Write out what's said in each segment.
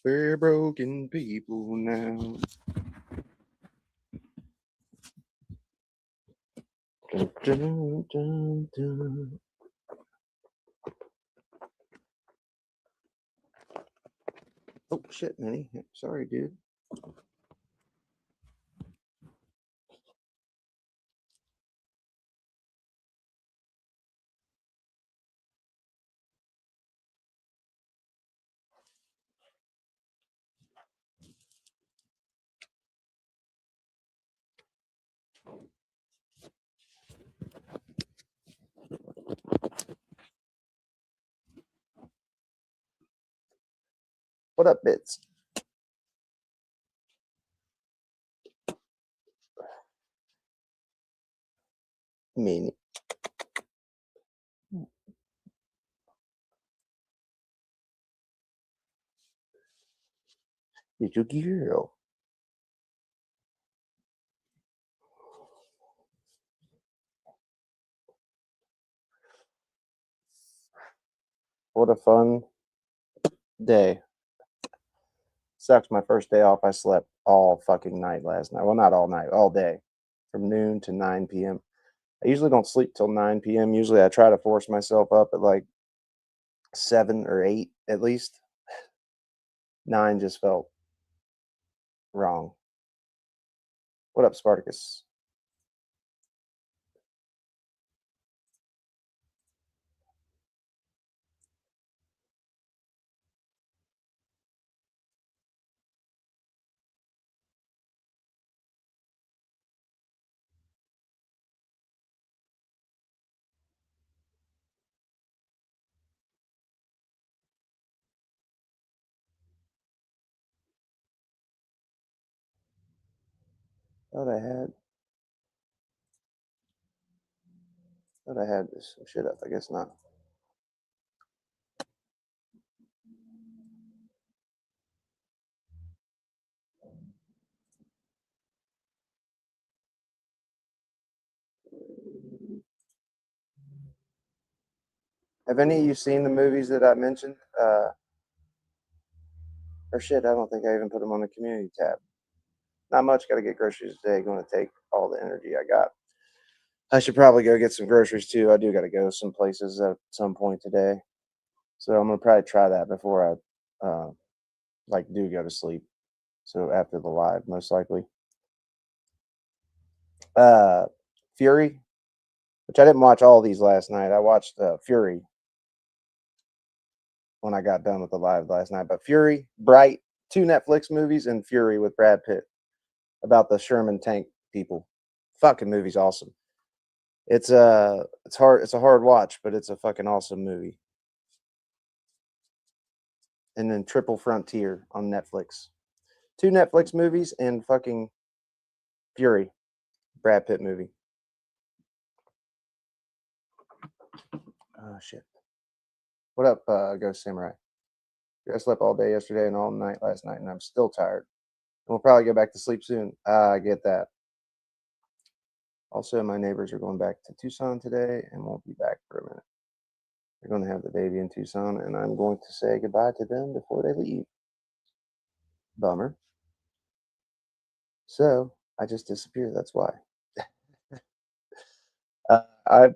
We're broken people now. Dun, dun, dun, dun. Oh shit, Minnie. Sorry, dude. What up, Bits? Minnie. Little girl. What a fun day. Sucks. My first day off, I slept all fucking night last night. Well, not all night, all day. From noon to 9 p.m. I usually don't sleep till 9 p.m. Usually I try to force myself up at like 7 or 8 at least. 9 just felt wrong. What up, Spartacus? Thought I had some shit up. I guess not. Have any of you seen the movies that I mentioned? Or shit, I don't think I even put them on the community tab. Not much. Got to get groceries today. Going to take all the energy I got. I should probably go get some groceries too. I do got to go some places at some point today, so I'm gonna probably try that before I do go to sleep. So after the live, most likely. Uh, Fury, which I didn't watch all these last night. I watched Fury when I got done with the live last night. But Fury, Bright, 2 Netflix movies, and Fury with Brad Pitt about the Sherman tank people. Fucking movie's awesome. It's hard. It's a hard watch, but it's a fucking awesome movie. And then Triple Frontier on Netflix. 2 Netflix movies and fucking Fury, Brad Pitt movie. Oh shit. What up, Ghost Samurai? I slept all day yesterday and all night last night, and I'm still tired. And we'll probably go back to sleep soon. I get that. Also, my neighbors are going back to Tucson today and won't be back for a minute. They're going to have the baby in Tucson, and I'm going to say goodbye to them before they leave. Bummer. So I just disappeared. That's why. I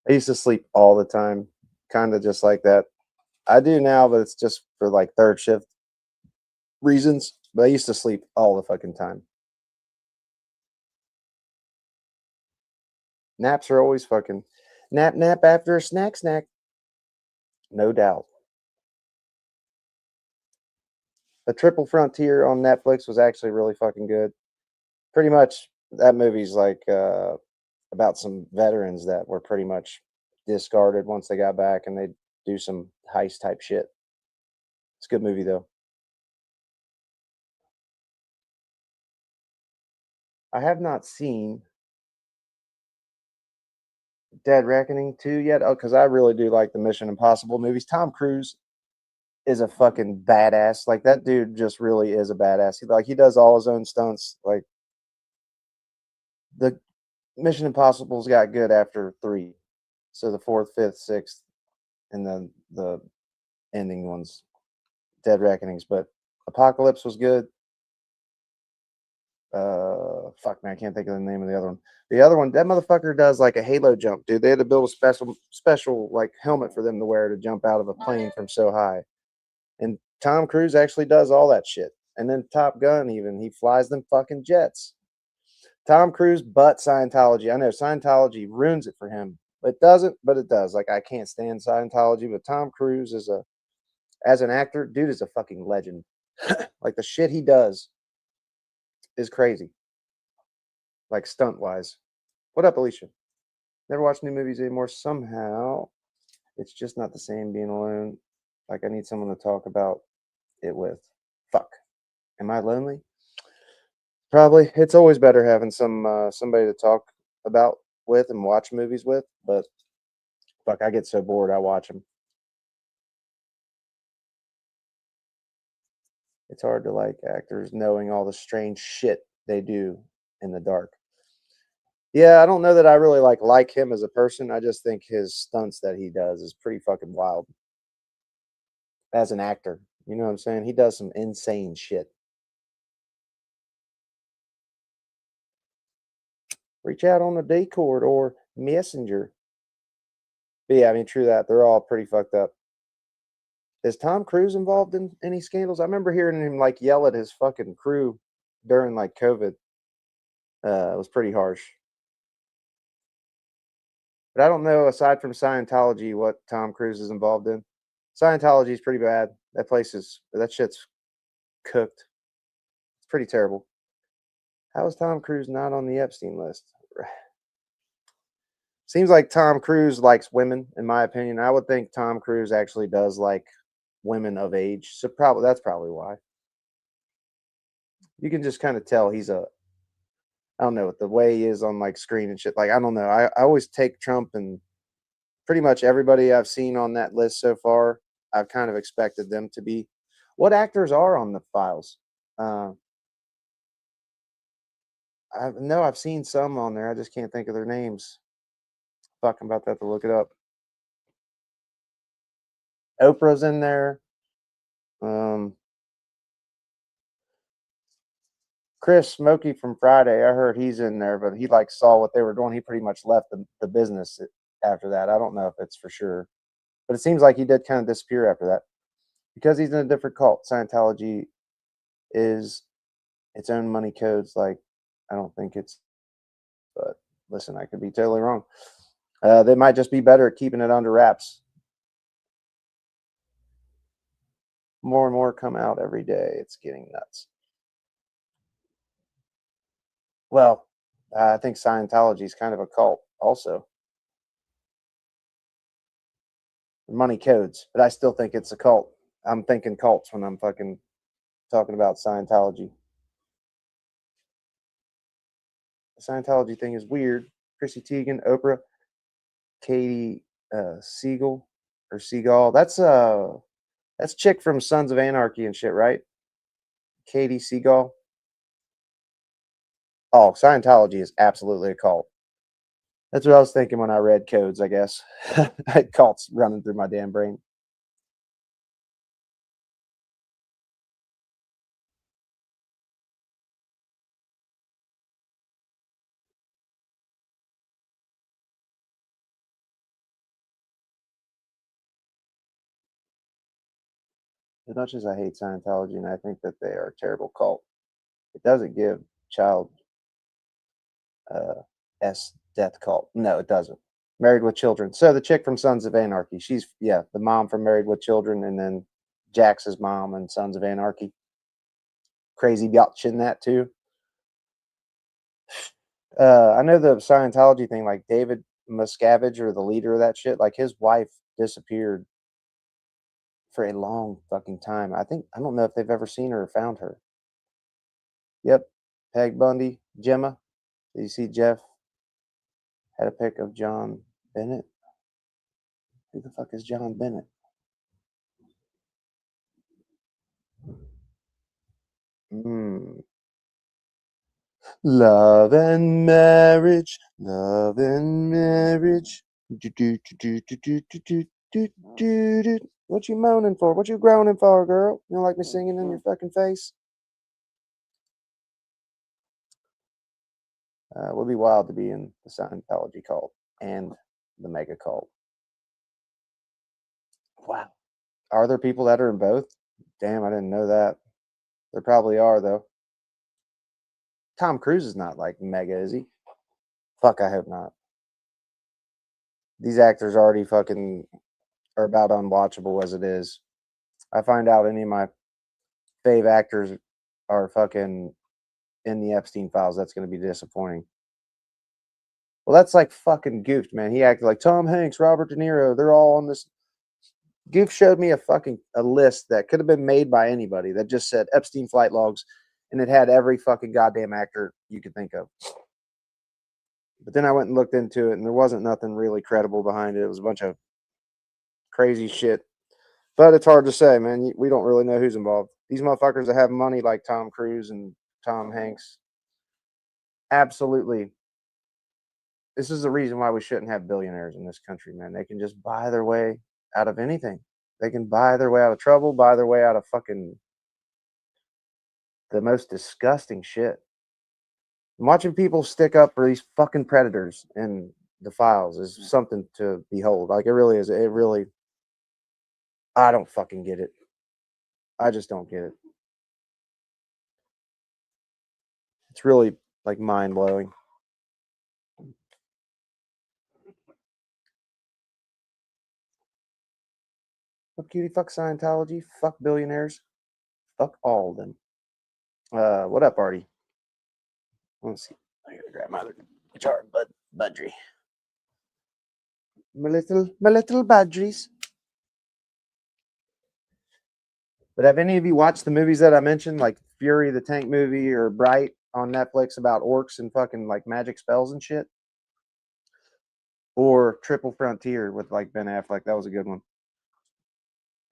used to sleep all the time, kind of just like that. I do now, but it's just for like third shift reasons. But I used to sleep all the fucking time. Naps are always fucking nap after a snack. No doubt. The Triple Frontier on Netflix was actually really fucking good. Pretty much that movie's like about some veterans that were pretty much discarded once they got back, and they do some heist type shit. It's a good movie though. I have not seen Dead Reckoning 2 yet. Oh, because I really do like the Mission Impossible movies. Tom Cruise is a fucking badass. Like that dude just really is a badass. He does all his own stunts. Like the Mission Impossible's got good after 3. So the 4th, 5th, 6th, and then the ending ones Dead Reckonings, but Apocalypse was good. Fuck man, I can't think of the name of the other one. The other one, that motherfucker does like a halo jump, dude. They had to build a special like helmet for them to wear to jump out of a plane from so high. And Tom Cruise actually does all that shit. And then Top Gun, even he flies them fucking jets. Tom Cruise, but Scientology. I know Scientology ruins it for him. It doesn't, but it does. Like I can't stand Scientology, but Tom Cruise is as an actor, dude is a fucking legend. Like the shit he does is crazy. Like stunt wise. What up, Alicia? Never watch new movies anymore. Somehow, it's just not the same being alone. Like I need someone to talk about it with. Fuck. Am I lonely? Probably. It's always better having somebody to talk about with and watch movies with. But fuck, I get so bored. I watch them. It's hard to like actors knowing all the strange shit they do in the dark. Yeah, I don't know that I really like him as a person. I just think his stunts that he does is pretty fucking wild as an actor. You know what I'm saying? He does some insane shit. Reach out on the Discord or Messenger. But yeah, I mean, true that. They're all pretty fucked up. Is Tom Cruise involved in any scandals? I remember hearing him like yell at his fucking crew during like COVID. It was pretty harsh. But I don't know, aside from Scientology, what Tom Cruise is involved in. Scientology is pretty bad. That shit's cooked. It's pretty terrible. How is Tom Cruise not on the Epstein list? Seems like Tom Cruise likes women, in my opinion. I would think Tom Cruise actually does like women of age. So that's probably why. You can just kind of tell I don't know, the way he is on like screen and shit. Like I don't know. I always take Trump and pretty much everybody I've seen on that list so far, I've kind of expected them to be. What actors are on the files? Uh, I know I've seen some on there. I just can't think of their names. Fuck, I'm about to have to look it up. Oprah's in there. Um, Chris Smokey from Friday, I heard he's in there, but he like saw what they were doing. He pretty much left the business after that. I don't know if it's for sure, but it seems like he did kind of disappear after that because he's in a different cult. Scientology is its own money codes. Like I don't think it's. But listen, I could be totally wrong. They might just be better at keeping it under wraps. More and more come out every day. It's getting nuts. Well, I think Scientology is kind of a cult, also. Money codes, but I still think it's a cult. I'm thinking cults when I'm fucking talking about Scientology. The Scientology thing is weird. Chrissy Teigen, Oprah, Katie Siegel or Seagal. That's chick from Sons of Anarchy and shit, right? Katie Seagal. Oh, Scientology is absolutely a cult. That's what I was thinking when I read codes, I guess. I had cults running through my damn brain. As much as I hate Scientology and I think that they are a terrible cult, it doesn't give child S death cult. No, it doesn't. Married with Children. So the chick from Sons of Anarchy, she's the mom from Married with Children, and then Jax's mom and Sons of Anarchy. Crazy bitch in that too. I know the Scientology thing, like David Miscavige or the leader of that shit, like his wife disappeared for a long fucking time. I don't know if they've ever seen her or found her. Yep. Peg Bundy, Gemma. Did you see Jeff had a pic of John Bennett? Who the fuck is John Bennett? Love and marriage, love and marriage. Do, do, do, do, do, do, do, do, do, do. What you moaning for? What you groaning for, girl? You don't like me singing in your fucking face? It would be wild to be in the Scientology cult and the mega cult. Wow. Are there people that are in both? Damn, I didn't know that. There probably are, though. Tom Cruise is not like mega, is he? Fuck, I hope not. These actors already fucking are about unwatchable as it is. I find out any of my fave actors are fucking in the Epstein files. That's going to be disappointing. Well, that's like fucking goofed, man. He acted like Tom Hanks, Robert De Niro. They're all on this. Goof showed me a list that could have been made by anybody that just said Epstein flight logs, and it had every fucking goddamn actor you could think of. But then I went and looked into it, and there wasn't nothing really credible behind it. It was a bunch of crazy shit. But it's hard to say, man. We don't really know who's involved. These motherfuckers that have money like Tom Cruise and Tom Hanks, absolutely. This is the reason why we shouldn't have billionaires in this country, man. They can just buy their way out of anything. They can buy their way out of trouble, buy their way out of fucking the most disgusting shit. Watching people stick up for these fucking predators in the files is something to behold. Like, it really is. It really, I don't fucking get it. I just don't get it. It's really like mind blowing. Fuck cutie, fuck Scientology, fuck billionaires, fuck all of them. What up, Artie? Let's see. I gotta grab my other jar, budgery. My little budgies. But have any of you watched the movies that I mentioned, like Fury the Tank movie or Bright on Netflix about orcs and fucking like magic spells and shit? Or Triple Frontier with like Ben Affleck. That was a good one.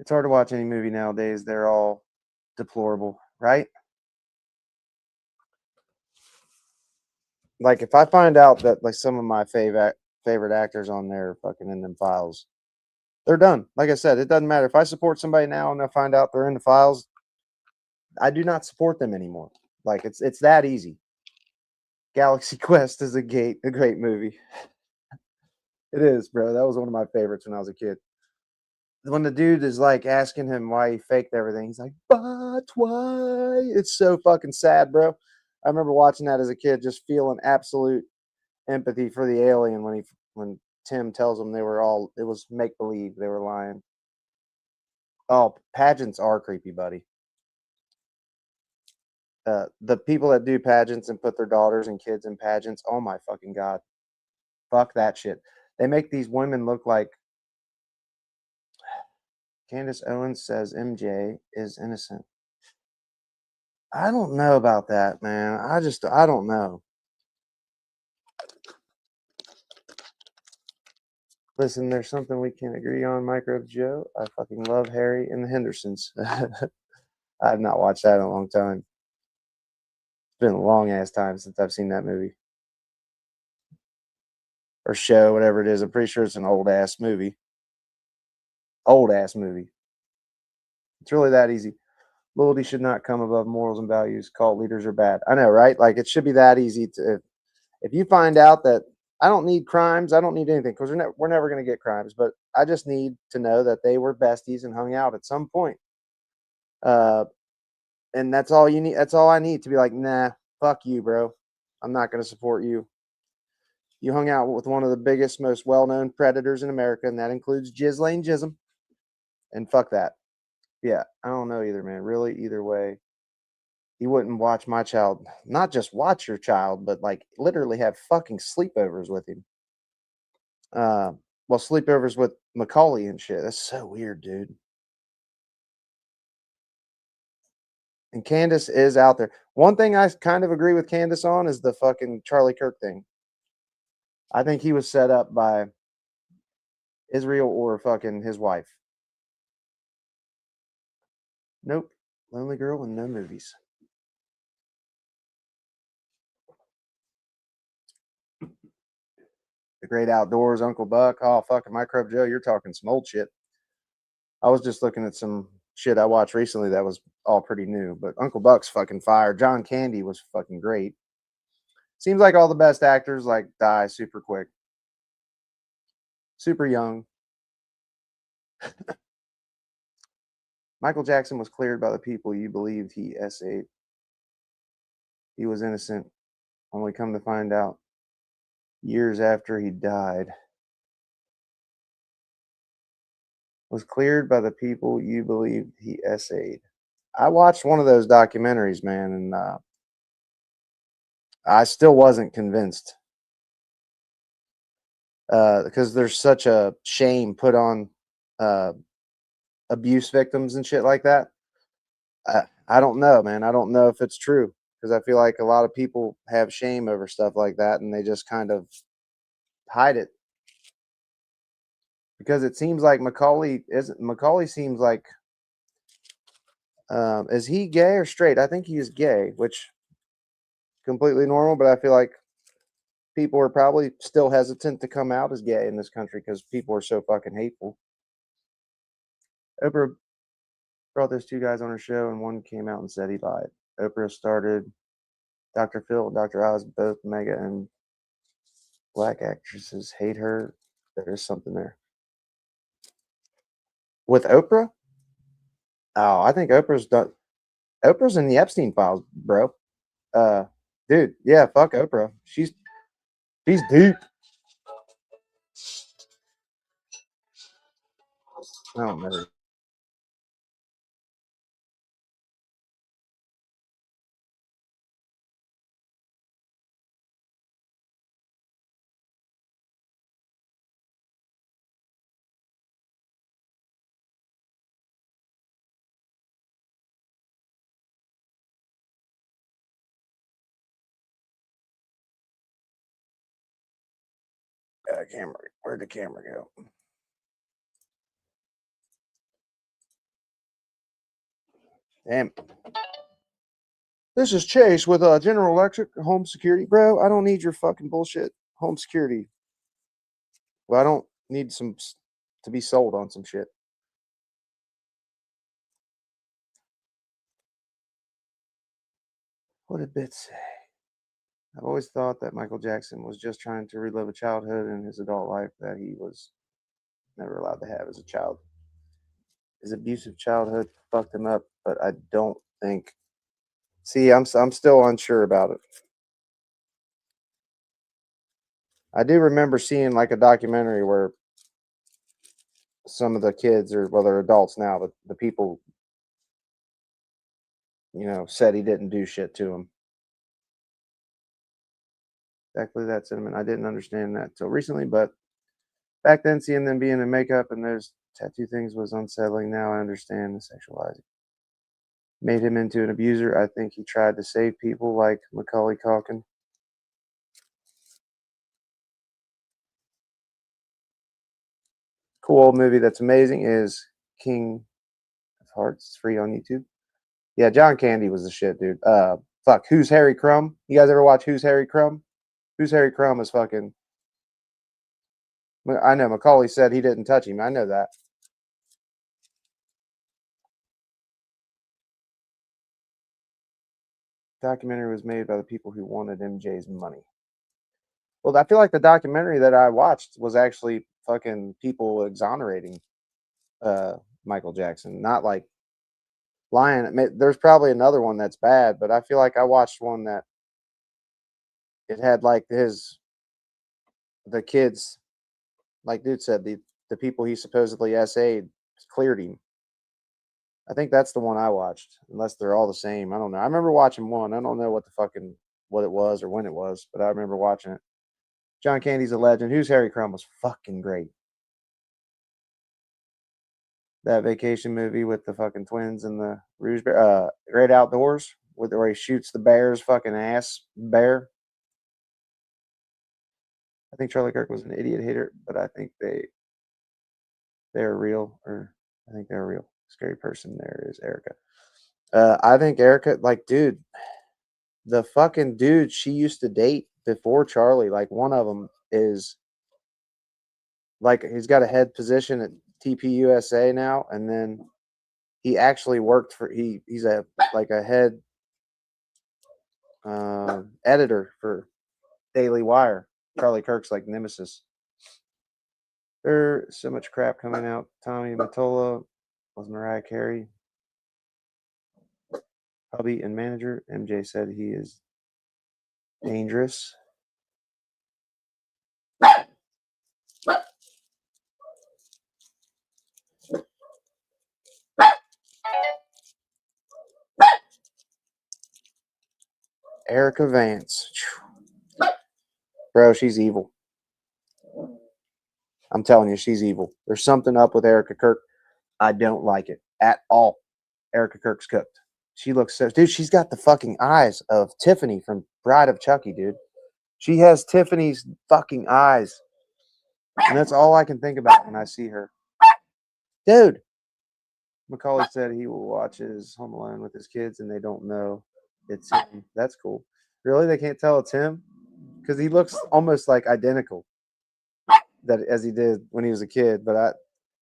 It's hard to watch any movie nowadays. They're all deplorable, right? Like, if I find out that like some of my favorite actors on there fucking in them files, they're done. Like I said, it doesn't matter. If I support somebody now and I find out they're in the files, I do not support them anymore. Like, it's that easy. Galaxy Quest is a great movie. It is, bro. That was one of my favorites when I was a kid. When the dude is like asking him why he faked everything, he's like, "But why?" It's so fucking sad, bro. I remember watching that as a kid, just feeling absolute empathy for the alien when Tim tells them it was make believe, they were lying. Oh, pageants are creepy, buddy. The people that do pageants and put their daughters and kids in pageants, oh my fucking god, fuck that shit. They make these women look like Candace Owens says MJ is innocent. I don't know about that, man. I don't know. Listen, there's something we can agree on, Micro Joe. I fucking love Harry and the Hendersons. I have not watched that in a long time. It's been a long ass time since I've seen that movie or show, whatever it is. I'm pretty sure it's an old ass movie. Old ass movie. It's really that easy. Loyalty should not come above morals and values. Cult leaders are bad. I know, right? Like, it should be that easy to. If you find out that I don't need crimes, I don't need anything because we're never going to get crimes, but I just need to know that they were besties and hung out at some point. And that's all you need. That's all I need to be like, nah, fuck you, bro. I'm not going to support you. You hung out with one of the biggest, most well-known predators in America, and that includes Ghislaine Chisholm. And fuck that. Yeah, I don't know either, man. Really, either way, you wouldn't watch my child, not just watch your child, but like literally have fucking sleepovers with him. Well, sleepovers with Macaulay and shit. That's so weird, dude. And Candace is out there. One thing I kind of agree with Candace on is the fucking Charlie Kirk thing. I think he was set up by Israel or fucking his wife. Nope. Lonely girl and no movies. The Great Outdoors, Uncle Buck. Oh, fucking Microbe Joe, you're talking some old shit. I was just looking at some shit I watched recently that was all pretty new, but Uncle Buck's fucking fire. John Candy was fucking great. Seems like all the best actors like die super quick, super young. Michael Jackson was cleared by the people you believed he SA'd. He was innocent, only come to find out years after he died. Was cleared by the people you believed he SA'd. I watched one of those documentaries, man, and I still wasn't convinced because there's such a shame put on uh, abuse victims and shit like that. I don't know, man. I don't know if it's true because I feel like a lot of people have shame over stuff like that and they just kind of hide it because it seems like Macaulay seems like is he gay or straight? I think he's gay, which completely normal, but I feel like people are probably still hesitant to come out as gay in this country because people are so fucking hateful. Oprah brought those two guys on her show, and one came out and said he lied. Oprah started Dr. Phil, Dr. Oz, both mega and black actresses hate her. There's something there. With Oprah? Oh, I think Oprah's done. Oprah's in the Epstein files, bro. Uh, dude, yeah, fuck Oprah. She's deep. I don't know. Camera. Where'd the camera go? Damn. This is Chase with General Electric Home Security, bro. I don't need your fucking bullshit. Home security. Well, I don't need some to be sold on some shit. What did Bit say? I've always thought that Michael Jackson was just trying to relive a childhood in his adult life that he was never allowed to have as a child. His abusive childhood fucked him up, but I don't think. See, I'm still unsure about it. I do remember seeing like a documentary where some of the kids, or well, they're adults now, but the people, said he didn't do shit to him. Exactly that sentiment. I didn't understand that till recently, but back then, seeing them being in makeup and those tattoo things was unsettling. Now I understand the sexualizing. Made him into an abuser. I think he tried to save people like Macaulay Culkin. Cool old movie that's amazing is King of Hearts. It's free on YouTube. Yeah, John Candy was the shit, dude. Fuck, Who's Harry Crumb? You guys ever watch Who's Harry Crumb? Who's Harry Crumb is fucking. I know Macaulay said he didn't touch him. I know that. Documentary was made by the people who wanted MJ's money. Well, I feel like the documentary that I watched was actually fucking people exonerating uh, Michael Jackson, not like lying. There's probably another one that's bad, but I feel like I watched one that it had like the kids, like dude said, the people he supposedly SA'd cleared him. I think that's the one I watched, unless they're all the same. I don't know. I remember watching one. I don't know what it was or when it was, but I remember watching it. John Candy's a legend. Who's Harry Crumb was fucking great. That vacation movie with the fucking twins and the Rouge Bear, Great Outdoors, where he shoots the bear's fucking ass bear. I think Charlie Kirk was an idiot hater, but I think they're real, or I think they're real. Scary person there is Erica. I think Erica, like, dude, the fucking dude she used to date before Charlie, like one of them is like he's got a head position at TPUSA now, and then he actually worked for he's a head editor for Daily Wire. Charlie Kirk's like nemesis. There's so much crap coming out. Tommy Mottola was Mariah Carey. Hubby and manager. MJ said he is dangerous. Erica Vance. Bro, she's evil. I'm telling you, she's evil. There's something up with Erica Kirk. I don't like it at all. Erica Kirk's cooked. She looks so... Dude, she's got the fucking eyes of Tiffany from Bride of Chucky, dude. She has Tiffany's fucking eyes. And that's all I can think about when I see her. Dude. Macaulay said he will watch his Home Alone with his kids and they don't know it's him. That's cool. Really? They can't tell it's him? Because he looks almost like identical that as he did when he was a kid. But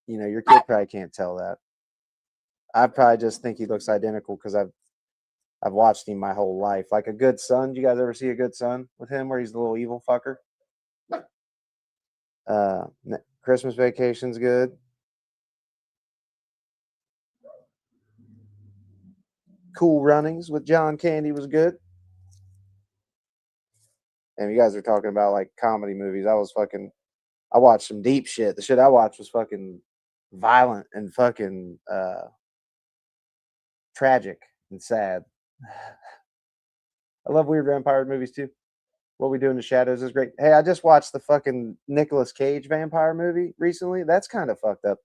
your kid probably can't tell that. I probably just think he looks identical because I've watched him my whole life. Like A Good Son. Do you guys ever see A Good Son with him where he's the little evil fucker? Christmas Vacation's good. Cool Runnings with John Candy was good. And you guys are talking about like comedy movies. I watched some deep shit. The shit I watched was fucking violent and fucking tragic and sad. I love weird vampire movies too. What We Do in the Shadows is great. Hey, I just watched the fucking Nicolas Cage vampire movie recently. That's kind of fucked up.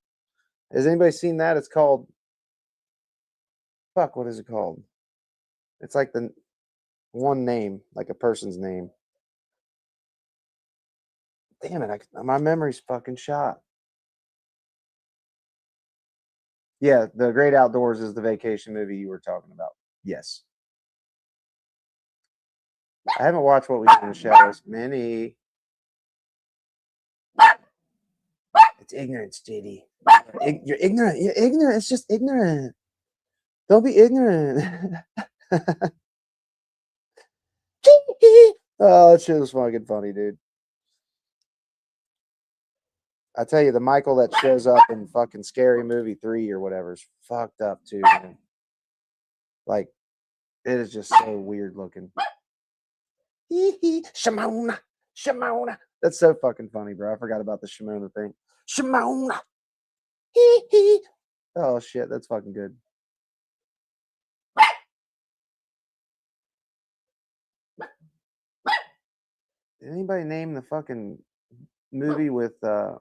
Has anybody seen that? It's called... Fuck, what is it called? It's like the one name, like a person's name. Damn it, my memory's fucking shot. Yeah, The Great Outdoors is the vacation movie you were talking about. Yes. I haven't watched What We Do in the Shadows. Many. It's ignorance, JD. You're ignorant. You're ignorant. It's just ignorant. Don't be ignorant. Oh, that shit was fucking funny, dude. I tell you, the Michael that shows up in fucking Scary Movie 3 or whatever is fucked up too, man. Like, it is just so weird looking. Shimona. Shimona. That's so fucking funny, bro. I forgot about the Shimona thing. Shimona. Oh, shit. That's fucking good. Did anybody name the fucking movie with the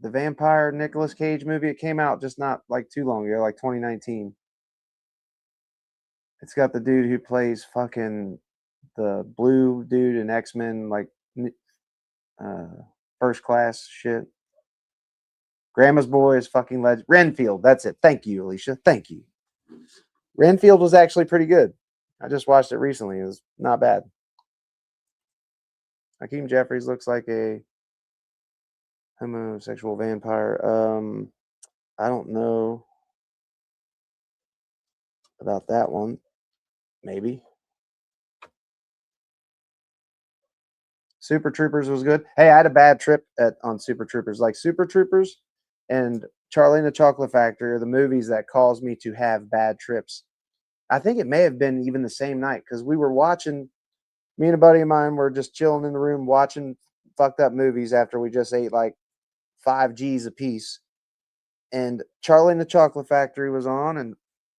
vampire Nicolas Cage movie? It came out just not like too long ago, like 2019. It's got the dude who plays fucking the blue dude in X-Men, like First Class shit. Grandma's Boy is fucking legend. Renfield, that's it. Thank you, Alicia. Thank you. Renfield was actually pretty good. I just watched it recently. It was not bad. Hakeem Jeffries looks like a homosexual vampire. I don't know about that one. Maybe. Super Troopers was good. Hey, I had a bad trip on Super Troopers. Like Super Troopers and Charlie and the Chocolate Factory are the movies that cause me to have bad trips. I think it may have been even the same night because we were watching. Me and a buddy of mine were just chilling in the room watching fucked up movies after we just ate like 5 G's a piece. And Charlie and the Chocolate Factory was on, and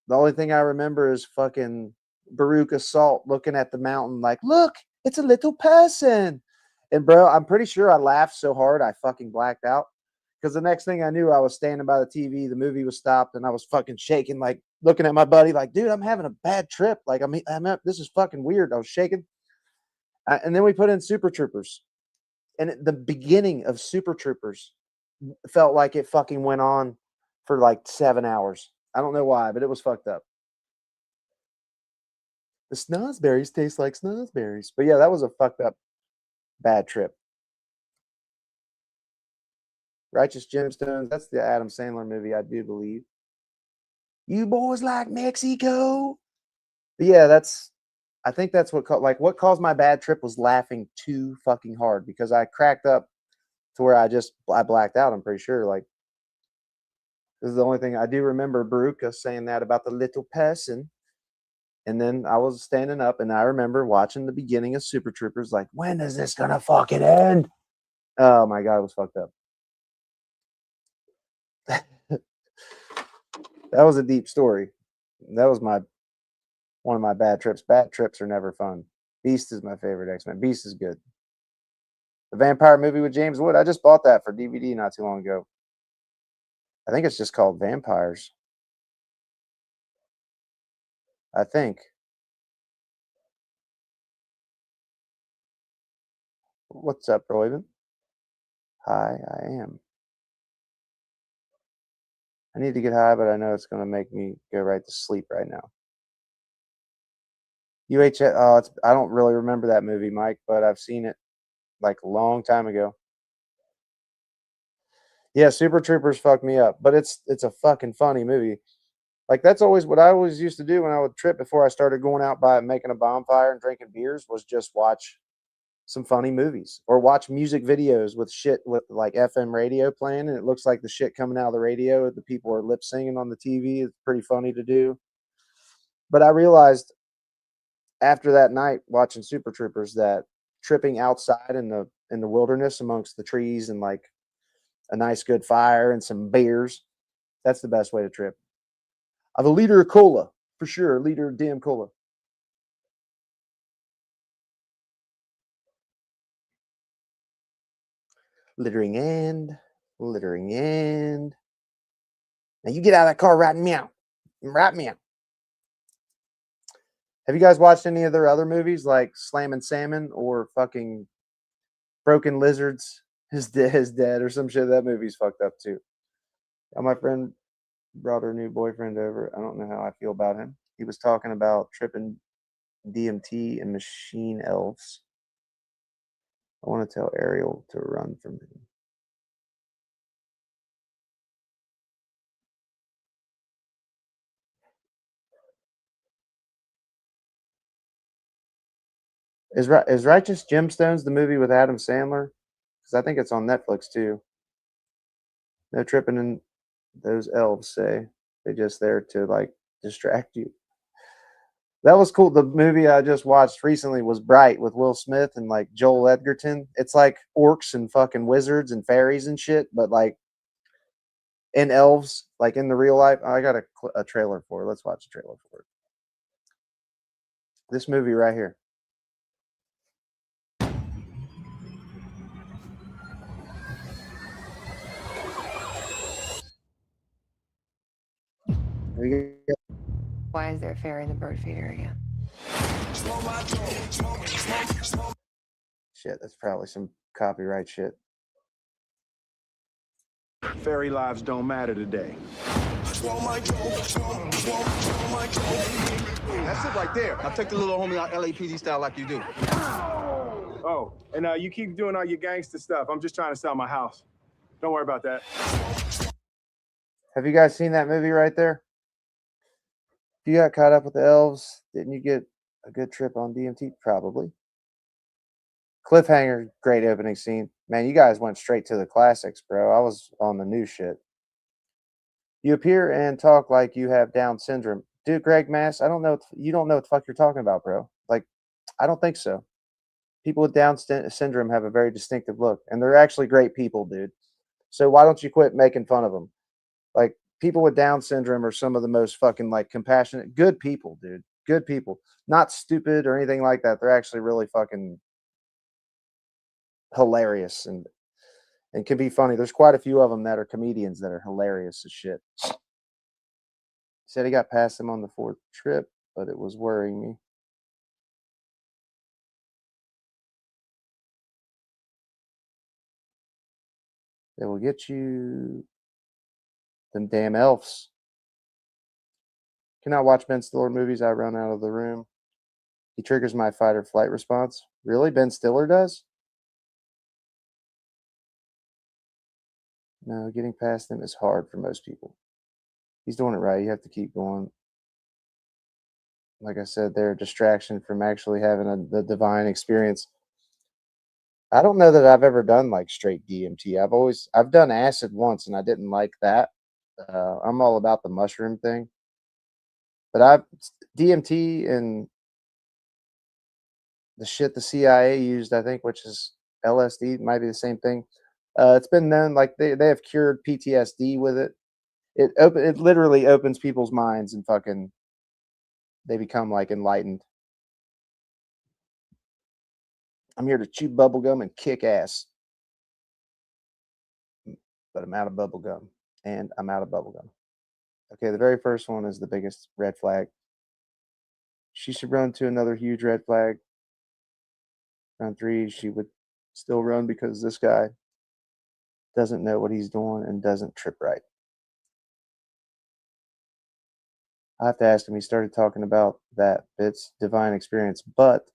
the only thing I remember is fucking Baruch Assault looking at the mountain like, look, it's a little person. And bro, I'm pretty sure I laughed so hard I fucking blacked out. Because the next thing I knew, I was standing by the TV, the movie was stopped, and I was fucking shaking, like looking at my buddy, like, dude, I'm having a bad trip. Like, this is fucking weird. I was shaking. And then we put in Super Troopers. And at the beginning of Super Troopers felt like it fucking went on for like 7 hours. I don't know why, but it was fucked up. The snozberries taste like snozberries. But yeah, that was a fucked up bad trip. Righteous Gemstones. That's the Adam Sandler movie, I do believe. You boys like Mexico? But yeah, I think that's what caused my bad trip was laughing too fucking hard because I cracked up to where I blacked out. I'm pretty sure. Like this is the only thing I do remember. Baruka saying that about the little person, and then I was standing up, and I remember watching the beginning of Super Troopers. Like, when is this gonna fucking end? Oh my god, it was fucked up. That was a deep story. That was one of my bad trips. Bad trips are never fun. Beast is my favorite X-Men. Beast is good. The vampire movie with James Wood. I just bought that for DVD not too long ago. I think it's just called Vampires. I think. What's up, Royven? Hi, I am. I need to get high, but I know it's going to make me go right to sleep right now. I don't really remember that movie, Mike, but I've seen it like a long time ago. Yeah, Super Troopers fucked me up, but it's a fucking funny movie. Like that's always what I always used to do when I would trip before I started going out by making a bonfire and drinking beers was just watch some funny movies or watch music videos with shit with like FM radio playing and it looks like the shit coming out of the radio. The people are lip singing on the TV. It's pretty funny to do. But I realized after that night watching Super Troopers that tripping outside in the wilderness amongst the trees and like a nice good fire and some beers, that's the best way to trip. I have a liter of cola for sure, a liter of damn cola. Littering and littering and now you get out of that car right meow. Right meow. Have you guys watched any of their other movies like Slammin' Salmon or fucking Broken Lizards? His dead or some shit? That movie's fucked up too. My friend brought her new boyfriend over. I don't know how I feel about him. He was talking about tripping DMT and machine elves. I want to tell Ariel to run from him. Is Righteous Gemstones the movie with Adam Sandler? Because I think it's on Netflix too. No tripping in those elves say they're just there to like distract you. That was cool. The movie I just watched recently was Bright with Will Smith and like Joel Edgerton. It's like orcs and fucking wizards and fairies and shit, but like in elves, like in the real life. I got a trailer for it. Let's watch a trailer for it. This movie right here. Why is there a fairy in the bird feeder again? Shit, that's probably some copyright shit. Fairy lives don't matter today. That's it right there. Now take the little homie out LAPD style like you do. Oh, and you keep doing all your gangster stuff. I'm just trying to sell my house. Don't worry about that. Have you guys seen that movie right there? If you got caught up with the elves, didn't you get a good trip on DMT? Probably. Cliffhanger, great opening scene. Man, you guys went straight to the classics, bro. I was on the new shit. You appear and talk like you have Down syndrome. Dude, Greg Mass, I don't know. You don't know what the fuck you're talking about, bro. Like, I don't think so. People with Down syndrome have a very distinctive look, and they're actually great people, dude. So why don't you quit making fun of them? Like, people with Down syndrome are some of the most fucking, like, compassionate, good people, dude. Good people. Not stupid or anything like that. They're actually really fucking hilarious and can be funny. There's quite a few of them that are comedians that are hilarious as shit. Said he got past him on the fourth trip, but it was worrying me. They will get you. Them damn elves. Cannot watch Ben Stiller movies. I run out of the room. He triggers my fight or flight response. Really? Ben Stiller does? No, getting past them is hard for most people. He's doing it right. You have to keep going. Like I said, they're a distraction from actually having the divine experience. I don't know that I've ever done like straight DMT. I've done acid once and I didn't like that. I'm all about the mushroom thing, but I've DMT and the shit the CIA used, I think, which is LSD, might be the same thing. It's been known like they have cured PTSD with it. It literally opens people's minds and fucking they become like enlightened. I'm here to chew bubblegum and kick ass. But I'm out of bubblegum. And I'm out of bubblegum. Okay, the very first one is the biggest red flag. She should run to another huge red flag. Round 3, she would still run because this guy doesn't know what he's doing and doesn't trip right. I have to ask him. He started talking about that Pitt's divine experience, but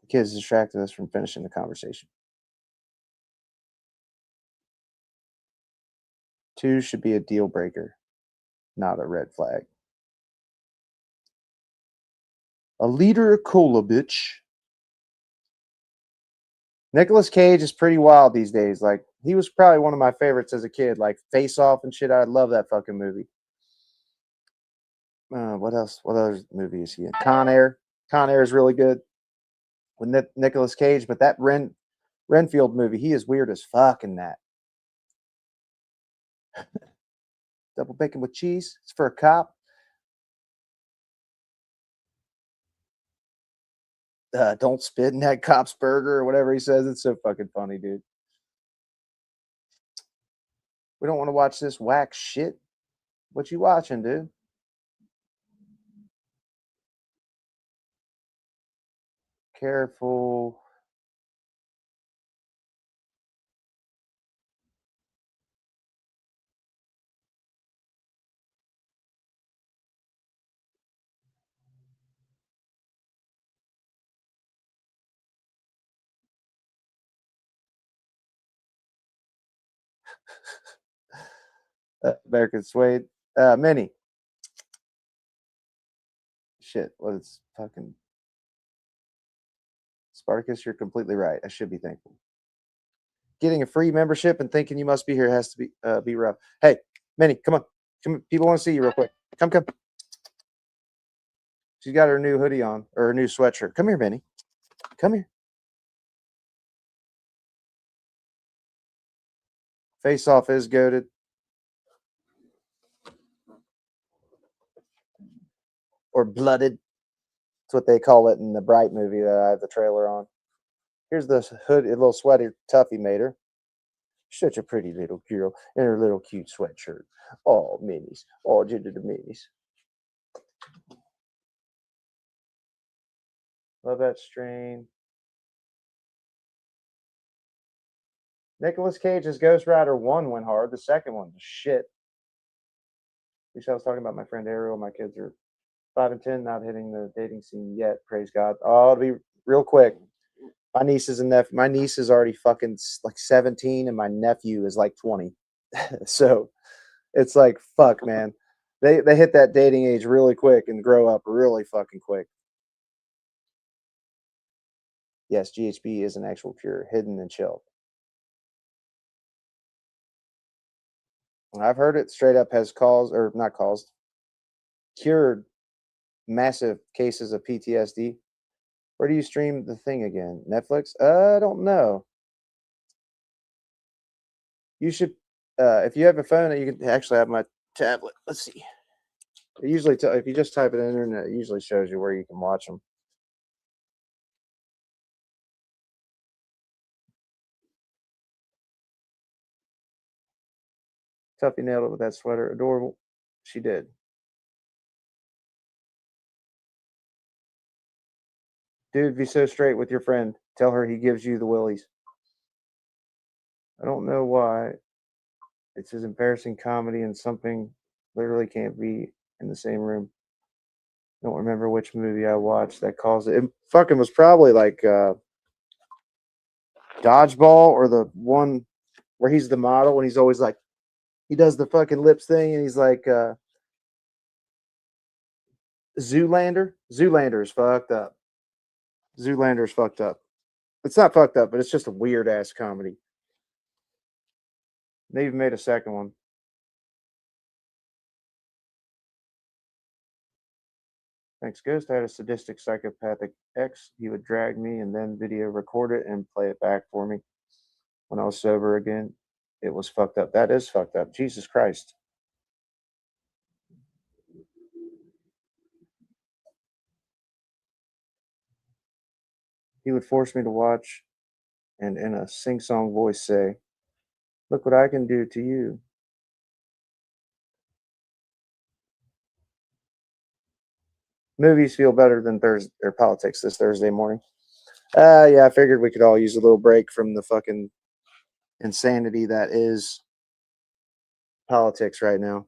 the kids distracted us from finishing the conversation. 2 should be a deal breaker, not a red flag. A liter of cola, bitch. Nicolas Cage is pretty wild these days. Like, he was probably one of my favorites as a kid. Like, Face Off and shit. I love that fucking movie. What else? What other movie is he in? Con Air. Con Air is really good with Nicolas Cage, but that Renfield movie, he is weird as fuck in that. Double bacon with cheese. It's for a cop. Don't spit in that cop's burger or whatever he says. It's so fucking funny, dude. We don't want to watch this whack shit. What you watching, dude? Careful. American Suede. Mini. Shit. What is fucking Spartacus? You're completely right. I should be thankful. Getting a free membership and thinking you must be here has to be rough. Hey, Minnie, come on. Come. People want to see you real quick. Come. She's got her new hoodie on or her new sweatshirt. Come here, Minnie. Come here. Face Off is goated. Or blooded. That's what they call it in the Bright movie that I have the trailer on. Here's the hood, a little sweater Tuffy made her. Such a pretty little girl in her little cute sweatshirt. Oh, minis. Oh, the minis. Love that strain. Nicolas Cage's Ghost Rider 1 went hard. The second one was shit. At least I was talking about my friend Ariel. My kids are 5 and 10, not hitting the dating scene yet. Praise God. Oh, it'll be real quick. My nieces and nephew. My niece is already fucking like 17, and my nephew is like 20. So it's like, fuck, man. They hit that dating age really quick and grow up really fucking quick. Yes, GHB is an actual cure, hidden and chilled. I've heard it straight up has caused, or not caused, cured massive cases of PTSD. Where do you stream the thing again? Netflix? I don't know. You should, if you have a phone, you can actually have my tablet. Let's see. It usually, if you just type it in the internet, it usually shows you where you can watch them. Tuffy nailed it with that sweater. Adorable. She did. Dude, be so straight with your friend. Tell her he gives you the willies. I don't know why. It's his embarrassing comedy and something literally can't be in the same room. Don't remember which movie I watched that calls it. It fucking was probably like Dodgeball or the one where he's the model and he's always like, He does the fucking lips thing, and he's like, Zoolander. Zoolander is fucked up. Zoolander is fucked up. It's not fucked up, but it's just a weird ass comedy. They even made a second one. Thanks, Ghost. I had a sadistic psychopathic ex. He would drag me and then video record it and play it back for me. When I was sober again, it was fucked up. That is fucked up. Jesus Christ. He would force me to watch and in a sing-song voice say, "Look what I can do to you." Movies feel better than Thursday or politics this Thursday morning. Yeah, I figured we could all use a little break from the fucking insanity that is politics right now.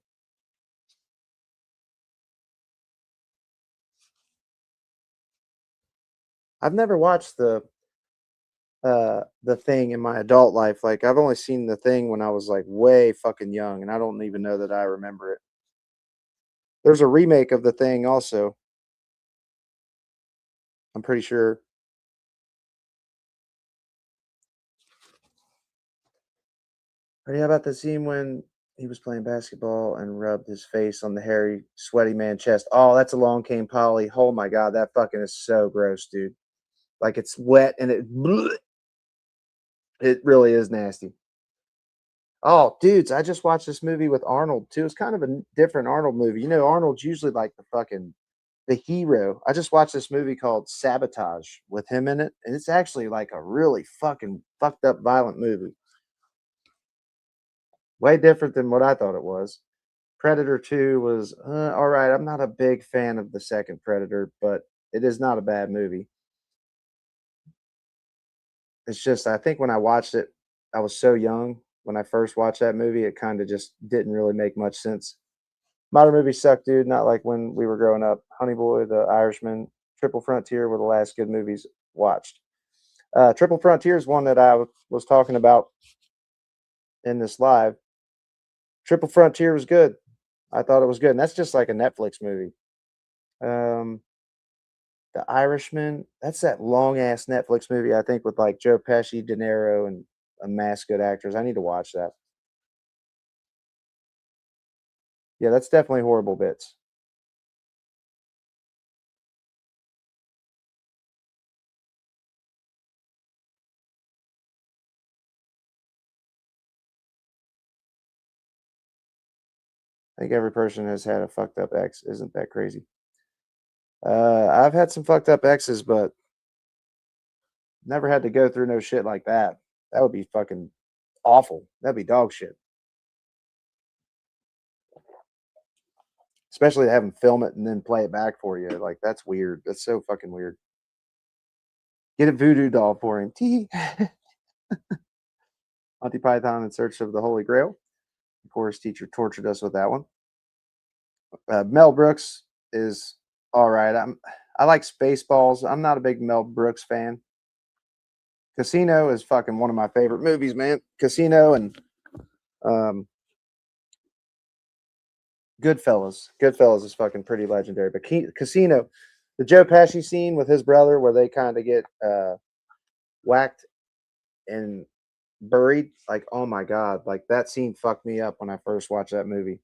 I've never watched the Thing in my adult life. Like, I've only seen The Thing when I was like way fucking young, and I don't even know that I remember it. There's a remake of The Thing also. I'm pretty sure. Or how about the scene when he was playing basketball and rubbed his face on the hairy, sweaty man chest? Oh, that's Along Came Polly. Oh my god, that fucking is so gross, dude. Like, it's wet and it really is nasty. Oh, dudes, I just watched this movie with Arnold too. It's kind of a different Arnold movie. You know, Arnold's usually like the hero. I just watched this movie called Sabotage with him in it, and it's actually like a really fucking fucked up violent movie. Way different than what I thought it was. Predator 2 was all right. I'm not a big fan of the second Predator, but it is not a bad movie. It's just, I think when I watched it, I was so young when I first watched that movie, it kind of just didn't really make much sense. Modern movies suck, dude. Not like when we were growing up. Honey Boy, The Irishman, Triple Frontier were the last good movies watched. Triple Frontier is one that I was talking about in this live. Triple Frontier was good. I thought it was good, and that's just like a Netflix movie. Um, The Irishman, that's that long ass Netflix movie, I think, with like Joe Pesci, De Niro, and a mass good actors. I need to watch that. Yeah, that's definitely horrible bits. I think every person has had a fucked up ex. Isn't that crazy? I've had some fucked up exes, but never had to go through no shit like that. That would be fucking awful. That'd be dog shit. Especially to have them film it and then play it back for you. Like, that's weird. That's so fucking weird. Get a voodoo doll for him. Tee. Monty Python in Search of the Holy Grail. Of course, teacher tortured us with that one. Mel Brooks is all right. I like Spaceballs. I'm not a big Mel Brooks fan. Casino is fucking one of my favorite movies, man. Casino and um, Goodfellas. Goodfellas is fucking pretty legendary. But Casino, the Joe Pesci scene with his brother where they kind of get whacked and buried, like, oh my god, like that scene fucked me up when I first watched that movie.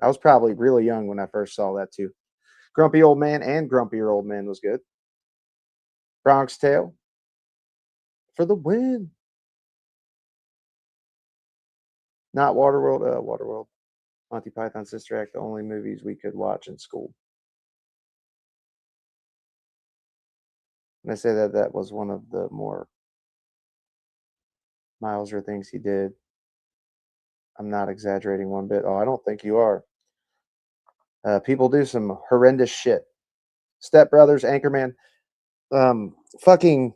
I was probably really young when I first saw that too. Grumpy Old Man and Grumpier Old Man was good. Bronx Tale for the win. Not Waterworld. Waterworld. Monty Python Sister Act, the only movies we could watch in school. And I say that that was one of the more Milesier things he did. I'm not exaggerating one bit. Oh, I don't think you are. People do some horrendous shit. Step Brothers, Anchorman, fucking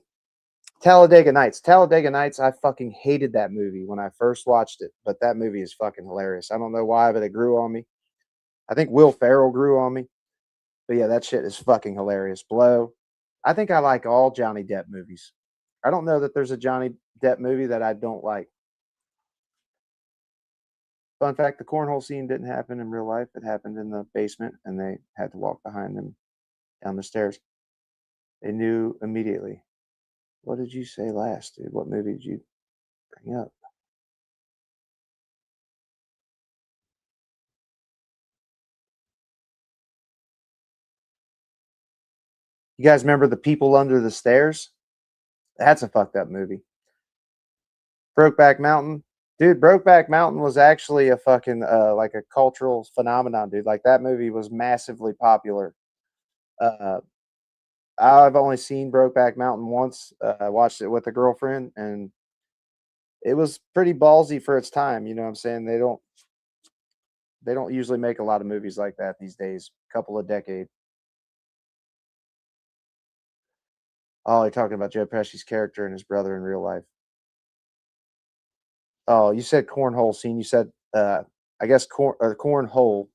Talladega Nights. Talladega Nights, I fucking hated that movie when I first watched it, but that movie is fucking hilarious. I don't know why, but it grew on me. I think Will Ferrell grew on me. But yeah, that shit is fucking hilarious. Blow. I think I like all Johnny Depp movies. I don't know that there's a Johnny Depp movie that I don't like. Fun fact, the cornhole scene didn't happen in real life. It happened in the basement, and they had to walk behind them down the stairs. They knew immediately. What did you say last, dude? What movie did you bring up? You guys remember The People Under the Stairs? That's a fucked up movie. Brokeback Mountain. Dude, Brokeback Mountain was actually a fucking like a cultural phenomenon, dude. Like that movie was massively popular. Uh, I've only seen Brokeback Mountain once. I watched it with a girlfriend, and it was pretty ballsy for its time. You know what I'm saying? They don't usually make a lot of movies like that these days. Couple of decades. Oh, you're talking about Joe Pesci's character and his brother in real life. Oh, you said cornhole scene. You said, I guess cornhole.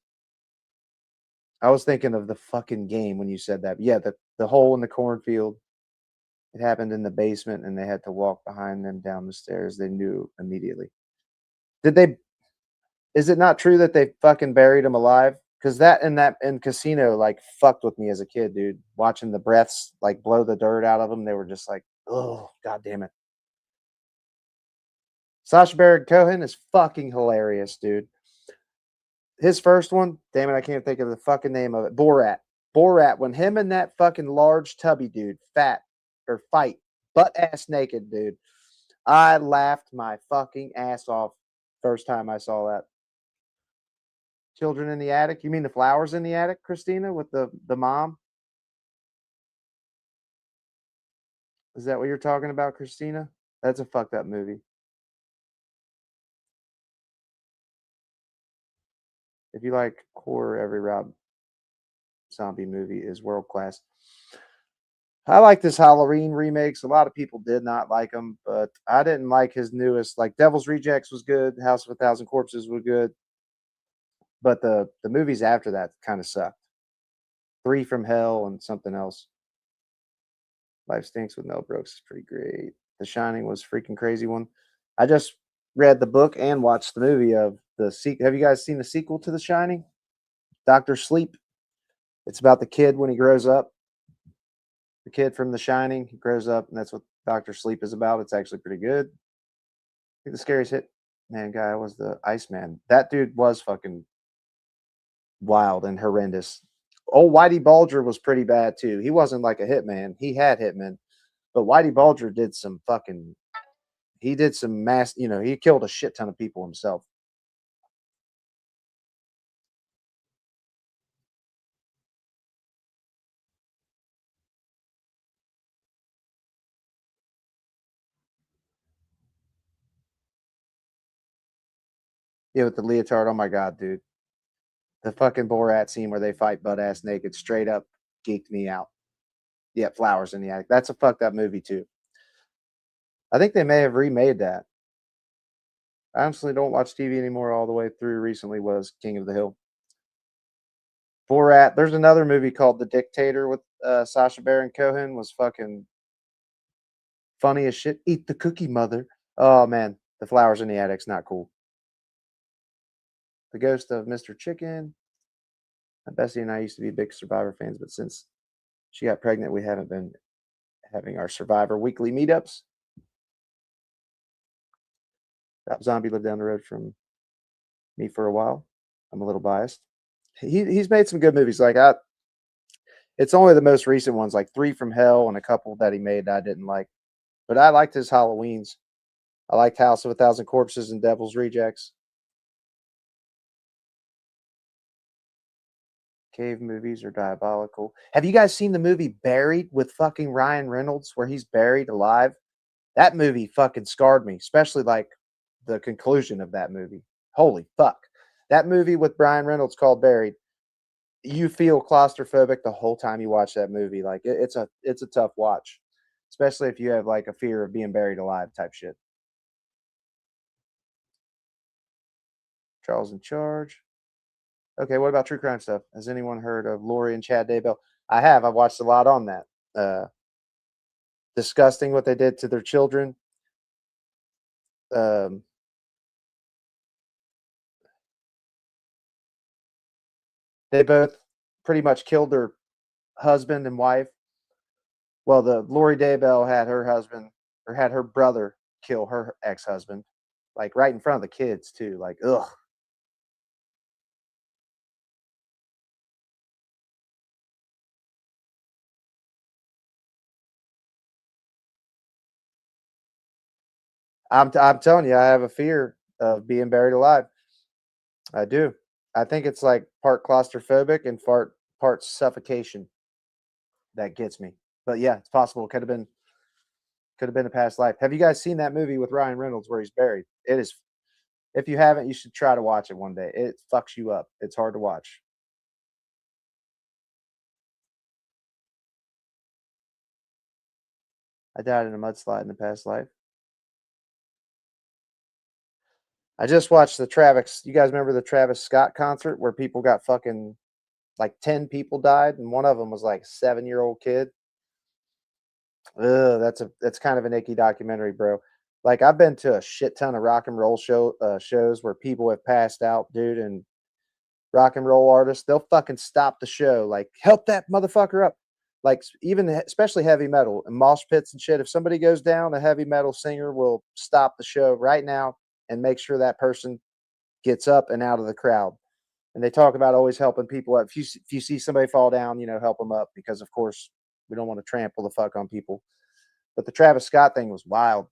I was thinking of the fucking game when you said that. Yeah, the hole in the cornfield. It happened in the basement, and they had to walk behind them down the stairs. They knew immediately. Did they? Is it not true that they fucking buried him alive? Because that in Casino like fucked with me as a kid, dude. Watching the breaths like blow the dirt out of them, they were just like, oh god damn it. Sacha Baron Cohen is fucking hilarious, dude. His first one, damn it, I can't think of the fucking name of it. Borat. Borat, when him and that fucking large tubby dude fight, butt ass naked, dude. I laughed my fucking ass off first time I saw that. Children in the Attic. You mean the Flowers in the Attic, Christina, with the mom? Is that what you're talking about, Christina? That's a fucked up movie. If you like horror, every Rob Zombie movie is world class. I like this Halloween remakes. A lot of people did not like them, but I didn't like his newest. Like Devil's Rejects was good. House of a Thousand Corpses was good, but the movies after that kind of sucked. Three from Hell and something else. Life Stinks with Mel Brooks is pretty great. The Shining was a freaking crazy one. I just read the book and watched the movie of the sequel. Have you guys seen the sequel to The Shining? Doctor Sleep. It's about the kid when he grows up. The kid from The Shining, he grows up, and that's what Doctor Sleep is about. It's actually pretty good. I think the scariest hit man guy was the Iceman. That dude was fucking wild and horrendous. Oh, Whitey Bulger was pretty bad too. He wasn't like a hitman. He had hitmen, but Whitey Bulger did some fucking. He did some mass. You know, he killed a shit ton of people himself. Yeah, with the leotard. Oh my god, dude. The fucking Borat scene where they fight butt ass naked, straight up geeked me out. Yeah, Flowers in the Attic. That's a fucked up movie too. I think they may have remade that. I honestly don't watch TV anymore. All the way through recently was King of the Hill. Borat. There's another movie called The Dictator with Sacha Baron Cohen. Was fucking funny as shit. Eat the cookie, mother. Oh man, The Flowers in the Attic's not cool. The Ghost of Mr. Chicken. Bessie and I used to be big Survivor fans, but since she got pregnant, we haven't been having our Survivor weekly meetups. Rob Zombie lived down the road from me for a while. I'm a little biased. He's made some good movies. It's only the most recent ones, like Three from Hell and a couple that he made that I didn't like. But I liked his Halloweens. I liked House of a Thousand Corpses and Devil's Rejects. Cave movies are diabolical. Have you guys seen the movie Buried with fucking Ryan Reynolds where he's buried alive? That movie fucking scarred me, especially like the conclusion of that movie. Holy fuck. That movie with Ryan Reynolds called Buried, you feel claustrophobic the whole time you watch that movie. Like it's a tough watch, especially if you have like a fear of being buried alive type shit. Charles in Charge. Okay, what about true crime stuff? Has anyone heard of Lori and Chad Daybell? I have. I've watched a lot on that. Disgusting what they did to their children. Um, They both pretty much killed their husband and wife. Well, the Lori Daybell had her husband or had her brother kill her ex-husband, like right in front of the kids too. Like, ugh. I'm telling you, I have a fear of being buried alive. I do. I think it's like part claustrophobic and part suffocation that gets me. But yeah, it's possible. Could have been a past life. Have you guys seen that movie with Ryan Reynolds where he's buried? It is. If you haven't, you should try to watch it one day. It fucks you up. It's hard to watch. I died in a mudslide in the past life. I just watched the Travis. You guys remember the Travis Scott concert where people got fucking like 10 people died, and one of them was like a 7-year-old kid. Ugh, that's kind of an icky documentary, bro. Like I've been to a shit ton of rock and roll shows where people have passed out, dude, and rock and roll artists, they'll fucking stop the show, like help that motherfucker up. Like even especially heavy metal and mosh pits and shit. If somebody goes down, a heavy metal singer will stop the show right now and make sure that person gets up and out of the crowd. And they talk about always helping people up. If you see somebody fall down, help them up because of course we don't want to trample the fuck on people. But the Travis Scott thing was wild.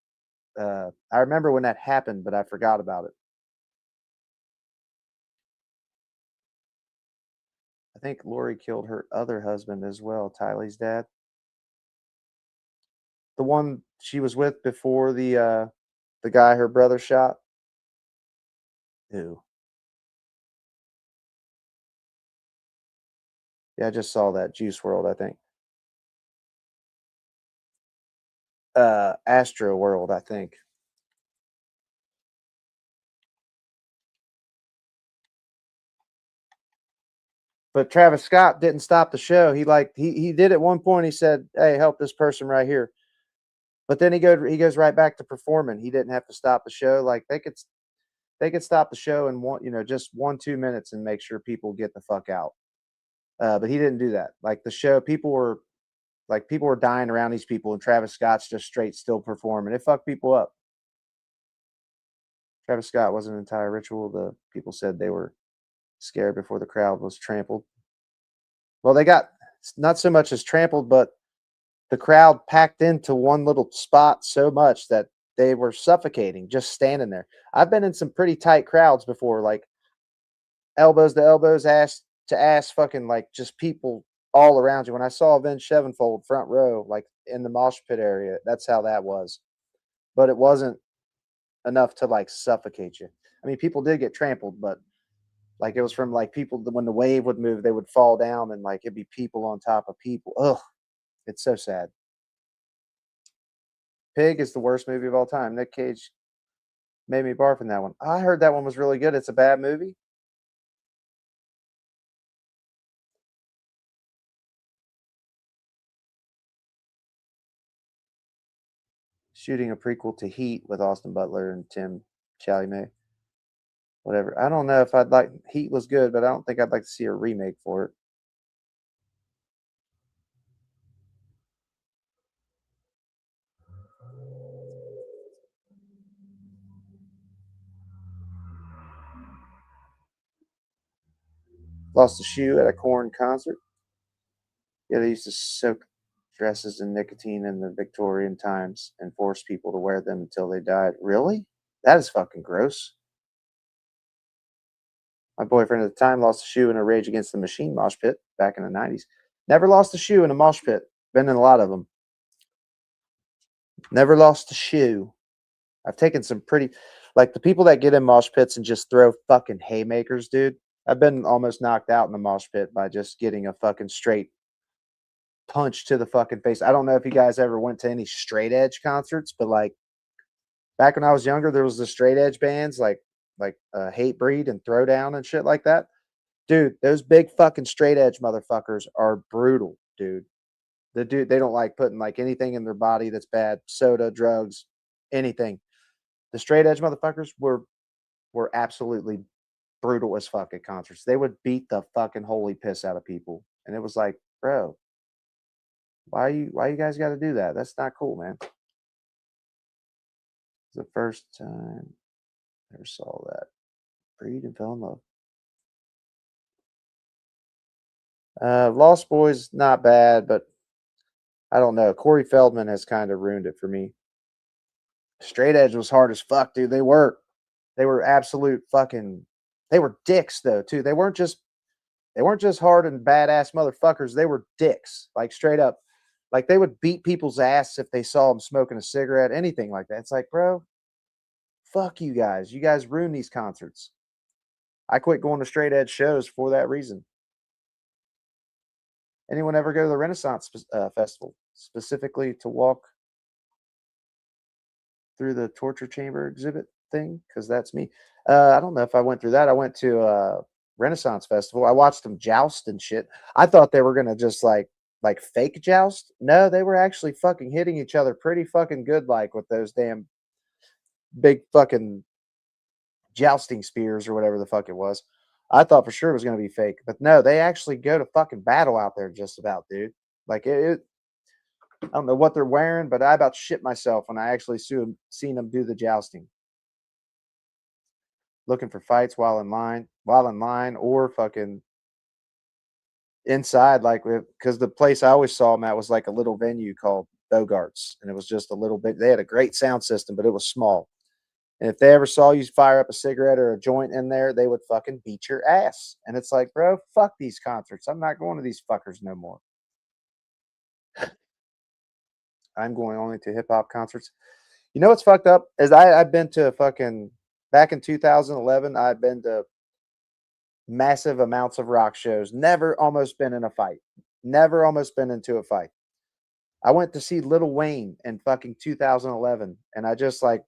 I remember when that happened, but I forgot about it. I think Lori killed her other husband as well, Tylee's dad. The one she was with before the guy her brother shot. Who? Yeah, I just saw that Juice World, I think. Astro World, I think. But Travis Scott didn't stop the show. He did at one point. He said, "Hey, help this person right here." But then he goes right back to performing. He didn't have to stop the show. Like they could stop the show in just 1-2 minutes and make sure people get the fuck out. But he didn't do that. Like the show, people were dying around these people, and Travis Scott's just straight still performing. It fucked people up. Travis Scott was an entire ritual. The people said they were scared before the crowd was trampled. Well, they got not so much as trampled, but the crowd packed into one little spot so much that they were suffocating just standing there. I've been in some pretty tight crowds before, like elbows to elbows, ass to ass, fucking like just people all around you. When I saw Avenged Sevenfold front row, like in the mosh pit area, that's how that was. But it wasn't enough to like suffocate you. I mean, people did get trampled, but like it was from like people when the wave would move, they would fall down and like it'd be people on top of people. Ugh, it's so sad. Pig is the worst movie of all time. Nick Cage made me barf in that one. I heard that one was really good. It's a bad movie. Shooting a prequel to Heat with Austin Butler and Tim Chalamet. Whatever. I don't know if I'd like Heat was good, but I don't think I'd like to see a remake for it. Lost a shoe at a Korn concert. Yeah, they used to soak dresses in nicotine in the Victorian times and force people to wear them until they died. Really? That is fucking gross. My boyfriend at the time lost a shoe in a Rage Against the Machine mosh pit back in the 90s. Never lost a shoe in a mosh pit. Been in a lot of them. Never lost a shoe. I've taken some pretty, like the people that get in mosh pits and just throw fucking haymakers, dude. I've been almost knocked out in the mosh pit by just getting a fucking straight punch to the fucking face. I don't know if you guys ever went to any straight edge concerts, but like back when I was younger, there was the straight edge bands like Hate Breed and Throwdown and shit like that. Dude, those big fucking straight edge motherfuckers are brutal, dude. They don't like putting like anything in their body that's bad, soda, drugs, anything. The straight edge motherfuckers were absolutely brutal as fuck at concerts. They would beat the fucking holy piss out of people. And it was like, bro, why you guys got to do that? That's not cool, man. It's the first time I ever saw that. Breed and fell in love. Lost Boys, not bad, but I don't know. Corey Feldman has kind of ruined it for me. Straight Edge was hard as fuck, dude. They were absolute fucking. They were dicks though too. They weren't just hard and badass motherfuckers. They were dicks, like straight up. Like they would beat people's ass if they saw them smoking a cigarette, anything like that. It's like, bro, fuck you guys. You guys ruin these concerts. I quit going to straight edge shows for that reason. Anyone ever go to the Renaissance Festival specifically to walk through the torture chamber exhibit thing? Because that's me. I don't know if I went through that. I went to Renaissance Festival. I watched them joust and shit. I thought they were gonna just like fake joust. No, they were actually fucking hitting each other pretty fucking good, like with those damn big fucking jousting spears or whatever the fuck it was. I thought for sure it was gonna be fake, but no, they actually go to fucking battle out there just about, dude. Like I don't know what they're wearing, but I about shit myself when I actually seen them do the jousting. Looking for fights while in line, or fucking inside, like because the place I always saw them at was like a little venue called Bogarts, and it was just a little bit. They had a great sound system, but it was small. And if they ever saw you fire up a cigarette or a joint in there, they would fucking beat your ass. And it's like, bro, fuck these concerts. I'm not going to these fuckers no more. I'm going only to hip hop concerts. You know what's fucked up is I've been to fucking back in 2011. I've been to massive amounts of rock shows. Never almost been in a fight. Never almost been into a fight. I went to see Lil Wayne in fucking 2011, and I just like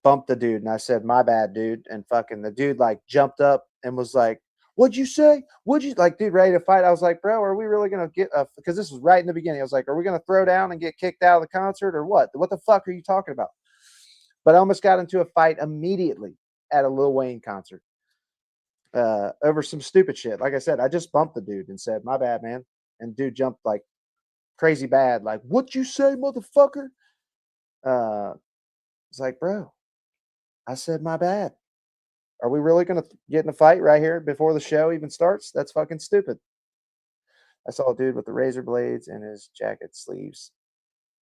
bumped the dude, and I said, "My bad, dude." And fucking the dude like jumped up and was like, "What'd you say? What'd you like, dude? Ready to fight?" I was like, "Bro, are we really gonna get?" Because this was right in the beginning. I was like, "Are we gonna throw down and get kicked out of the concert or what? What the fuck are you talking about?" But I almost got into a fight immediately at a Lil Wayne concert over some stupid shit. Like I said, I just bumped the dude and said, "My bad, man." And dude jumped like crazy bad, like, "What you say, motherfucker?" It's like, bro, I said, "My bad." Are we really going to get in a fight right here before the show even starts? That's fucking stupid. I saw a dude with the razor blades in his jacket sleeves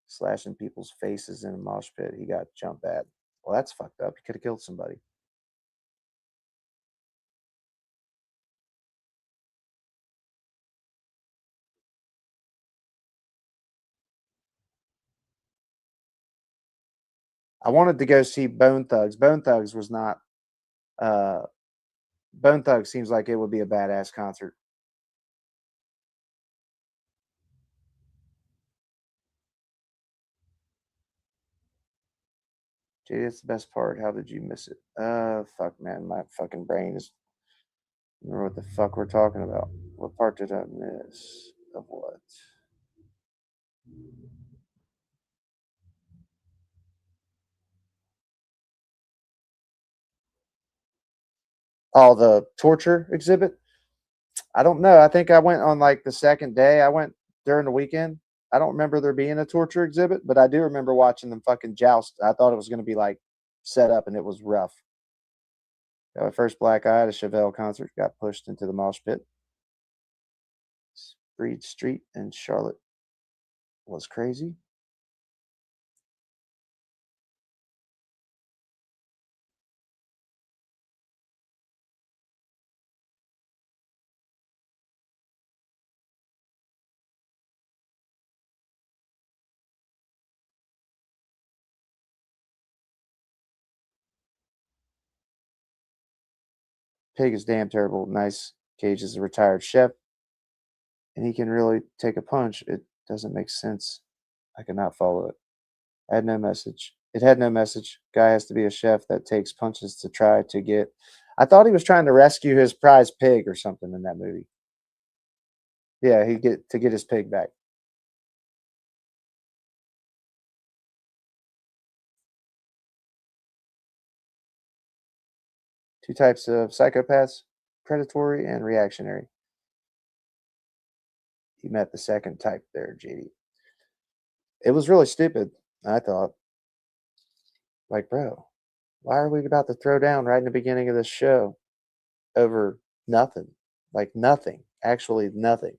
slashing people's faces in a mosh pit. He got jumped at. Well, that's fucked up. He could have killed somebody. I wanted to go see Bone Thugs. Bone Thugs was not. Uh, Bone Thugs seems like it would be a badass concert. JD, that's the best part. How did you miss it? Fuck, man. My fucking brain is. Remember what the fuck we're talking about. What part did I miss? Of what? Oh, the torture exhibit? I don't know. I think I went on like the second day. I went during the weekend. I don't remember there being a torture exhibit, but I do remember watching them fucking joust. I thought it was going to be like set up, and it was rough. Got my first black eye at a Chevelle concert. Got pushed into the mosh pit. Breed Street in Charlotte was crazy. Pig is damn terrible. Nice Cage is a retired chef, and he can really take a punch. It doesn't make sense. I cannot follow it. I had no message. It had no message. Guy has to be a chef that takes punches to try to get. I thought he was trying to rescue his prize pig or something in that movie. Yeah, he get his pig back. Two types of psychopaths, predatory and reactionary. You met the second type there, JD. It was really stupid, I thought. Like, bro, why are we about to throw down right in the beginning of this show over nothing? Like, nothing. Actually, nothing.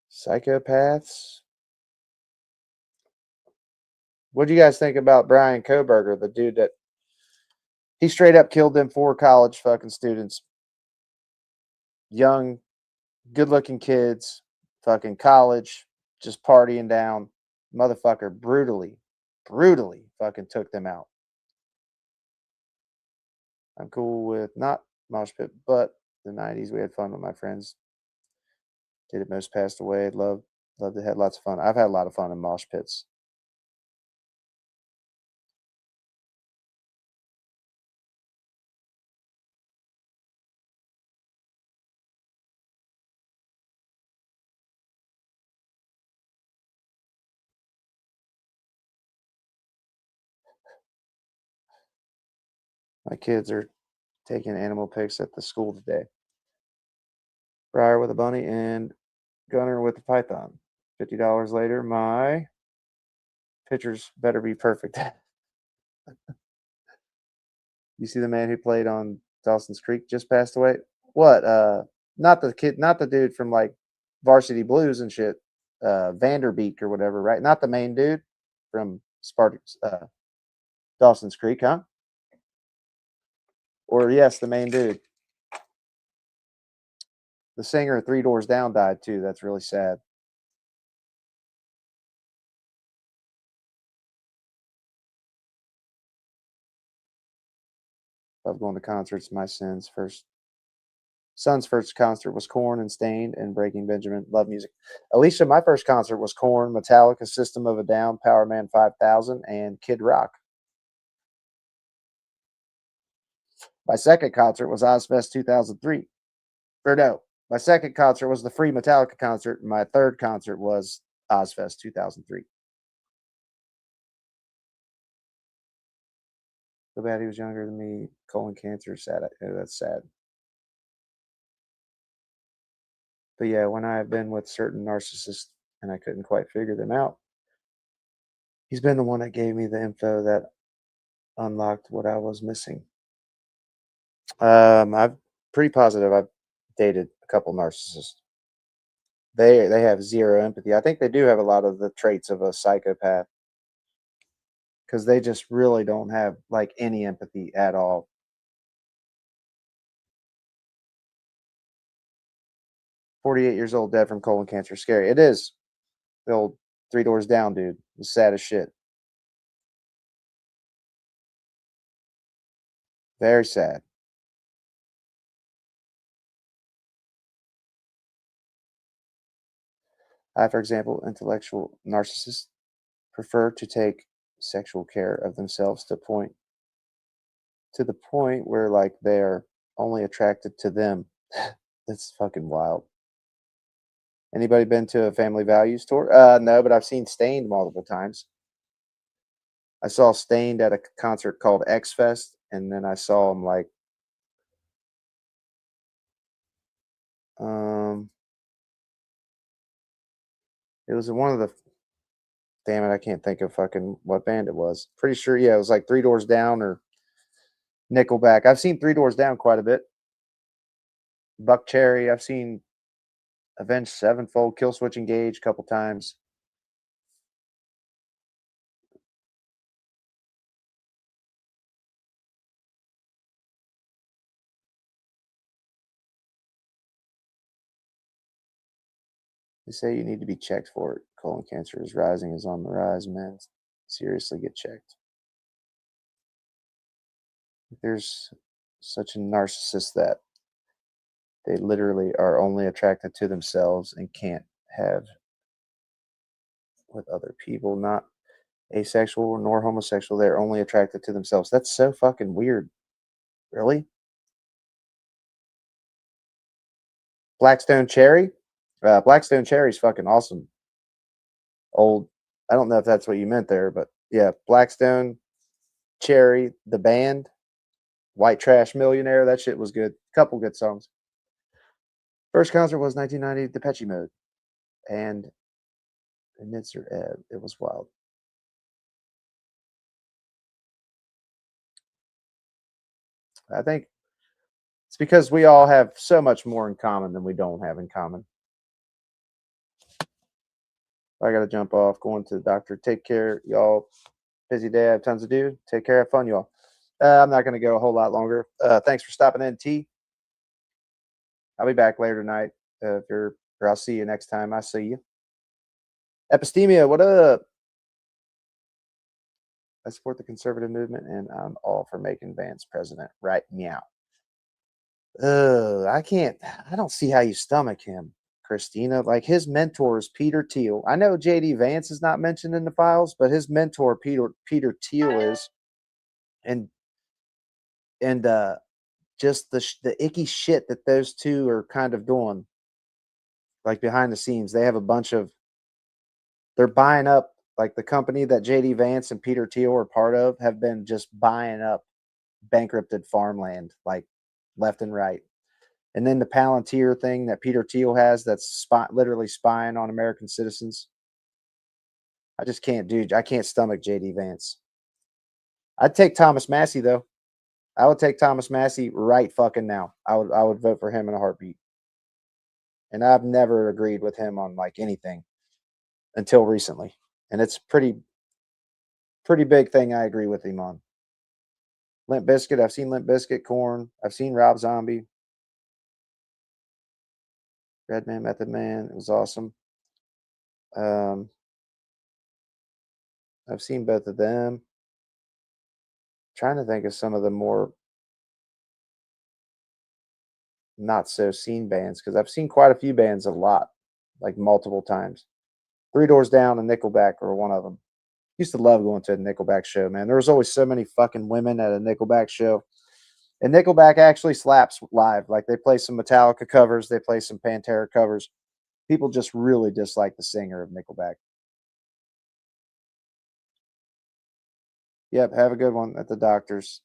Psychopaths. What do you guys think about Brian Koberger, the dude that he straight up killed them 4 college fucking students? Young, good looking kids, fucking college, just partying down. Motherfucker brutally fucking took them out. I'm cool with not Mosh Pit, but the 90s. We had fun with my friends. Did it most passed away. Loved it. Had lots of fun. I've had a lot of fun in mosh pits. My kids are taking animal pics at the school today. Briar with a bunny and Gunner with a python. $50 later, my pictures better be perfect. You see the man who played on Dawson's Creek just passed away? What? Not the kid, not the dude from like Varsity Blues and shit. Vanderbeek or whatever, right? Not the main dude from Spartacus, Dawson's Creek, huh? Or yes, the main dude. The singer 3 Doors Down died too. That's really sad. Love going to concerts. My son's first concert was Korn and Stained and Breaking Benjamin. Love music. Alicia, my first concert was Korn, Metallica, System of a Down, Power Man 5000, and Kid Rock. My second concert was Ozfest 2003. Or no, my second concert was the free Metallica concert. And my third concert was Ozfest 2003. So bad he was younger than me. Colon cancer. Sad. That's sad. But yeah, when I have been with certain narcissists and I couldn't quite figure them out, he's been the one that gave me the info that unlocked what I was missing. I'm pretty positive I've dated a couple narcissists. They have zero empathy. I think they do have a lot of the traits of a psychopath because they just really don't have like any empathy at all. "48 years old, dead from colon cancer. Scary." It is. The old 3 Doors Down dude. It's sad as shit. Very sad. I, for example, intellectual narcissists prefer to take sexual care of themselves to the point where like they're only attracted to them. That's fucking wild. Anybody been to a Family Values tour? No, but I've seen Stained multiple times. I saw Stained at a concert called X Fest, and then I saw them like it was one of the damn it, I can't think of fucking what band it was. Pretty sure, yeah, it was like 3 Doors Down or Nickelback. I've seen 3 Doors Down quite a bit. Buck Cherry. I've seen Avenged Sevenfold, Killswitch Engage a couple times. They say you need to be checked for it. Colon cancer is rising, is on the rise. Men, seriously get checked. There's such a narcissist that they literally are only attracted to themselves and can't have with other people, not asexual nor homosexual. They're only attracted to themselves. That's so fucking weird. Really? Blackstone Cherry? Blackstone Cherry's fucking awesome. Old. I don't know if that's what you meant there, but Yeah, Blackstone, Cherry, the band, White Trash Millionaire. That shit was good. Couple good songs. First concert was 1990, Depeche Mode, and Nitzer Ebb. It was wild. I think it's because we all have so much more in common than we don't have in common. I got to jump off, going to the doctor. Take care, y'all. Busy day. I have tons to do. Take care. Have fun, y'all. I'm not going to go a whole lot longer. Thanks for stopping in, T. I'll be back later tonight. Or I'll see you next time I see you. Epistemia, what up? I support the conservative movement, and I'm all for making Vance president. Right meow. I can't. I don't see how you stomach him, Christina. Like, his mentor is Peter Thiel. I know JD Vance is not mentioned in the files, but his mentor Peter Thiel is, and just the icky shit that those two are kind of doing, like behind the scenes. They have a bunch of. They're buying up, like the company that JD Vance and Peter Thiel are part of have been just buying up bankrupted farmland, like left and right. And then the Palantir thing that Peter Thiel has, that's literally spying on American citizens. I just can't do. I can't stomach JD Vance. I'd take Thomas Massey though. I would take Thomas Massey right fucking now. I would vote for him in a heartbeat. And I've never agreed with him on like anything until recently. And it's pretty big thing I agree with him on. Limp Bizkit, I've seen Limp Bizkit, Korn, I've seen Rob Zombie. Redman, Method Man, it was awesome. I've seen both of them. Trying to think of some of the more not so seen bands, because I've seen quite a few bands a lot, like multiple times. Three Doors Down and Nickelback were one of them. Used to love going to a Nickelback show, man. There was always so many fucking women at a Nickelback show. And Nickelback actually slaps live. Like, they play some Metallica covers, they play some Pantera covers. People just really dislike the singer of Nickelback. Yep, have a good one at the doctor's.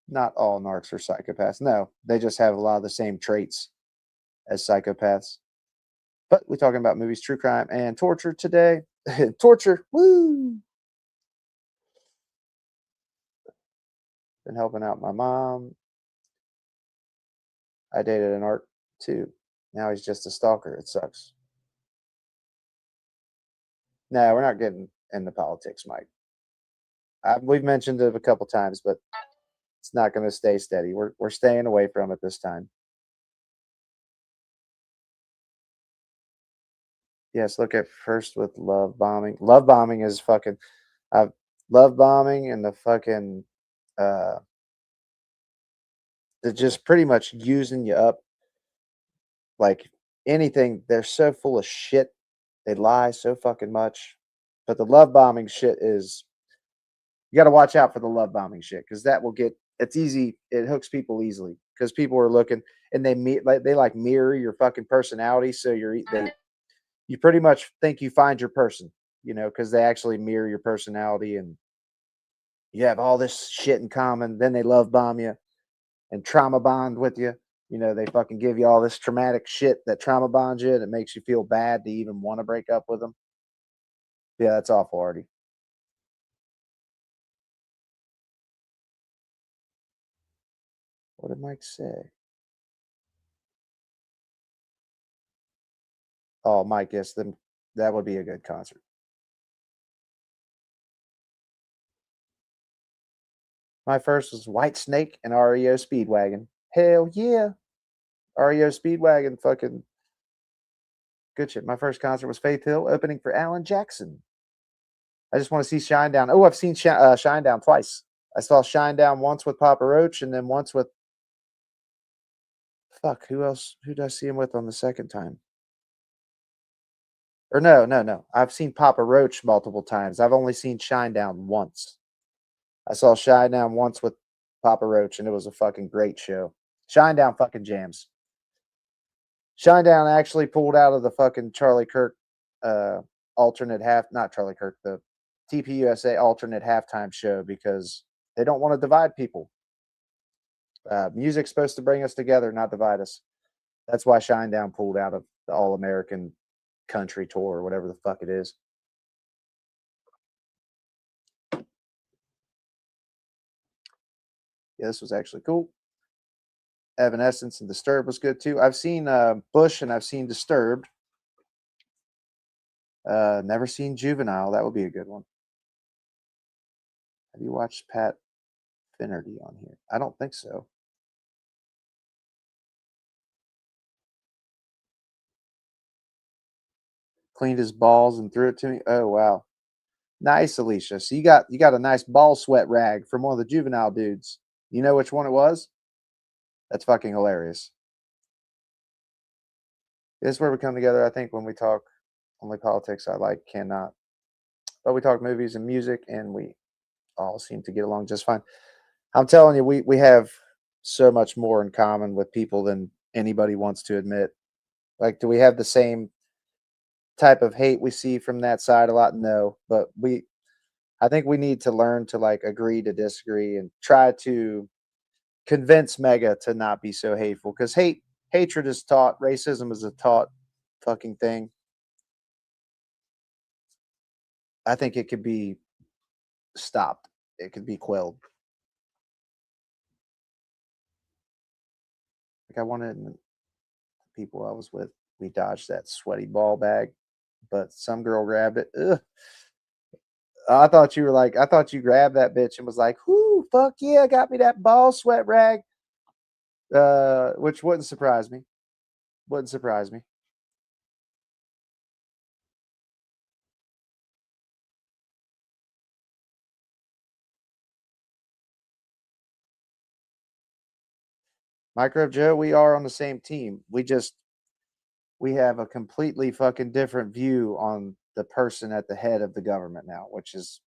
Not all narcs are psychopaths. No, they just have a lot of the same traits as psychopaths. But we're talking about movies, true crime, and torture today. Torture, woo! Been helping out my mom. I dated an art too. Now he's just a stalker. It sucks. No, we're not getting into politics, Mike. We've mentioned it a couple times, but it's not going to stay steady. We're staying away from it this time. Yes, look at first with love bombing. Love bombing is fucking. Love bombing and the fucking. They're just pretty much using you up. Like anything, they're so full of shit. They lie so fucking much. But the love bombing shit is. You got to watch out for the love bombing shit, because that will get. It's easy. It hooks people easily because people are looking and they mirror your fucking personality. So you pretty much think you find your person, because they actually mirror your personality and you have all this shit in common. Then they love bomb you and trauma bond with you. They fucking give you all this traumatic shit that trauma bonds you, and it makes you feel bad to even want to break up with them. Yeah, that's awful, Artie. What did Mike say? Oh, Mike, yes, then that would be a good concert. My first was White Snake and REO Speedwagon. Hell yeah. REO Speedwagon, fucking good shit. My first concert was Faith Hill, opening for Alan Jackson. I just want to see Shinedown. Oh, I've seen Shinedown twice. I saw Shinedown once with Papa Roach, and then once with who else? Who did I see him with on the second time? Or no. I've seen Papa Roach multiple times. I've only seen Shinedown once. I saw Shinedown once with Papa Roach, and it was a fucking great show. Shinedown fucking jams. Shinedown actually pulled out of the fucking Charlie Kirk alternate not Charlie Kirk, the TPUSA alternate halftime show because they don't want to divide people. Music's supposed to bring us together, not divide us. That's why Shinedown pulled out of the All-American Country Tour or whatever the fuck it is. Yeah, this was actually cool. Evanescence and Disturbed was good too. I've seen Bush and I've seen Disturbed. Never seen Juvenile. That would be a good one. Have you watched Pat Finnerty on here? I don't think so. Cleaned his balls and threw it to me. Oh wow, nice, Alicia. So you got a nice ball sweat rag from one of the Juvenile dudes. You know which one it was? That's fucking hilarious. This is where we come together. I think when we talk only politics, I like cannot. But we talk movies and music, and we all seem to get along just fine. I'm telling you, we have so much more in common with people than anybody wants to admit. Like, do we have the same type of hate we see from that side a lot? No, but I think we need to learn to like agree to disagree and try to convince Mega to not be so hateful because hatred is taught, racism is a taught fucking thing. I think it could be stopped. It could be quelled. Like I wanted the people I was with, we dodged that sweaty ball bag, but some girl grabbed it. Ugh. I thought you grabbed that bitch and was like, whoo, fuck yeah, got me that ball sweat rag. Which wouldn't surprise me. Wouldn't surprise me. Microwave Joe, we are on the same team. We have a completely fucking different view on the person at the head of the government now, which is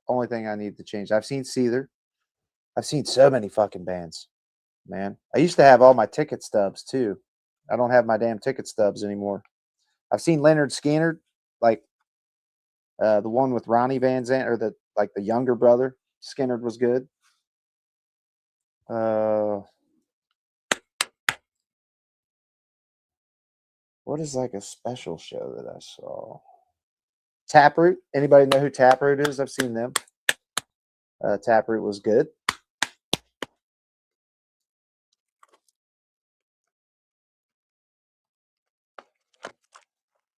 the only thing I need to change. I've seen Seether. I've seen so many fucking bands, man. I used to have all my ticket stubs too. I don't have my damn ticket stubs anymore. I've seen Leonard Skinner, like the one with Ronnie Van Zant, or the younger brother. Skinner was good. What is like a special show that I saw? Taproot. Anybody know who Taproot is? I've seen them. Taproot was good.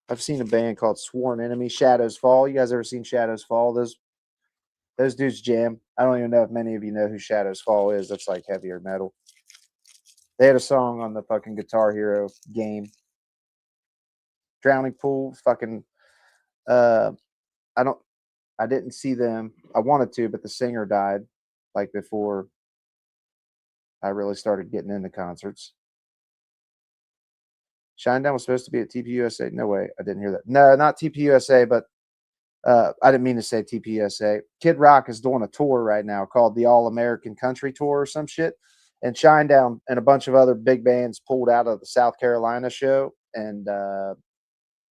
I've seen a band called Sworn Enemy, Shadows Fall. You guys ever seen Shadows Fall? Those dudes jam. I don't even know if many of you know who Shadows Fall is. That's like heavier metal. They had a song on the fucking Guitar Hero game. Drowning Pool, fucking I didn't see them. I wanted to, but the singer died like before I really started getting into concerts. Shinedown was supposed to be at TPUSA. No way. I didn't hear that. No, not TPUSA, but I didn't mean to say TPUSA. Kid Rock is doing a tour right now called the All American Country Tour or some shit. And Shinedown and a bunch of other big bands pulled out of the South Carolina show, and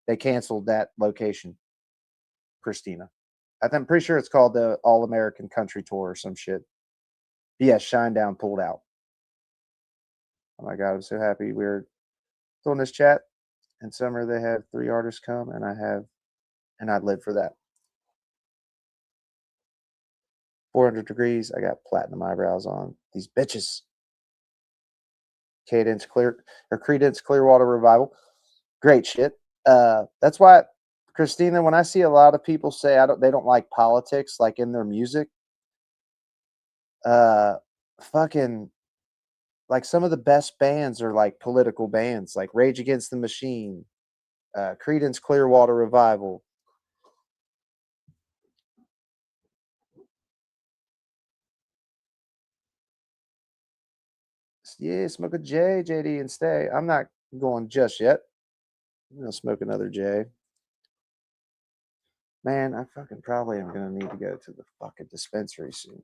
they canceled that location, Christina. I'm pretty sure it's called the All American Country Tour or some shit. But yeah, Shinedown pulled out. Oh my God, I'm so happy we're doing this chat. In summer, they have 3 artists come, and I'd live for that. 400 degrees. I got platinum eyebrows on. These bitches. Creedence Clearwater Revival. Great shit. That's why, Christina, when I see a lot of people say they don't like politics, like in their music, fucking, like some of the best bands are like political bands, like Rage Against the Machine, Creedence Clearwater Revival. Yeah, smoke a J, JD, and stay. I'm not going just yet. I'm gonna smoke another J. Man, I fucking probably am gonna need to go to the fucking dispensary soon.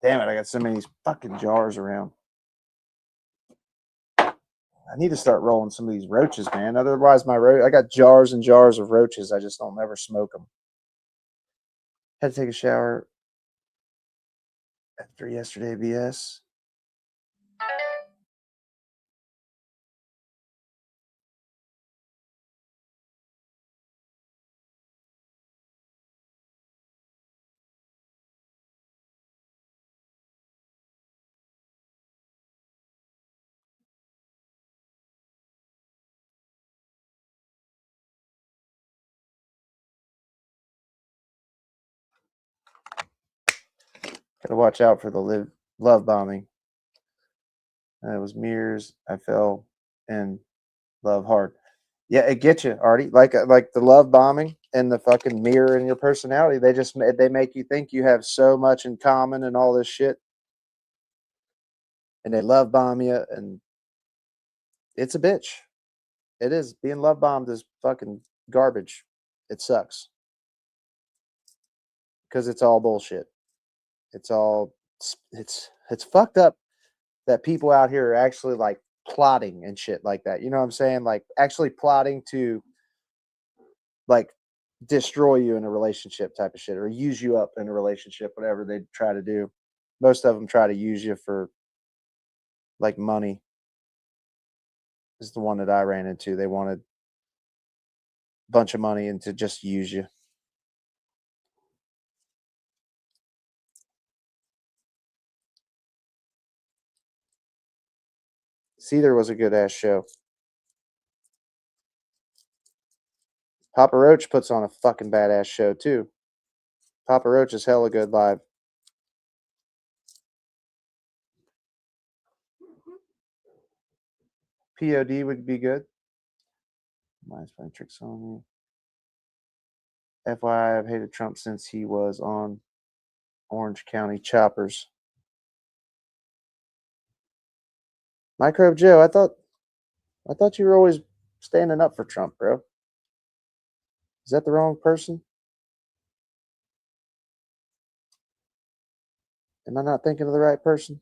Damn it, I got so many fucking jars around. I need to start rolling some of these roaches, man. Otherwise, I got jars and jars of roaches. I just don't never smoke them. Had to take a shower after yesterday, BS. Gotta watch out for the love bombing. It was mirrors. I fell and love hard. Yeah, it gets you, Artie. Like the love bombing and the fucking mirror in your personality. They make you think you have so much in common and all this shit, and they love bomb you, and it's a bitch. It is. Being love bombed is fucking garbage. It sucks because it's all bullshit. It's fucked up that people out here are actually like plotting and shit like that. You know what I'm saying? Like actually plotting to like destroy you in a relationship type of shit or use you up in a relationship, whatever they try to do. Most of them try to use you for like money. This is the one that I ran into. They wanted a bunch of money and to just use you. Cedar was a good ass show. Papa Roach puts on a fucking badass show too. Papa Roach is hella good live. POD would be good. Mine's playing tricks on me. FYI, I've hated Trump since he was on Orange County Choppers. Microbe Joe, I thought you were always standing up for Trump, bro. Is that the wrong person? Am I not thinking of the right person?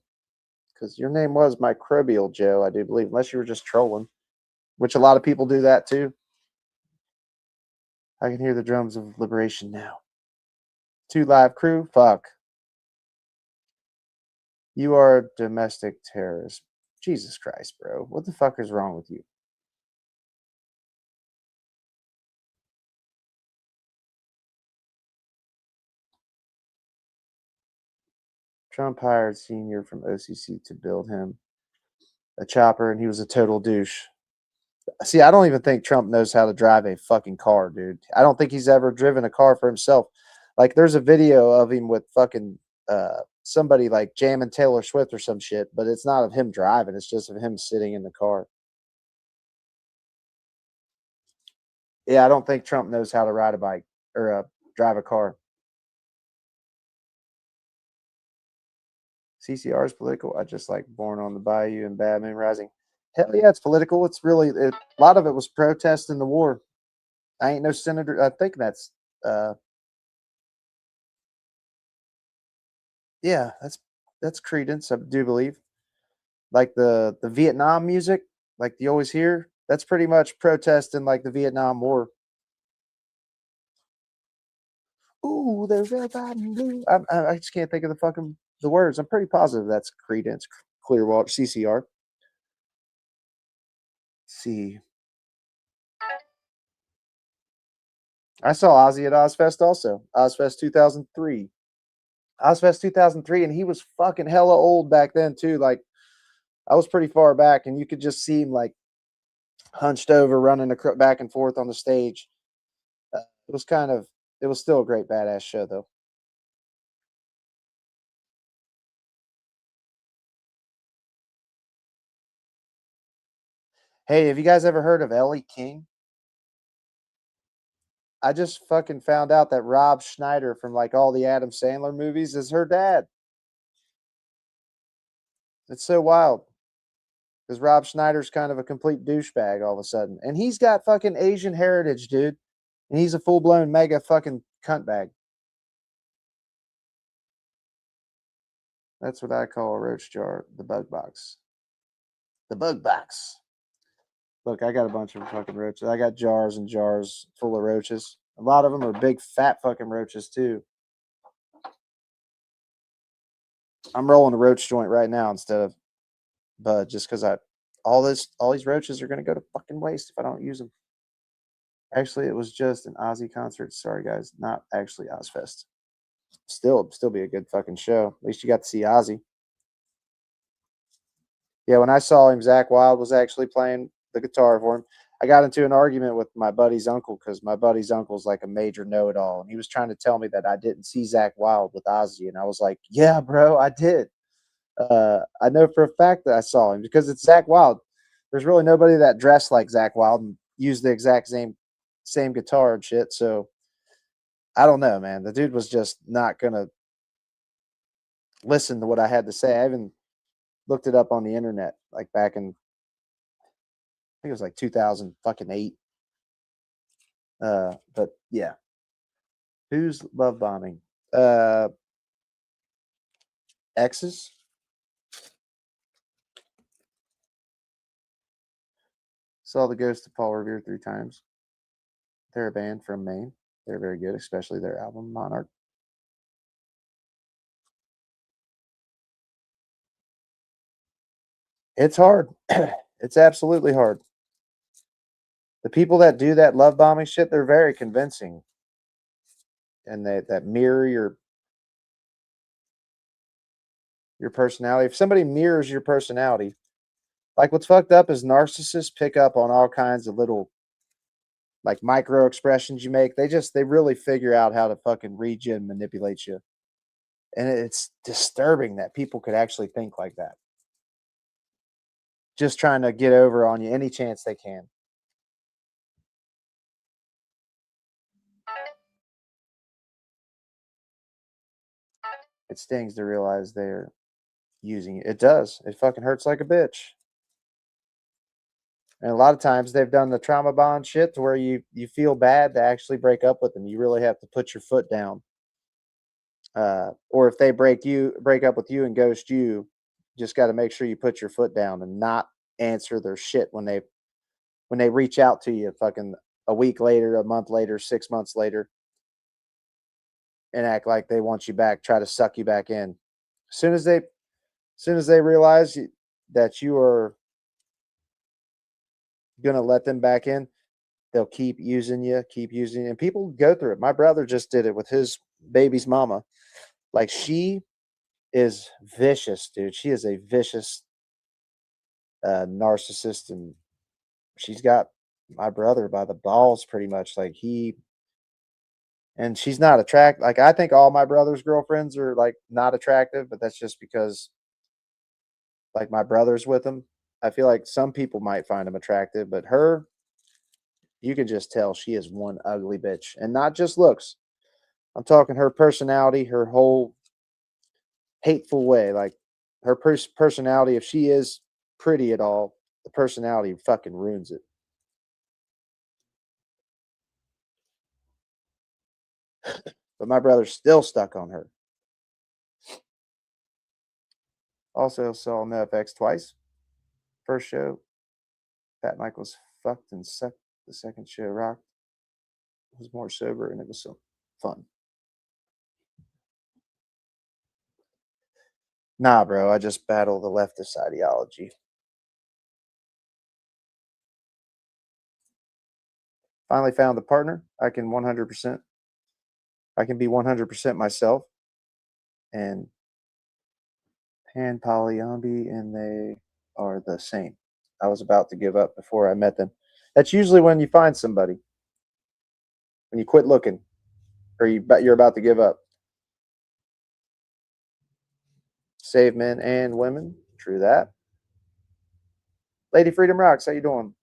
Because your name was Microbial Joe, I do believe, unless you were just trolling, which a lot of people do that too. I can hear the drums of liberation now. 2 live crew? Fuck. You are a domestic terrorist. Jesus Christ, bro. What the fuck is wrong with you? Trump hired Senior from OCC to build him a chopper, and he was a total douche. See, I don't even think Trump knows how to drive a fucking car, dude. I don't think he's ever driven a car for himself. Like, there's a video of him with fucking somebody like jamming Taylor Swift or some shit, but it's not of him driving. It's just of him sitting in the car. Yeah, I don't think Trump knows how to ride a bike or drive a car. CCR is political. I just like Born on the Bayou and Bad Moon Rising. Hell yeah, it's political. It's really a lot of it was protesting the war. I ain't no senator. I think that's yeah, that's Credence. I do believe. Like the Vietnam music, like you always hear, that's pretty much protesting like the Vietnam War. Ooh, they're red, white, and blue. I just can't think of the words. I'm pretty positive that's Credence Clearwater CCR. See, I saw Ozzy at Ozfest also. Ozfest 2003. Ozfest 2003, and he was fucking hella old back then too. Like I was pretty far back, and you could just see him like hunched over, running back and forth on the stage. It was still a great badass show though. Hey, have you guys ever heard of Ellie King? I just fucking found out that Rob Schneider from like all the Adam Sandler movies is her dad. It's so wild. Because Rob Schneider's kind of a complete douchebag all of a sudden. And he's got fucking Asian heritage, dude. And he's a full-blown mega fucking cuntbag. That's what I call a roach jar, the bug box. The bug box. Look, I got a bunch of fucking roaches. I got jars and jars full of roaches. A lot of them are big, fat fucking roaches, too. I'm rolling a roach joint right now instead of bud, just because all these roaches are going to go to fucking waste if I don't use them. Actually, it was just an Ozzy concert. Sorry, guys. Not actually Ozfest. Still be a good fucking show. At least you got to see Ozzy. Yeah, when I saw him, Zach Wilde was actually playing the guitar for him. I got into an argument with my buddy's uncle because my buddy's uncle's like a major know-it-all, and he was trying to tell me that I didn't see Zach Wilde with Ozzy, and I was like, "Yeah, bro, I did. I know for a fact that I saw him because it's Zach Wilde. There's really nobody that dressed like Zach Wilde and used the exact same guitar and shit. So I don't know, man. The dude was just not gonna listen to what I had to say. I even looked it up on the internet, like back in I think it was like 2008. But yeah, who's love bombing? Exes. Saw the Ghost of Paul Revere 3 times. They're a band from Maine. They're very good, especially their album Monarch. It's hard. It's absolutely hard. The people that do that love bombing shit, they're very convincing. And that mirror your personality. If somebody mirrors your personality, like what's fucked up is narcissists pick up on all kinds of little like micro expressions you make. They really figure out how to fucking read you and manipulate you. And it's disturbing that people could actually think like that. Just trying to get over on you any chance they can. It stings to realize they're using it. It does. It fucking hurts like a bitch. And a lot of times they've done the trauma bond shit to where you feel bad to actually break up with them. You really have to put your foot down. Or if they break up with you and ghost you, just got to make sure you put your foot down and not answer their shit when they reach out to you fucking a week later, a month later, 6 months later, and act like they want you back, try to suck you back in. As soon as they realize that you are going to let them back in, they'll keep using you. And people go through it. My brother just did it with his baby's mama. Like, she is vicious, dude. She is a vicious narcissist, and she's got my brother by the balls pretty much. And she's not attractive. Like, I think all my brother's girlfriends are like not attractive, but that's just because like my brother's with them. I feel like some people might find them attractive, but her, you can just tell she is one ugly bitch, and not just looks. I'm talking her personality, her whole hateful way. Like her personality, if she is pretty at all, the personality fucking ruins it. But my brother's still stuck on her. Also saw NoFX twice. First show, Pat Michaels fucked and sucked. The second show rocked. It was more sober and it was so fun. Nah, bro, I just battle the leftist ideology. Finally found the partner. I can be 100% myself. And Pan, Polyambi, and they are the same. I was about to give up before I met them. That's usually when you find somebody. When you quit looking, or you're about to give up. Save men and women. True that. Lady Freedom Rocks, how you doing?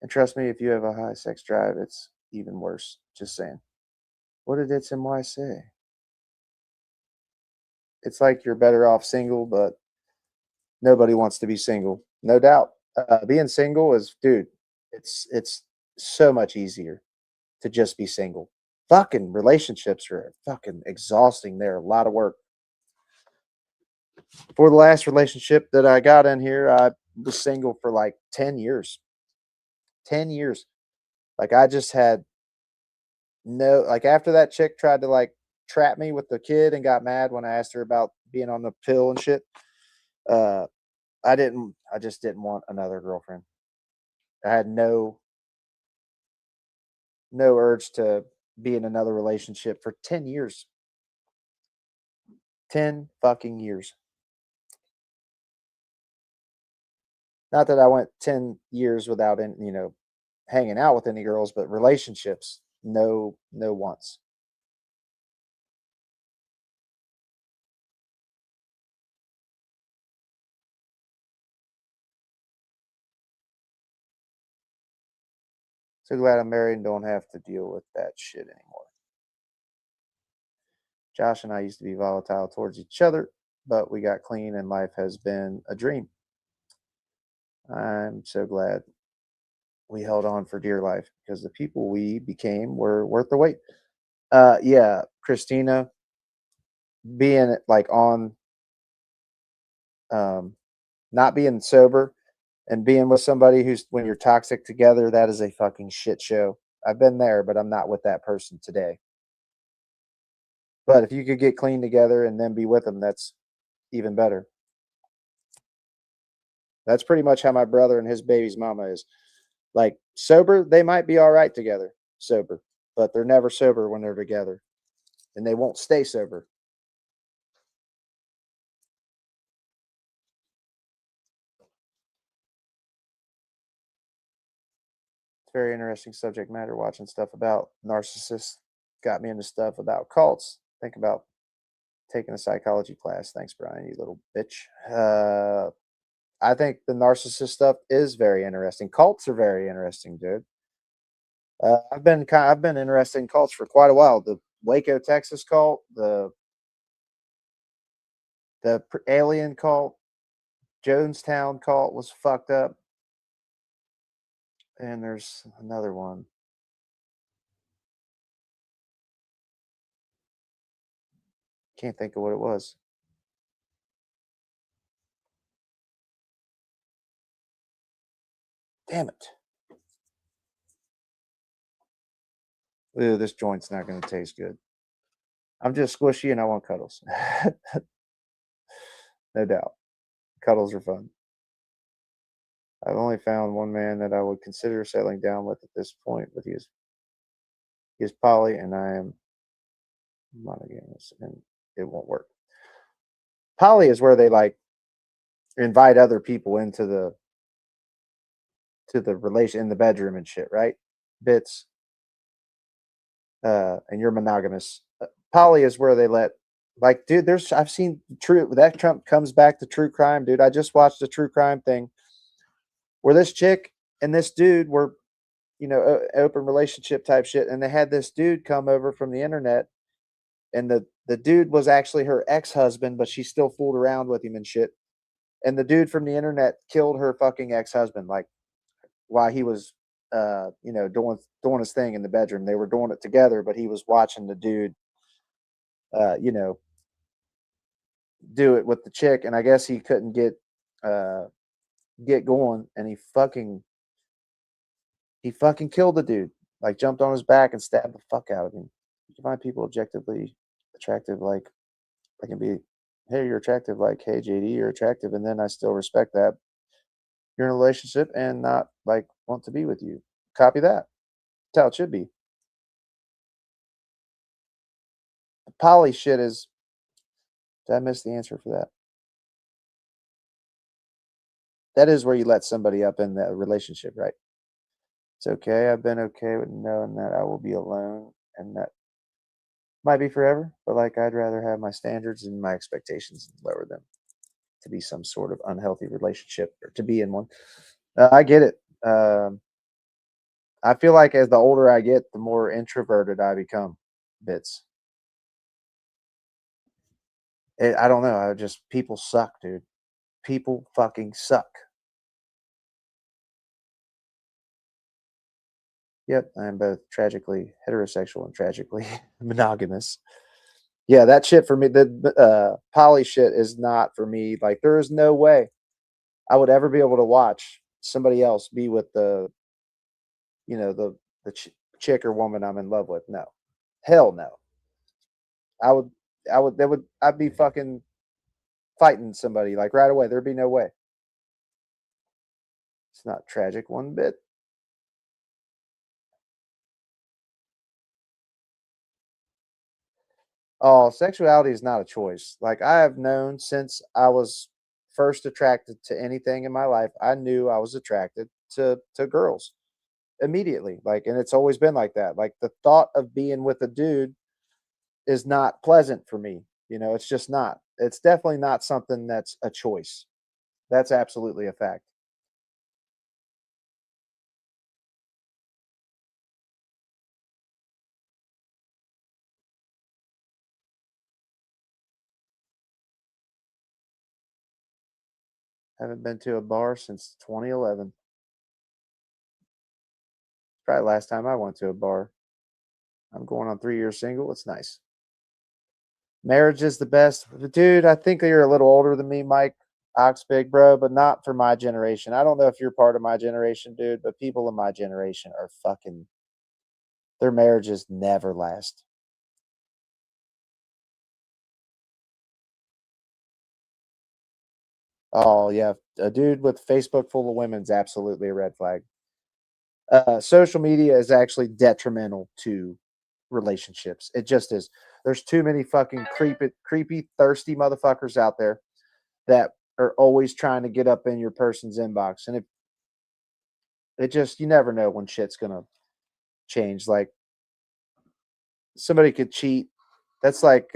And trust me, if you have a high sex drive, it's even worse. Just saying. What did It's NY say? It's like you're better off single, but nobody wants to be single. No doubt. Being single is, dude, it's so much easier to just be single. fucking relationships are fucking exhausting. They're a lot of work. For the last relationship that I got in here, I was single for like 10 years. 10 years. Like I just had no, like after that chick tried to like trap me with the kid and got mad when I asked her about being on the pill and shit. Uh, I just didn't want another girlfriend. I had no urge to be in another relationship for 10 years. 10 fucking years. Not that I went 10 years without any, hanging out with any girls, but relationships, no once. So glad I'm married and don't have to deal with that shit anymore. Josh and I used to be volatile towards each other, but we got clean and life has been a dream. I'm so glad we held on for dear life because the people we became were worth the wait. Yeah, Christina, being like on, not being sober and being with somebody who's when you're toxic together, that is a fucking shit show. I've been there, but I'm not with that person today. But if you could get clean together and then be with them, that's even better. That's pretty much how my brother and his baby's mama is. Like sober, they might be all right together, sober, but they're never sober when they're together, and they won't stay sober. It's very interesting subject matter. Watching stuff about narcissists got me into stuff about cults. Think about taking a psychology class. Thanks, Brian, you little bitch. I think the narcissist stuff is very interesting. Cults are very interesting, dude. I've been interested in cults for quite a while. The Waco, Texas cult, the alien cult, Jonestown cult was fucked up, and there's another one. Can't think of what it was. Damn it. Ooh, this joint's not going to taste good. I'm just squishy and I want cuddles. No doubt. Cuddles are fun. I've only found one man that I would consider settling down with at this point, but he is poly and I am monogamous and it won't work. Poly is where they like invite other people into the relation in the bedroom and shit, right? Bits. And you're monogamous. Poly is where they let like, dude, I've seen true that Trump comes back to true crime, dude. I just watched a true crime thing where this chick and this dude were, open relationship type shit, and they had this dude come over from the internet, and the dude was actually her ex-husband, but she still fooled around with him and shit. And the dude from the internet killed her fucking ex-husband, like while he was doing his thing in the bedroom. They were doing it together, but he was watching the dude uh, you know, do it with the chick, and I guess he couldn't get going, and he fucking killed the dude. Like jumped on his back and stabbed the fuck out of him. You can find people objectively attractive, like I can be, hey, you're attractive, like, hey, JD, you're attractive, and then I still respect that you're in a relationship and not like want to be with you. Copy that. That's how it should be. The poly shit is. Did I miss the answer for that? That is where you let somebody up in the relationship, right? It's okay. I've been okay with knowing that I will be alone and that might be forever, but like I'd rather have my standards and my expectations and lower them to be some sort of unhealthy relationship or to be in one. I get it. I feel like as the older I get, the more introverted I become. Bits. I don't know. I just people suck, dude. People fucking suck. Yep, I am both tragically heterosexual and tragically monogamous. Yeah, that shit for me, the poly shit is not for me. Like, there is no way I would ever be able to watch somebody else be with the chick or woman I'm in love with. No, hell no. I would, I'd be fucking fighting somebody like right away. There'd be no way. It's not tragic one bit. Oh, sexuality is not a choice. Like, I have known since I was first attracted to anything in my life, I knew I was attracted to girls immediately. Like, and it's always been like that. Like, the thought of being with a dude is not pleasant for me. It's just not. It's definitely not something that's a choice. That's absolutely a fact. Haven't been to a bar since 2011. Probably last time I went to a bar. I'm going on 3 years single. It's nice. Marriage is the best. Dude, I think you're a little older than me, Mike Oxbig, bro, but not for my generation. I don't know if you're part of my generation, dude, but people in my generation are fucking, their marriages never last. Oh, yeah. A dude with Facebook full of women's absolutely a red flag. Social media is actually detrimental to relationships. It just is. There's too many fucking creepy, thirsty motherfuckers out there that are always trying to get up in your person's inbox. And it just, you never know when shit's gonna change. Like, somebody could cheat. That's like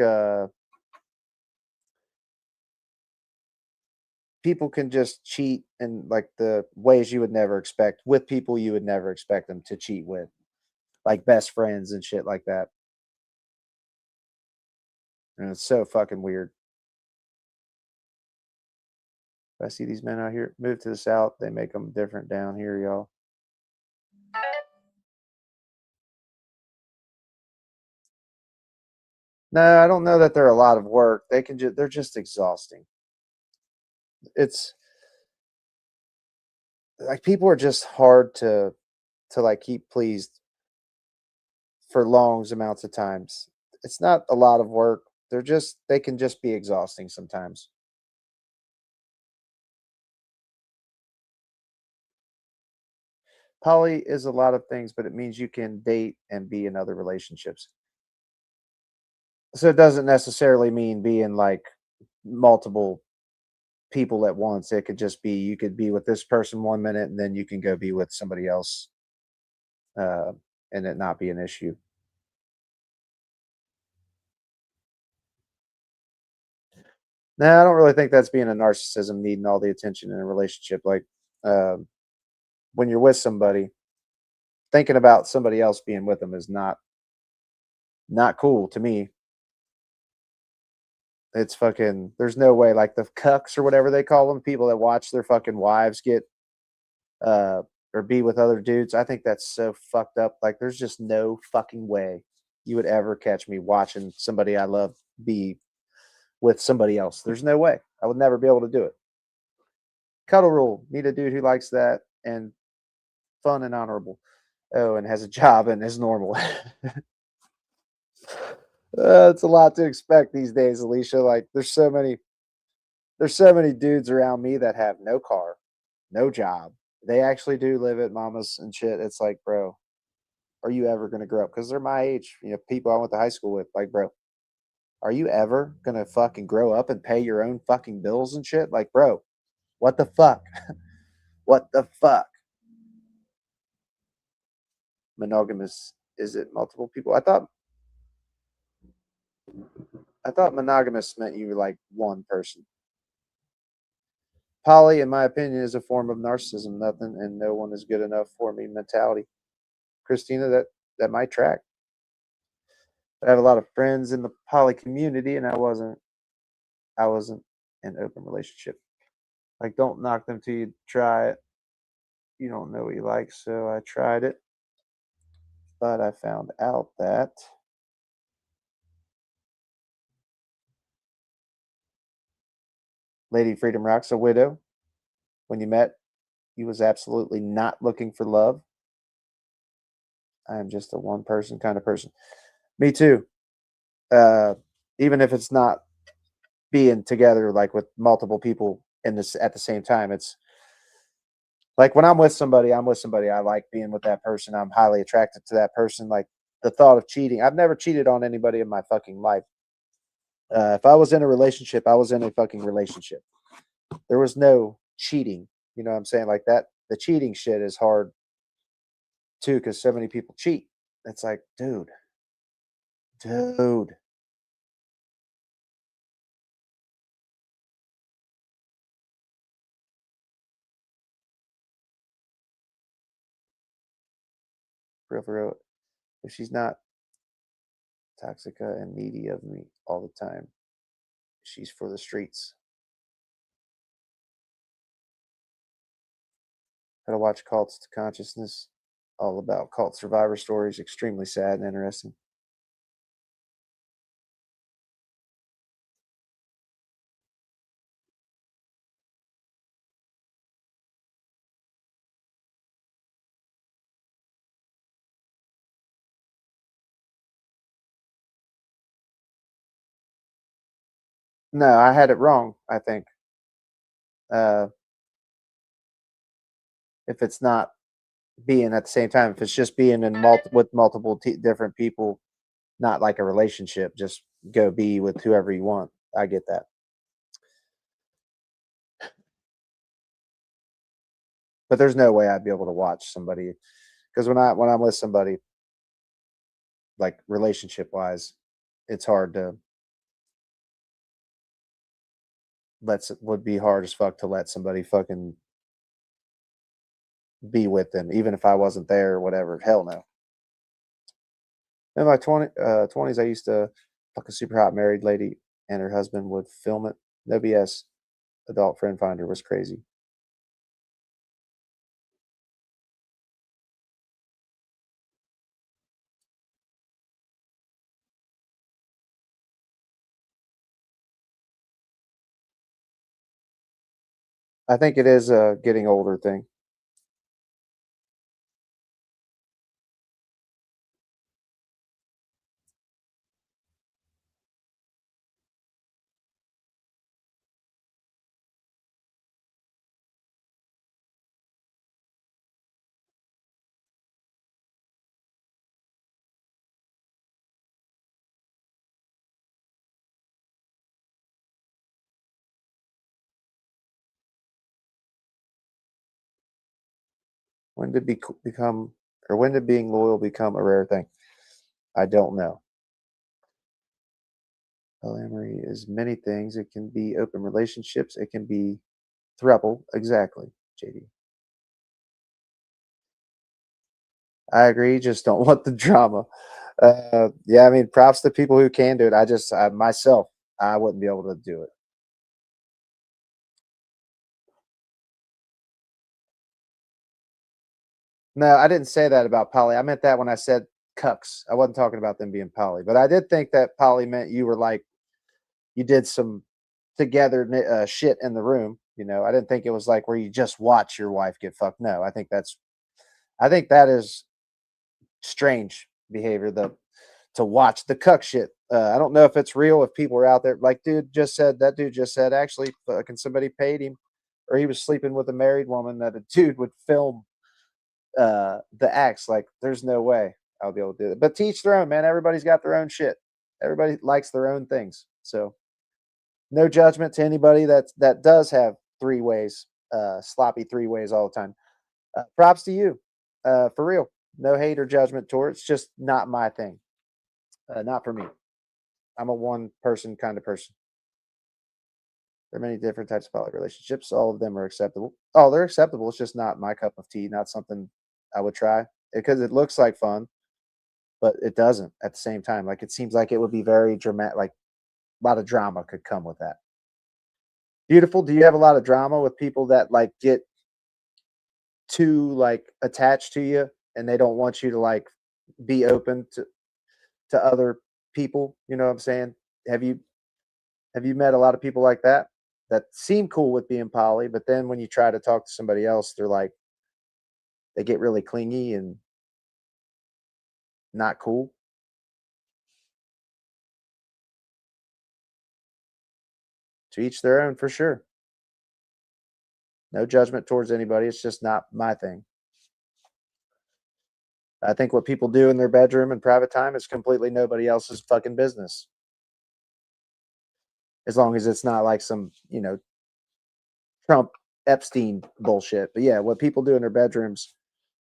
people can just cheat in like the ways you would never expect with people you would never expect them to cheat with, like best friends and shit like that. And it's so fucking weird. I see these men out here move to the south, they make them different down here, y'all. No, I don't know that they're a lot of work. They're just exhausting. It's like people are just hard to like keep pleased for long amounts of times. It's not a lot of work. They can just be exhausting sometimes. Poly is a lot of things, but it means you can date and be in other relationships. So it doesn't necessarily mean being like multiple people at once. It could just be you could be with this person 1 minute and then you can go be with somebody else, uh, and it not be an issue. No, I don't really think that's being a narcissism, needing all the attention in a relationship. Like, um, when you're with somebody, thinking about somebody else being with them is not cool to me. It's fucking. There's no way. Like the cucks or whatever they call them, people that watch their fucking wives get uh or be with other dudes. I think that's so fucked up. Like, there's just no fucking way you would ever catch me watching somebody I love be with somebody else. There's no way. I would never be able to do it. Cuddle rule. Meet a dude who likes that and fun and honorable. Oh, and has a job and is normal. It's a lot to expect these days, Alicia. Like, there's so many dudes around me that have no car, no job. They actually do live at mama's and shit. It's like, bro, are you ever gonna grow up? Because they're my age, people I went to high school with. Like, bro, are you ever gonna fucking grow up and pay your own fucking bills and shit? Like, bro, what the fuck? What the fuck? Monogamous, is it multiple people? I thought monogamous meant you were like one person. Poly, in my opinion, is a form of narcissism. Nothing and no one is good enough for me mentality. Christina, that might track. I have a lot of friends in the poly community, and I wasn't in an open relationship. Like, don't knock them till you try it. You don't know what you like, so I tried it. But I found out that Lady Freedom Rock's a widow. When you met, he was absolutely not looking for love. I am just a one person kind of person. Me too. Uh, Even if it's not being together like with multiple people in this at the same time, it's like when I'm with somebody, I'm with somebody. I like being with that person. I'm highly attracted to that person. Like the thought of cheating. I've never cheated on anybody in my fucking life. If I was in a relationship, I was in a fucking relationship. There was no cheating. You know what I'm saying? Like that. The cheating shit is hard too because so many people cheat. It's like, dude. For real. If she's not toxica and needy of me all the time, she's for the streets. How to watch Cults to Consciousness, all about cult survivor stories, extremely sad and interesting. No, I had it wrong, I think. Uh, if it's not being at the same time, if it's just being in with multiple different people, not like a relationship, just go be with whoever you want. I get that. But there's no way I'd be able to watch somebody because when I'm with somebody, like relationship wise, it's hard to would be hard as fuck to let somebody fucking be with them, even if I wasn't there or whatever. Hell no. In my 20s, I used to fuck a super hot married lady, and her husband would film it. No BS. Adult friend finder was crazy. I think it is a getting older thing. When did become, or when did being loyal become a rare thing? I don't know. Polyamory is many things. It can be open relationships. It can be throuple. Exactly, JD. I agree. Just don't want the drama. Yeah, I mean, props to people who can do it. Myself, I wouldn't be able to do it. No, I didn't say that about poly. I meant that when I said cucks. I wasn't talking about them being poly, but I did think that poly meant you were like you did some together shit in the room. You know, I didn't think it was like where you just watch your wife get fucked. No, I think that is strange behavior. The to watch the cuck shit. I don't know if it's real. If people are out there, like that dude just said, actually, fucking somebody paid him, or he was sleeping with a married woman that a dude would film the acts. Like, there's no way I'll be able to do it. But teach their own, man. Everybody's got their own shit. Everybody likes their own things. So no judgment to anybody that does have three ways, sloppy three ways all the time. Props to you, for real. No hate or judgment towards. It's just not my thing. Not for me. I'm a one person kind of person. There are many different types of poly relationships. All of them are acceptable. Oh, they're acceptable. It's just not my cup of tea. Not something I would try because it looks like fun, but it doesn't at the same time. Like it seems like it would be very dramatic. Like a lot of drama could come with that. Beautiful. Do you have a lot of drama with people that like get too like attached to you and they don't want you to like be open to other people. You know what I'm saying? Have you met a lot of people like that seem cool with being poly, but then when you try to talk to somebody else, they're like they get really clingy and not cool? To each their own, for sure. No judgment towards anybody. It's just not my thing. I think what people do in their bedroom and private time is completely nobody else's fucking business. As long as it's not like some, Trump Epstein bullshit. But yeah, what people do in their bedrooms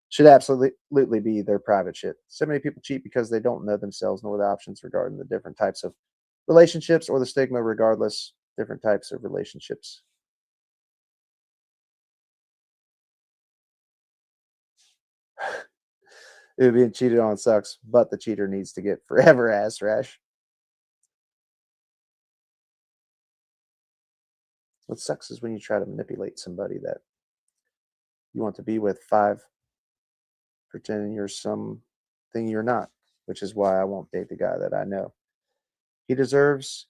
should absolutely be their private shit. So many people cheat because they don't know themselves nor the options regarding the different types of relationships or the stigma regardless, different types of relationships. Being cheated on sucks, but the cheater needs to get forever ass rash. What sucks is when you try to manipulate somebody that you want to be with 5, pretending you're something you're not, which is why I won't date the guy that I know. He deserves,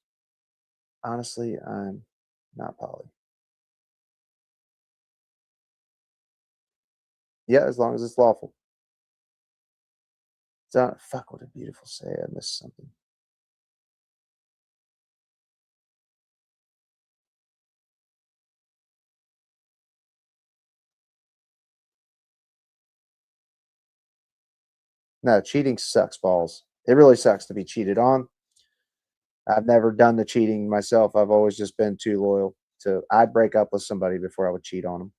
honestly, I'm not poly. Yeah, as long as it's lawful. Fuck, what a beautiful say. I missed something. No, cheating sucks balls. It really sucks to be cheated on. I've never done the cheating myself. I've always just been too loyal to. I'd break up with somebody before I would cheat on them.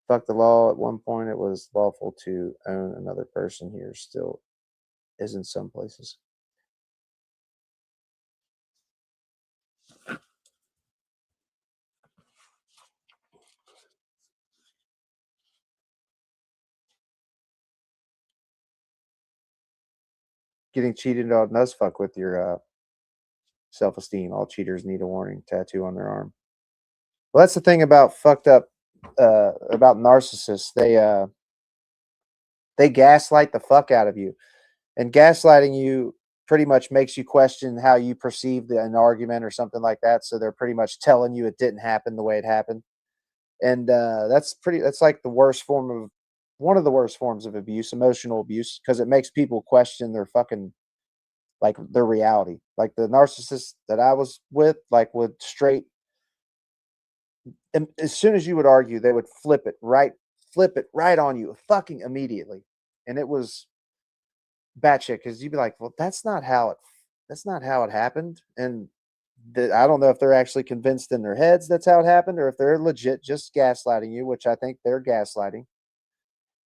Fuck the law. At one point, it was lawful to own another person. Here still is in some places. Getting cheated on does fuck with your self-esteem. All cheaters need a warning tattoo on their arm. Well, that's the thing about fucked up about narcissists. They gaslight the fuck out of you, and gaslighting you pretty much makes you question how you perceived an argument or something like that. So they're pretty much telling you it didn't happen the way it happened, and that's like the worst form of one of the worst forms of abuse, emotional abuse, because it makes people question their fucking like their reality. Like the narcissist that I was with, like would straight and as soon as you would argue, they would flip it right on you fucking immediately. And it was batshit because you'd be like, well, that's not how it happened. And I don't know if they're actually convinced in their heads that's how it happened or if they're legit just gaslighting you, which I think they're gaslighting.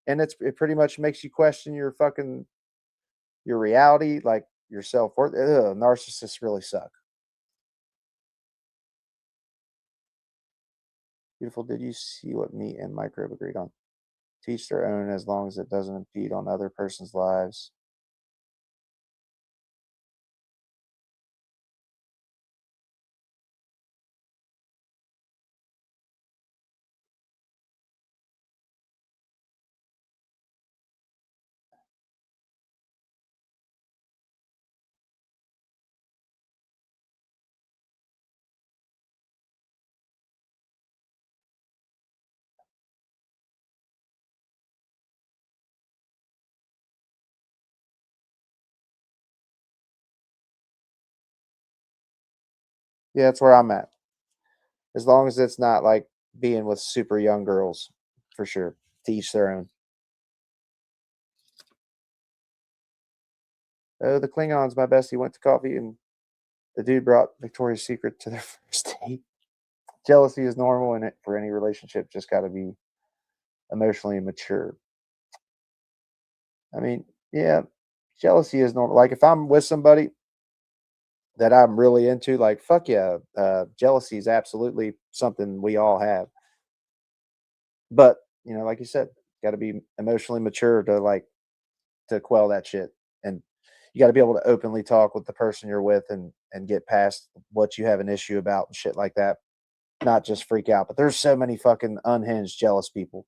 And it pretty much makes you question your fucking your reality, like your self worth. Narcissists really suck. Beautiful. Did you see what me and Microbe agreed on? Teach their own as long as it doesn't impede on other person's lives. Yeah, that's where I'm at. As long as it's not like being with super young girls, for sure. To each their own. Oh, the Klingons, my bestie went to coffee and the dude brought Victoria's Secret to their first date. Jealousy is normal in it for any relationship, just gotta be emotionally mature. I mean, yeah, jealousy is normal. Like if I'm with somebody that I'm really into, like fuck yeah, jealousy is absolutely something we all have. But like you said, got to be emotionally mature to to quell that shit, and you got to be able to openly talk with the person you're with and get past what you have an issue about and shit like that. Not just freak out. But there's so many fucking unhinged, jealous people.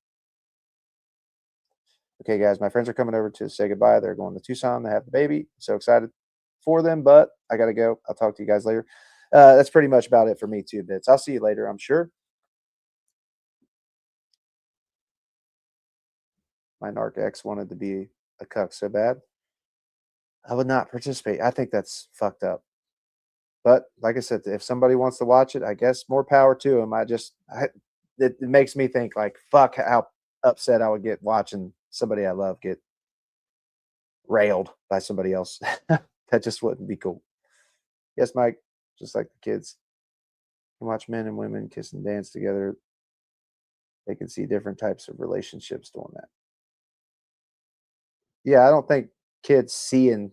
Okay, guys, my friends are coming over to say goodbye. They're going to Tucson. They have the baby. So excited for them, but I got to go. I'll talk to you guys later. That's pretty much about it for me, too, Bits. I'll see you later, I'm sure. My narc ex wanted to be a cuck so bad. I would not participate. I think that's fucked up. But like I said, if somebody wants to watch it, I guess more power to them. It makes me think like, fuck, how upset I would get watching somebody I love get railed by somebody else. That just wouldn't be cool. Yes, Mike, just like the kids can watch men and women kiss and dance together. They can see different types of relationships doing that. Yeah, I don't think kids seeing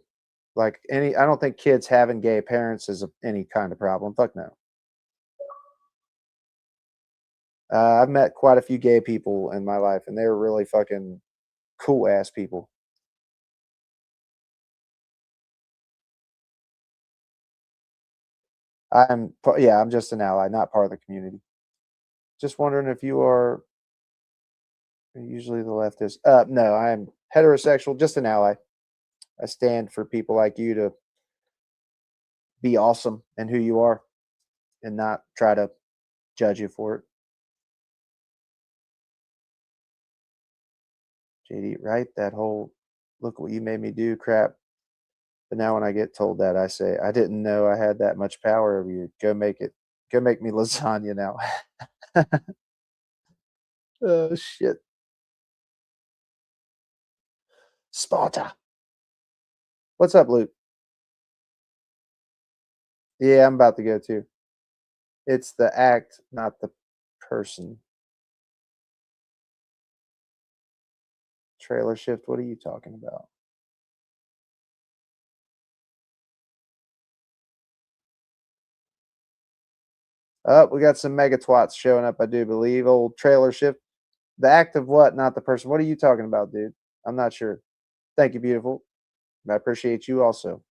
I don't think kids having gay parents is any kind of problem. Fuck no. I've met quite a few gay people in my life, and they're really fucking cool ass people. I'm just an ally, not part of the community. Just wondering if you are usually the leftist. No, I am heterosexual, just an ally. I stand for people like you to be awesome and who you are and not try to judge you for it. JD, right? That whole look what you made me do crap. But now when I get told that, I say, I didn't know I had that much power over you. Go make me lasagna now. Oh, shit. Sparta. What's up, Luke? Yeah, I'm about to go too. It's the act, not the person. Trailer shift, what are you talking about? Oh, we got some mega twats showing up, I do believe. Old trailer shift. The act of what, not the person? What are you talking about, dude? I'm not sure. Thank you, beautiful. I appreciate you also.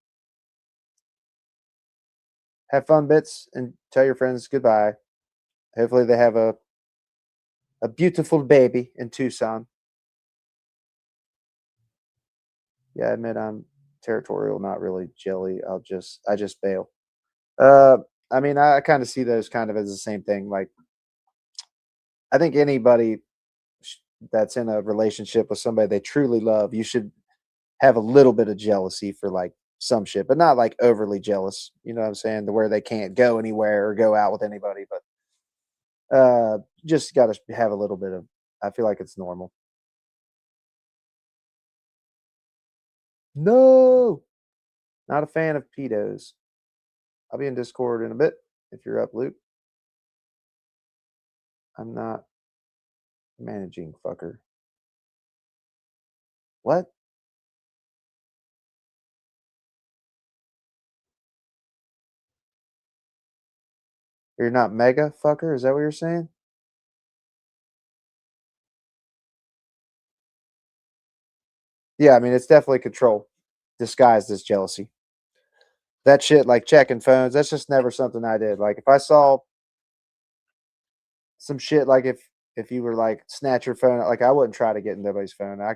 Have fun, Bits, and tell your friends goodbye. Hopefully they have a beautiful baby in Tucson. Yeah, I admit I'm territorial, not really jelly. I just bail. I mean, I kind of see those kind of as the same thing. Like, I think anybody that's in a relationship with somebody they truly love, you should have a little bit of jealousy for like some shit, but not like overly jealous. You know what I'm saying? To where they can't go anywhere or go out with anybody, but just got to have a little bit of. I feel like it's normal. No, not a fan of pedos. I'll be in Discord in a bit if you're up, Luke. I'm not managing, fucker. What? You're not mega, fucker? Is that what you're saying? Yeah, I mean, it's definitely control disguised as jealousy. That shit, like checking phones, that's just never something I did. Like, if I saw some shit, like if you were like snatch your phone, like I wouldn't try to get in nobody's phone. I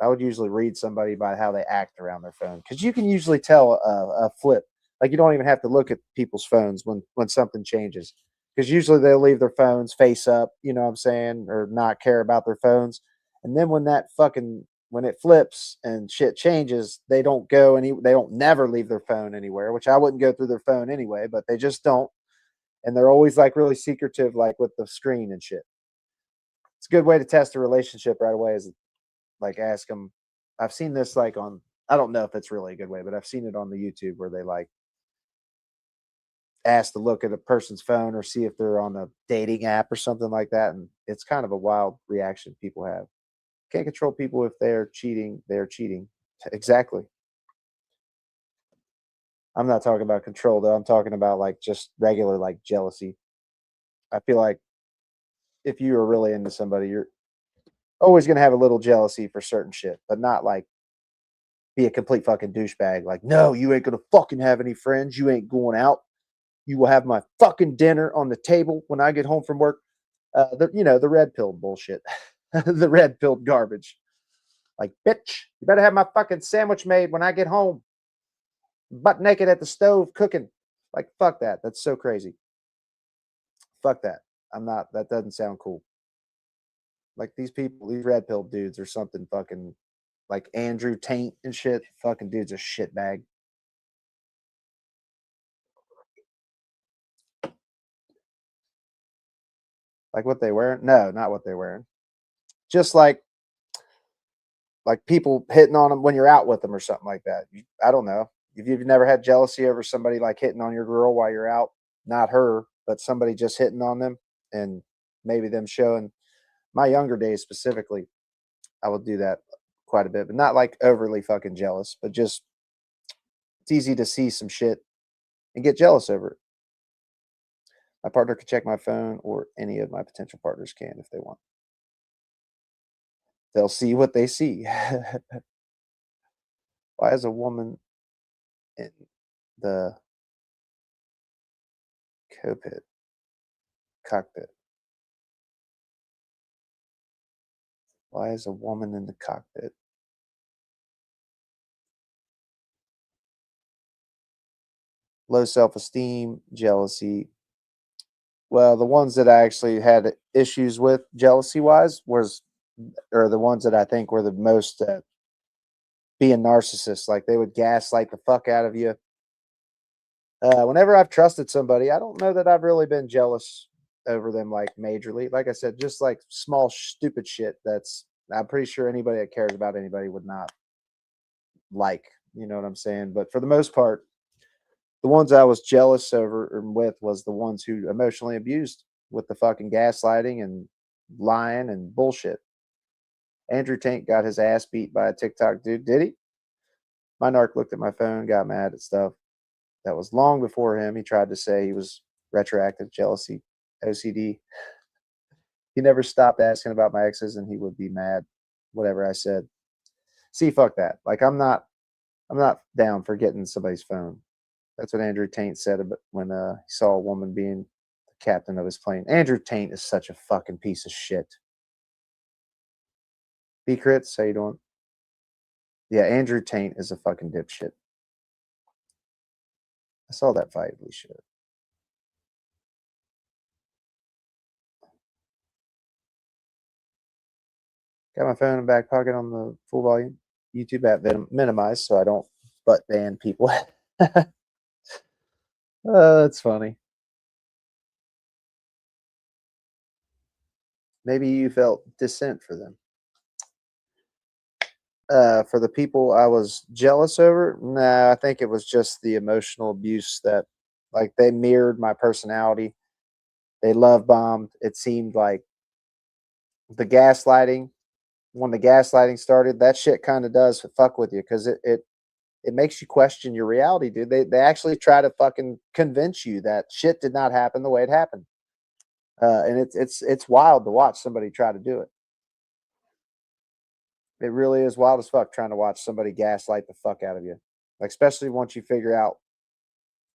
would usually read somebody by how they act around their phone because you can usually tell a flip. Like you don't even have to look at people's phones when something changes because usually they'll leave their phones face up. You know what I'm saying, or not care about their phones. And then when it flips and shit changes, they don't never leave their phone anywhere, which I wouldn't go through their phone anyway, but they just don't. And they're always like really secretive, like with the screen and shit. It's a good way to test a relationship right away is like ask them. I've seen this like on, I don't know if it's really a good way, but I've seen it on the YouTube where they like ask to look at a person's phone or see if they're on a dating app or something like that. And it's kind of a wild reaction people have. Can't control people if they're cheating. They're cheating. Exactly. I'm not talking about control though. I'm talking about like just regular like jealousy. I feel like if you are really into somebody, you're always gonna have a little jealousy for certain shit, but not like be a complete fucking douchebag. Like, no, you ain't gonna fucking have any friends. You ain't going out. You will have my fucking dinner on the table when I get home from work. The red pill bullshit, the red pill garbage. Like, bitch, you better have my fucking sandwich made when I get home. Butt naked at the stove cooking. Like, fuck that. That's so crazy. Fuck that. That doesn't sound cool. Like, these people, these red pill dudes or something fucking like Andrew Taint and shit. Fucking dude's a shitbag. Like what they wearing? No, not what they're wearing. Just like people hitting on them when you're out with them or something like that. I don't know. If you've never had jealousy over somebody like hitting on your girl while you're out, not her, but somebody just hitting on them and maybe them showing. My younger days specifically, I would do that quite a bit, but not like overly fucking jealous, but just it's easy to see some shit and get jealous over it. My partner can check my phone, or any of my potential partners can if they want. They'll see what they see. Why is a woman in the cockpit? Why is a woman in the cockpit? Low self-esteem, jealousy. Well, the ones that I actually had issues with jealousy-wise are the ones that I think were the most being narcissists. Like, they would gaslight the fuck out of you. Whenever I've trusted somebody, I don't know that I've really been jealous over them, like, majorly. Like I said, just like small stupid shit I'm pretty sure anybody that cares about anybody would not like, you know what I'm saying? But for the most part, the ones I was jealous over and with was the ones who emotionally abused with the fucking gaslighting and lying and bullshit. Andrew Tank got his ass beat by a TikTok dude. Did he? My narc looked at my phone, got mad at stuff. That was long before him. He tried to say he was retroactive jealousy, OCD. He never stopped asking about my exes, and he would be mad, whatever I said. See, fuck that. Like, I'm not down for getting somebody's phone. That's what Andrew Taint said when he saw a woman being the captain of his plane. Andrew Taint is such a fucking piece of shit. B-Crits, how you doing? Yeah, Andrew Taint is a fucking dipshit. I saw that fight. We should. Got my phone in the back pocket on the full volume. YouTube app minimized so I don't butt ban people. That's funny. Maybe you felt dissent for them. For the people I was jealous over, nah, I think it was just the emotional abuse that, like, they mirrored my personality. They love bombed. It seemed like the gaslighting, when the gaslighting started, that shit kind of does fuck with you because it makes you question your reality, dude. They actually try to fucking convince you that shit did not happen the way it happened. And it's wild to watch somebody try to do it. It really is wild as fuck trying to watch somebody gaslight the fuck out of you. Like, especially once you figure out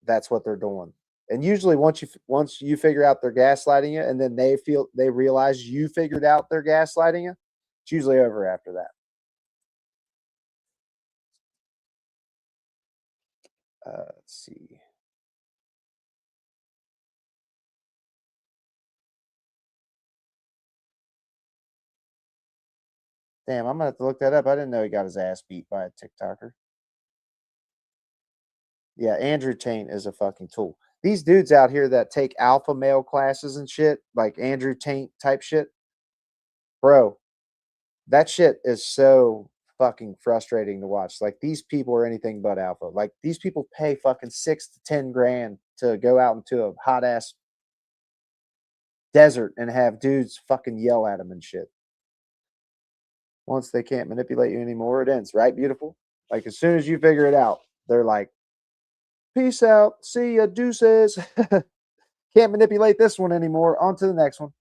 that's what they're doing. And usually once you figure out they're gaslighting you, and then they realize you figured out they're gaslighting you, it's usually over after that. Let's see. Damn, I'm gonna have to look that up. I didn't know he got his ass beat by a TikToker. Yeah, Andrew Taint is a fucking tool. These dudes out here that take alpha male classes and shit, like Andrew Taint type shit, bro, that shit is so fucking frustrating to watch. Like, these people are anything but alpha. Like, these people pay fucking 6 to 10 grand to go out into a hot ass desert and have dudes fucking yell at them and shit. Once they can't manipulate you anymore, it ends, right? Beautiful. Like, as soon as you figure it out, they're like, peace out, see ya, deuces. Can't manipulate this one anymore. On to the next one.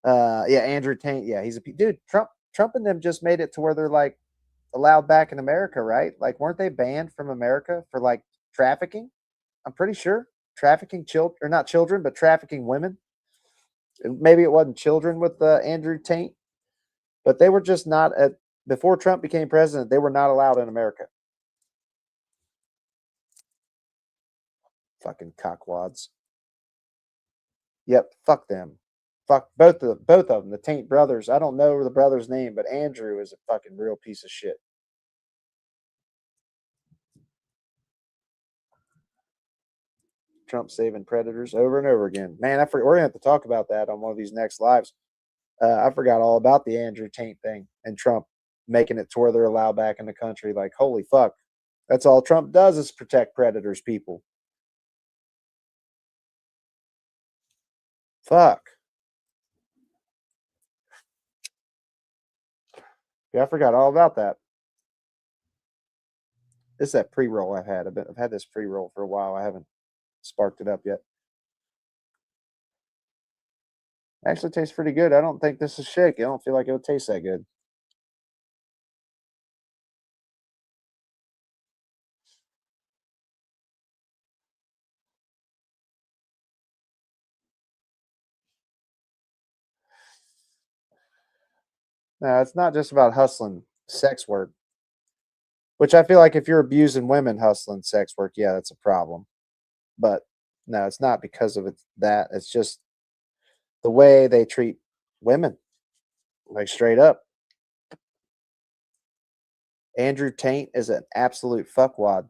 Yeah, Andrew Taint. Yeah, he's a dude. Trump and them just made it to where they're like allowed back in America, right? Like, weren't they banned from America for like trafficking? I'm pretty sure trafficking children, or not children, but trafficking women. Maybe it wasn't children with Andrew Taint, But they were just not at before Trump became president, they were not allowed in America. Fucking cockwads. Yep, fuck them. Fuck both of them. The Taint brothers. I don't know the brother's name, but Andrew is a fucking real piece of shit. Trump saving predators over and over again. Man, we're gonna have to talk about that on one of these next lives. I forgot all about the Andrew Taint thing and Trump making it to where they're allowed back in the country. Like, holy fuck. That's all Trump does is protect predators, people. Fuck. Yeah, I forgot all about that. This is that pre-roll I've had. I've had this pre-roll for a while. I haven't sparked it up yet. Actually tastes pretty good. I don't think this is shake. I don't feel like it would taste that good. No, it's not just about hustling sex work, which I feel like if you're abusing women hustling sex work, yeah, that's a problem. But no, it's not because of that. It's just the way they treat women, like straight up. Andrew Taint is an absolute fuckwad.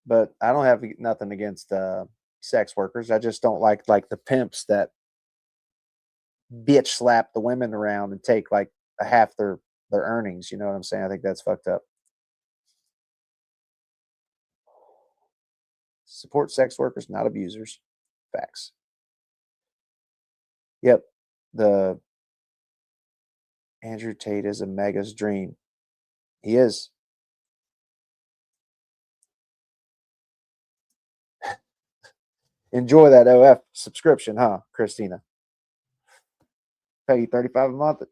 But I don't have nothing against sex workers. I just don't like the pimps that bitch slap the women around and take like a half their earnings. You know what I'm saying? I think that's fucked up. Support sex workers, not abusers. Facts. Yep. The Andrew Tate is a mega's dream. He is. Enjoy that OF subscription, huh, Christina? Pay you $35 a month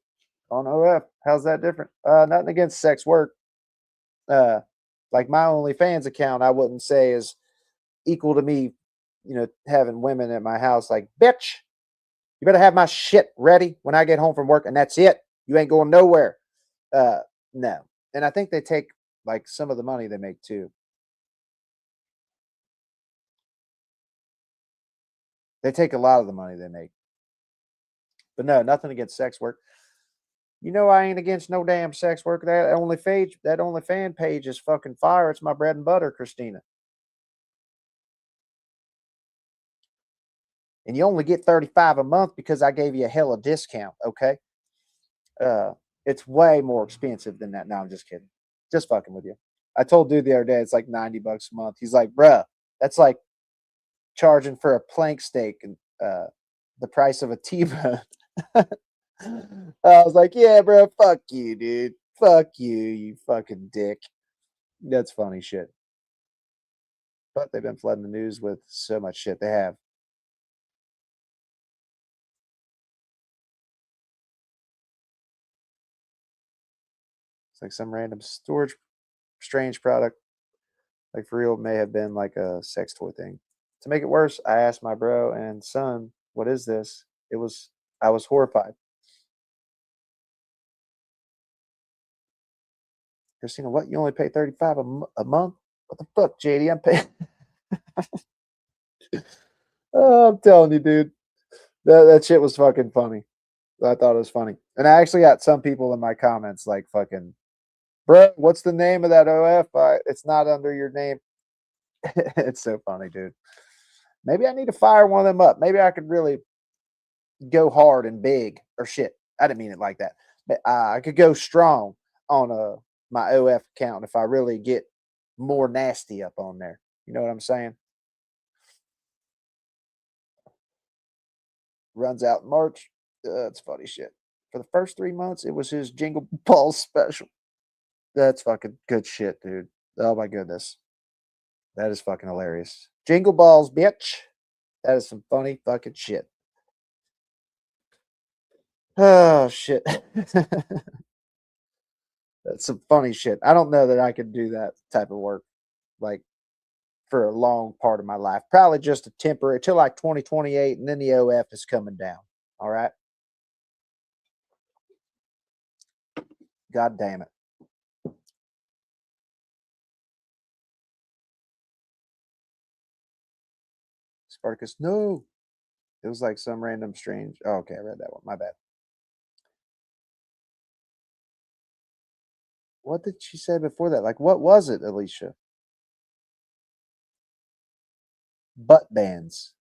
on OF. How's that different? Nothing against sex work. Like my OnlyFans account, I wouldn't say is equal to me, having women at my house like, bitch, you better have my shit ready when I get home from work, and that's it. You ain't going nowhere. No. And I think they take like some of the money they make too. They take a lot of the money they make. But no, nothing against sex work. You know I ain't against no damn sex work. That OnlyFan page is fucking fire. It's my bread and butter, Christina. And you only get $35 a month because I gave you a hella discount, okay? It's way more expensive than that. No, I'm just kidding. Just fucking with you. I told dude the other day it's like $90 a month. He's like, bruh, that's like charging for a plank steak and the price of a T-bone. I was like, yeah, bro, fuck you, dude. Fuck you, you fucking dick. That's funny shit. But they've been flooding the news with so much shit. They have. It's like some random storage strange product. Like for real, may have been like a sex toy thing. To make it worse, I asked my bro and son, what is this? I was horrified. Christina, what? You only pay $35 a month? What the fuck, JD? I'm paying. Oh, I'm telling you, dude. That shit was fucking funny. I thought it was funny. And I actually got some people in my comments like fucking, bro, what's the name of that OF? It's not under your name. It's so funny, dude. Maybe I need to fire one of them up. Maybe I could really go hard and big or shit. I didn't mean it like that. But I could go strong on my OF account if I really get more nasty up on there. You know what I'm saying? Runs out in March. That's funny shit. For the first 3 months, it was his Jingle Balls special. That's fucking good shit, dude. Oh my goodness. That is fucking hilarious. Jingle Balls, bitch. That is some funny fucking shit. Oh shit. That's some funny shit. I don't know that I could do that type of work like for a long part of my life. Probably just a temporary till like 2028, and then the OF is coming down. All right. God damn it. Spartacus, no. It was like some random strange. Oh, okay, I read that one. My bad. What did she say before that? Like, what was it, Alicia? Butt bands.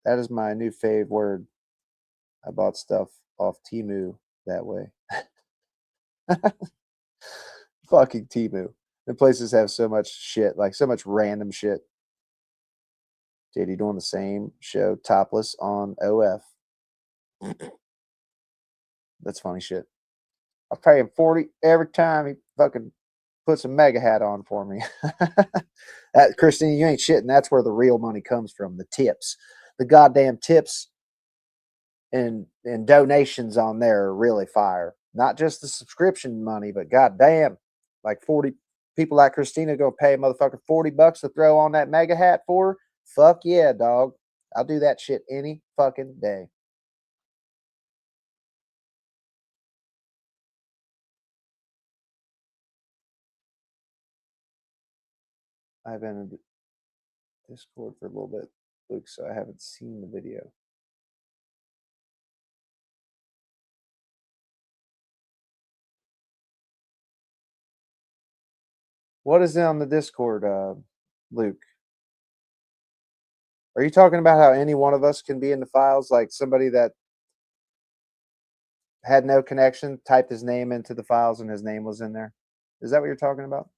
That is my new fave word. I bought stuff off Temu that way. Fucking Temu. The places have so much shit, like so much random shit. JD doing the same show topless on OF. That's funny shit. I pay him 40 every time he fucking puts a mega hat on for me. That, Christine, you ain't shitting. That's where the real money comes from. The tips. The goddamn tips and donations on there are really fire. Not just the subscription money, but goddamn, like 40 people like Christina gonna pay a motherfucker $40 to throw on that mega hat for her. Fuck yeah, dog. I'll do that shit any fucking day. I've been in Discord for a little bit, Luke, so I haven't seen the video. What is it on the Discord, Luke? Are you talking about how any one of us can be in the files? Like somebody that had no connection typed his name into the files and his name was in there? Is that what you're talking about?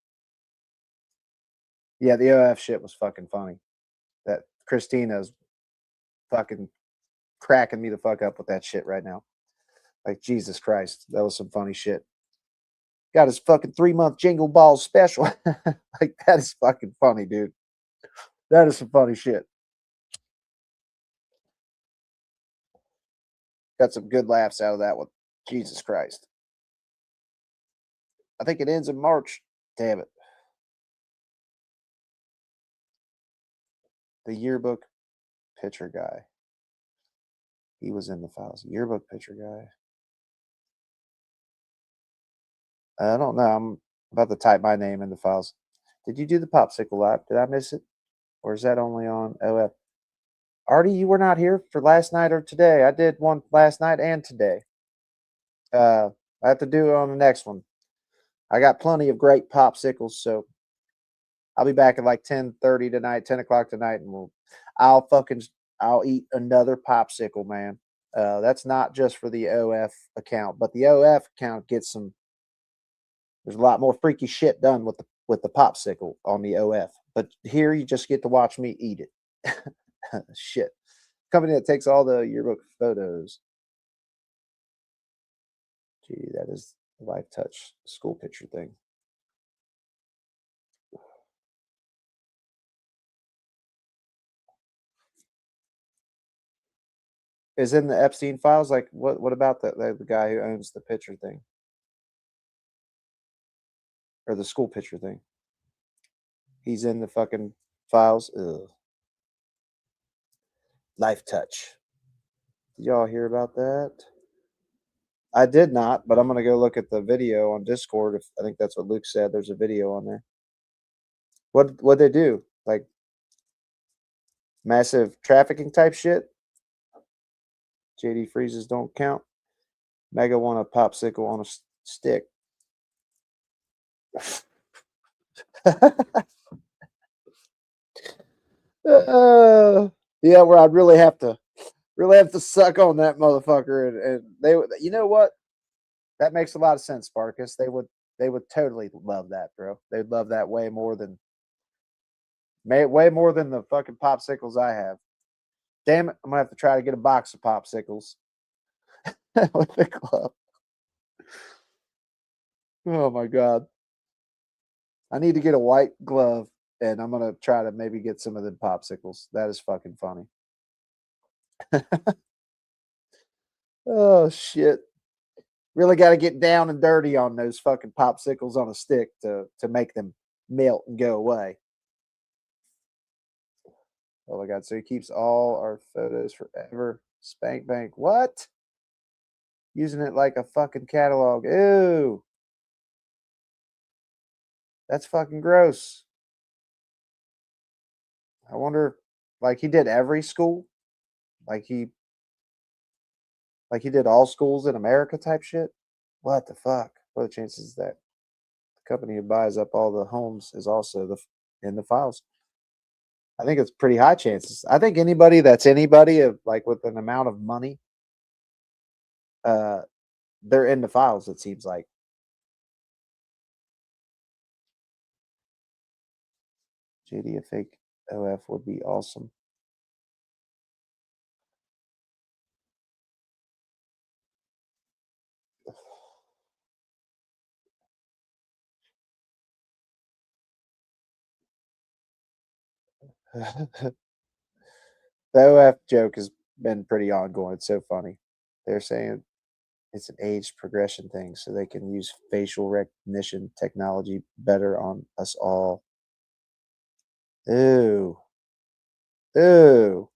Yeah, the OF shit was fucking funny. That Christina's fucking cracking me the fuck up with that shit right now. Like, Jesus Christ, that was some funny shit. Got his fucking 3-month Jingle Balls special. Like, that is fucking funny, dude. That is some funny shit. Got some good laughs out of that one. Jesus Christ. I think it ends in March. Damn it. The yearbook picture guy. He was in the files. Yearbook picture guy. I don't know. I'm about to type my name in the files. Did you do the popsicle live? Did I miss it? Or is that only on OF? Artie, you were not here for last night or today. I did one last night and today. I have to do it on the next one. I got plenty of great popsicles, so I'll be back at like 10:30 tonight, 10 o'clock tonight, and I'll eat another popsicle, man. That's not just for the OF account, but the OF account gets some. There's a lot more freaky shit done with the popsicle on the OF, but here you just get to watch me eat it. Shit. Company that takes all the yearbook photos. Gee, that is the Life Touch school picture thing. Is in the Epstein files? Like, what about the guy who owns the picture thing? Or the school picture thing? He's in the fucking files? Ugh. Life Touch. Did y'all hear about that? I did not, but I'm gonna go look at the video on Discord. If I think that's what Luke said. There's a video on there. What they do? Like massive trafficking type shit? JD freezes don't count. Mega want a popsicle on a stick. Yeah, where I'd really have to suck on that motherfucker, and they would. You know what? That makes a lot of sense, Sparkus. They would totally love that, bro. They'd love that way more than the fucking popsicles I have. Damn it, I'm gonna have to try to get a box of popsicles with the glove. Oh my god. I need to get a white glove, and I'm gonna try to maybe get some of the popsicles. That is fucking funny. Oh shit. Really got to get down and dirty on those fucking popsicles on a stick to make them melt and go away. Oh my god! So he keeps all our photos forever. Spank bank. What? Using it like a fucking catalog. Ew. That's fucking gross. I wonder, like he did every school? Like he did all schools in America type shit? What the fuck? What are the chances that the company who buys up all the homes is also in the files? I think it's pretty high chances. I think anybody that's anybody of like with an amount of money, uh, they're in the files, it seems like. JD, a fake OF would be awesome. The OF joke has been pretty ongoing. It's so funny. They're saying it's an age progression thing so they can use facial recognition technology better on us all. Ew. Ew.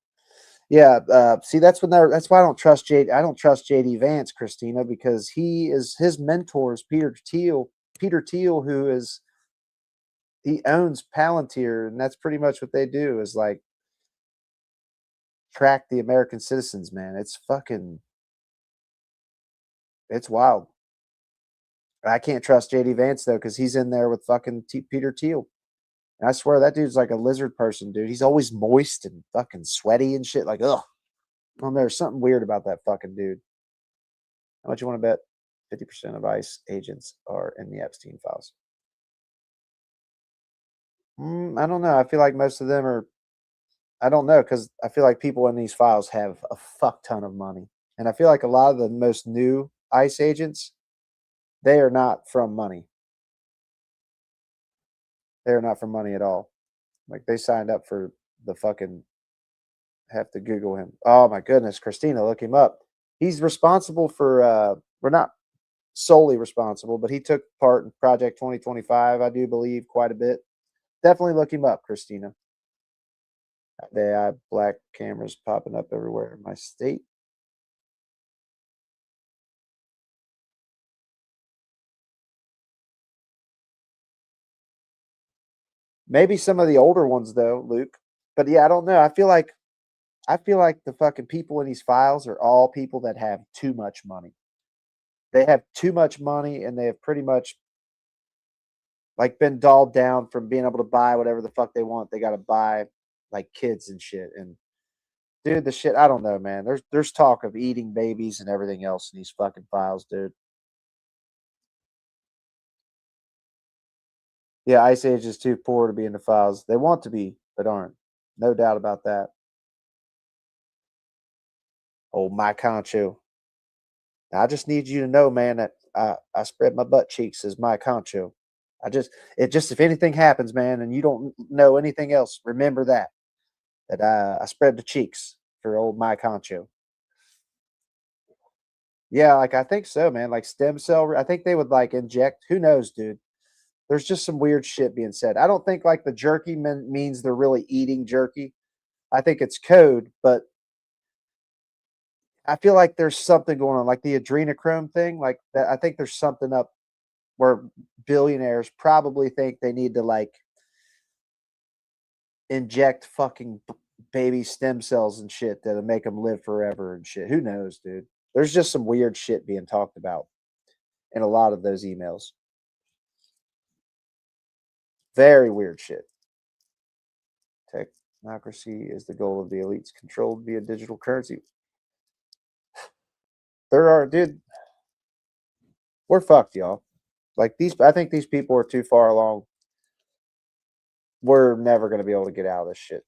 Yeah, see that's that's why I don't trust I don't trust JD Vance, Christina, because his mentor is Peter Thiel. Peter Thiel, he owns Palantir, and that's pretty much what they do is like track the American citizens, man. It's wild. I can't trust JD Vance though, because he's in there with fucking Peter Thiel. And I swear that dude's like a lizard person, dude. He's always moist and fucking sweaty and shit. Like, ugh. Well, there's something weird about that fucking dude. How much you want to bet? 50% of ICE agents are in the Epstein files. I don't know. I feel like most of them are. I don't know because I feel like people in these files have a fuck ton of money, and I feel like a lot of the most new ICE agents, they are not from money. They are not from money at all. Like they signed up for the fucking. Have to Google him. Oh my goodness, Christina, look him up. He's responsible for. We're not solely responsible, but he took part in Project 2025. I do believe quite a bit. Definitely look him up, Christina. They have black cameras popping up everywhere in my state. Maybe some of the older ones though, Luke. But yeah, I don't know. I feel like the fucking people in these files are all people that have too much money. They have too much money and they have pretty much like been dolled down from being able to buy whatever the fuck they want. They got to buy like kids and shit. And dude, the shit, I don't know, man. There's talk of eating babies and everything else in these fucking files, dude. Yeah, Ice Age is too poor to be in the files. They want to be, but aren't. No doubt about that. Oh, my concho. I just need you to know, man, that I spread my butt cheeks as my concho. If anything happens, man, and you don't know anything else, remember that I spread the cheeks for old my concho. Yeah, like I think so, man. Like stem cell, I think they would like inject. Who knows, dude? There's just some weird shit being said. I don't think like the jerky means they're really eating jerky. I think it's code, but I feel like there's something going on, like the adrenochrome thing. Like that, I think there's something up where billionaires probably think they need to like inject fucking baby stem cells and shit that'll make them live forever and shit. Who knows, dude? There's just some weird shit being talked about in a lot of those emails. Very weird shit. Technocracy is the goal of the elites controlled via digital currency. There are, dude, we're fucked, y'all. Like I think these people are too far along. We're never going to be able to get out of this shit.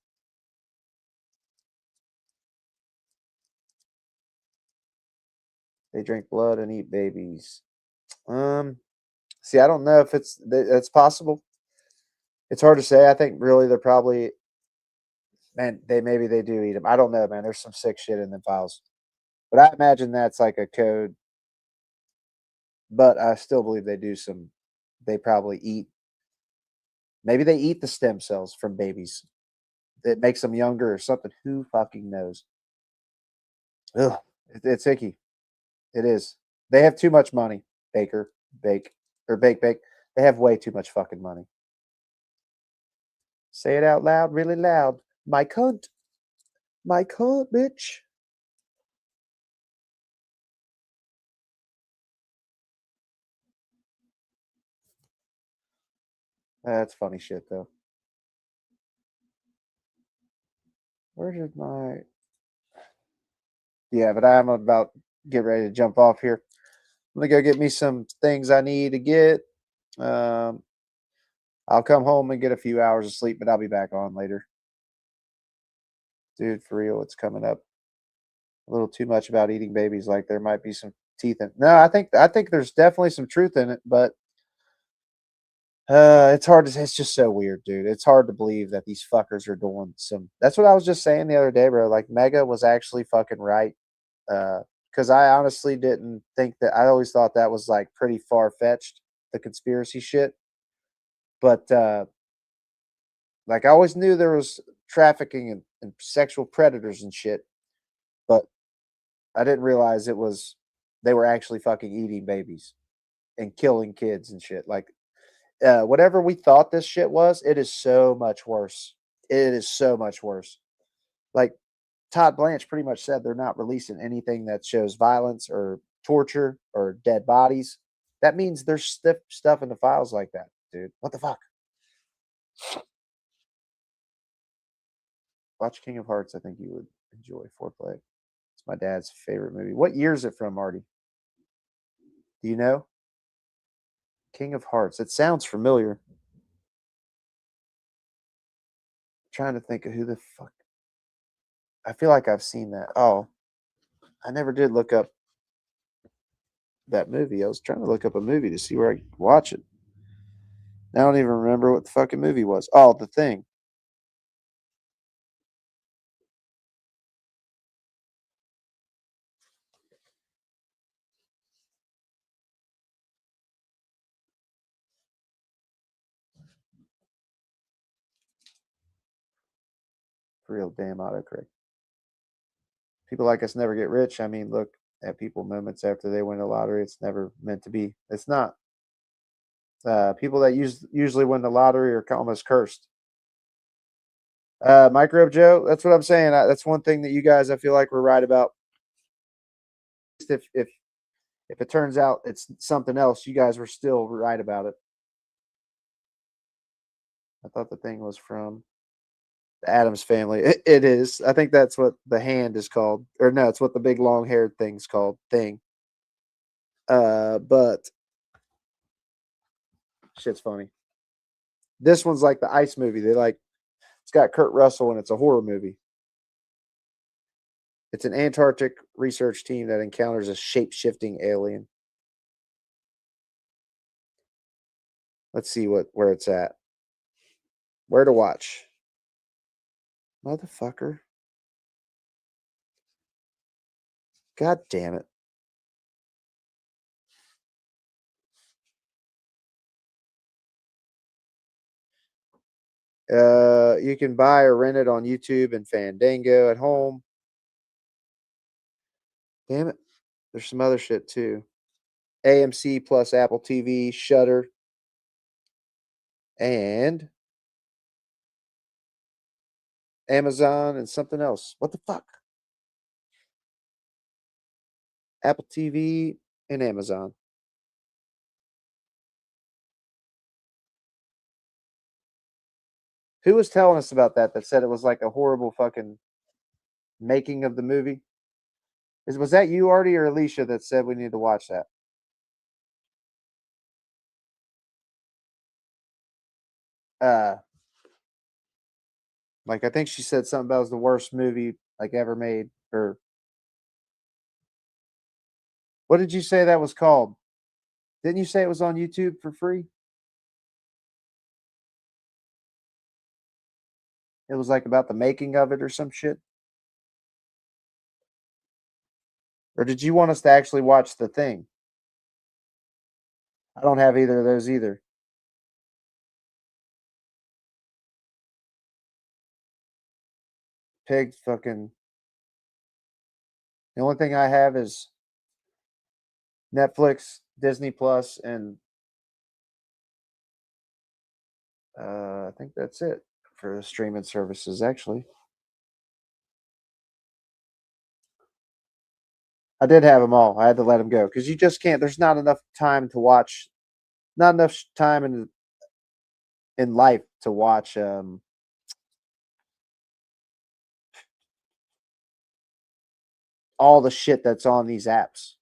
They drink blood and eat babies. See, I don't know if it's possible. It's hard to say. I think really they're probably, man, maybe they do eat them. I don't know, man. There's some sick shit in the files, but I imagine that's like a code. But I still believe they do some. They probably eat. Maybe they eat the stem cells from babies. That makes them younger or something. Who fucking knows? Ugh, it's icky. It is. They have too much money. Baker, bake, or bake, bake. They have way too much fucking money. Say it out loud, really loud. My cunt. My cunt, bitch. That's funny shit, though. Where did my... Yeah, but I'm about to get ready to jump off here. I'm going to go get me some things I need to get. Um, I'll come home and get a few hours of sleep, but I'll be back on later. Dude, for real, it's coming up a little too much about eating babies. Like there might be some teeth in. No, I think there's definitely some truth in it, but it's hard to. It's just so weird, dude. It's hard to believe that these fuckers are doing some. That's what I was just saying the other day, bro. Like Mega was actually fucking right. Because I honestly didn't think that. I always thought that was like pretty far fetched, the conspiracy shit. But like I always knew there was trafficking and sexual predators and shit, but I didn't realize it was they were actually fucking eating babies and killing kids and shit. Like whatever we thought this shit was, it is so much worse. It is so much worse. Like Todd Blanche pretty much said they're not releasing anything that shows violence or torture or dead bodies. That means there's stuff in the files like that, dude. What the fuck? Watch King of Hearts. I think you would enjoy Foreplay. It's my dad's favorite movie. What year is it from, Marty? Do you know? King of Hearts. It sounds familiar. I'm trying to think of who the fuck. I feel like I've seen that. Oh, I never did look up that movie. I was trying to look up a movie to see where I could watch it. I don't even remember what the fucking movie was. Oh, The Thing. Real damn autocorrect. People like us never get rich. I mean, look at people moments after they win the lottery. It's never meant to be. It's not. People that usually win the lottery are almost cursed. Microbe Joe, that's what I'm saying. That's one thing that you guys, I feel like we're right about. If it turns out it's something else, you guys were still right about it. I thought the thing was from the Adams family. It is. I think that's what the hand is called, or no, it's what the big long haired thing's called. Thing. But shit's funny. This one's like the Ice movie. It's got Kurt Russell and it's a horror movie. It's an Antarctic research team that encounters a shape-shifting alien. Let's see where it's at. Where to watch. Motherfucker. God damn it. You can buy or rent it on YouTube and Fandango at home. Damn it. There's some other shit too. AMC plus Apple TV, Shudder, and Amazon and something else. What the fuck? Apple TV and Amazon. Who was telling us about that said it was like a horrible fucking making of the movie? Was that you, Artie, or Alicia that said we need to watch that? Like I think she said something about it was the worst movie like ever made. Or what did you say that was called? Didn't you say it was on YouTube for free? It was like about the making of it or some shit. Or did you want us to actually watch The Thing? I don't have either of those either. Pig fucking The only thing I have is Netflix, Disney Plus, and I think that's it for the streaming services, actually. I did have them all. I had to let them go because you just can't. There's not enough time to watch. Not enough time in life to watch all the shit that's on these apps.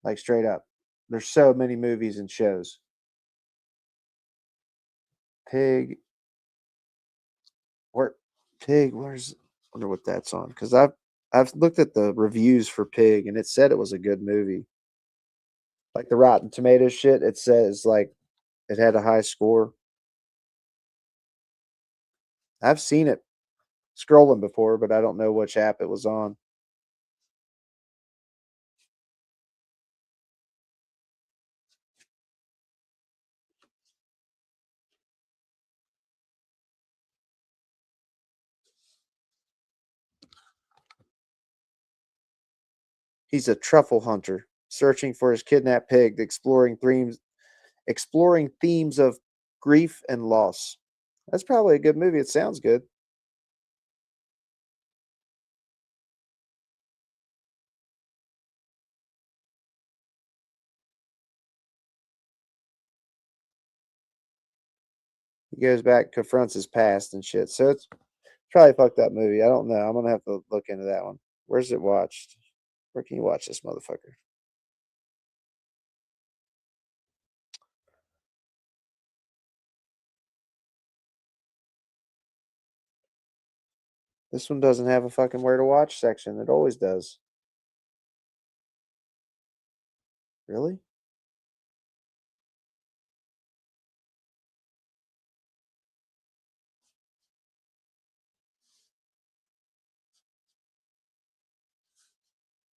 Like straight up, there's so many movies and shows. Pig, where Pig? Where's? I wonder what that's on because I've looked at the reviews for Pig and it said it was a good movie. Like the Rotten Tomatoes shit, it says like it had a high score. I've seen it scrolling before, but I don't know which app it was on. He's a truffle hunter, searching for his kidnapped pig, exploring themes of grief and loss. That's probably a good movie. It sounds good. He goes back, confronts his past and shit. So it's probably a fucked up movie. I don't know. I'm gonna have to look into that one. Where's it watched? Where can you watch this motherfucker? This one doesn't have a fucking where to watch section. It always does. Really?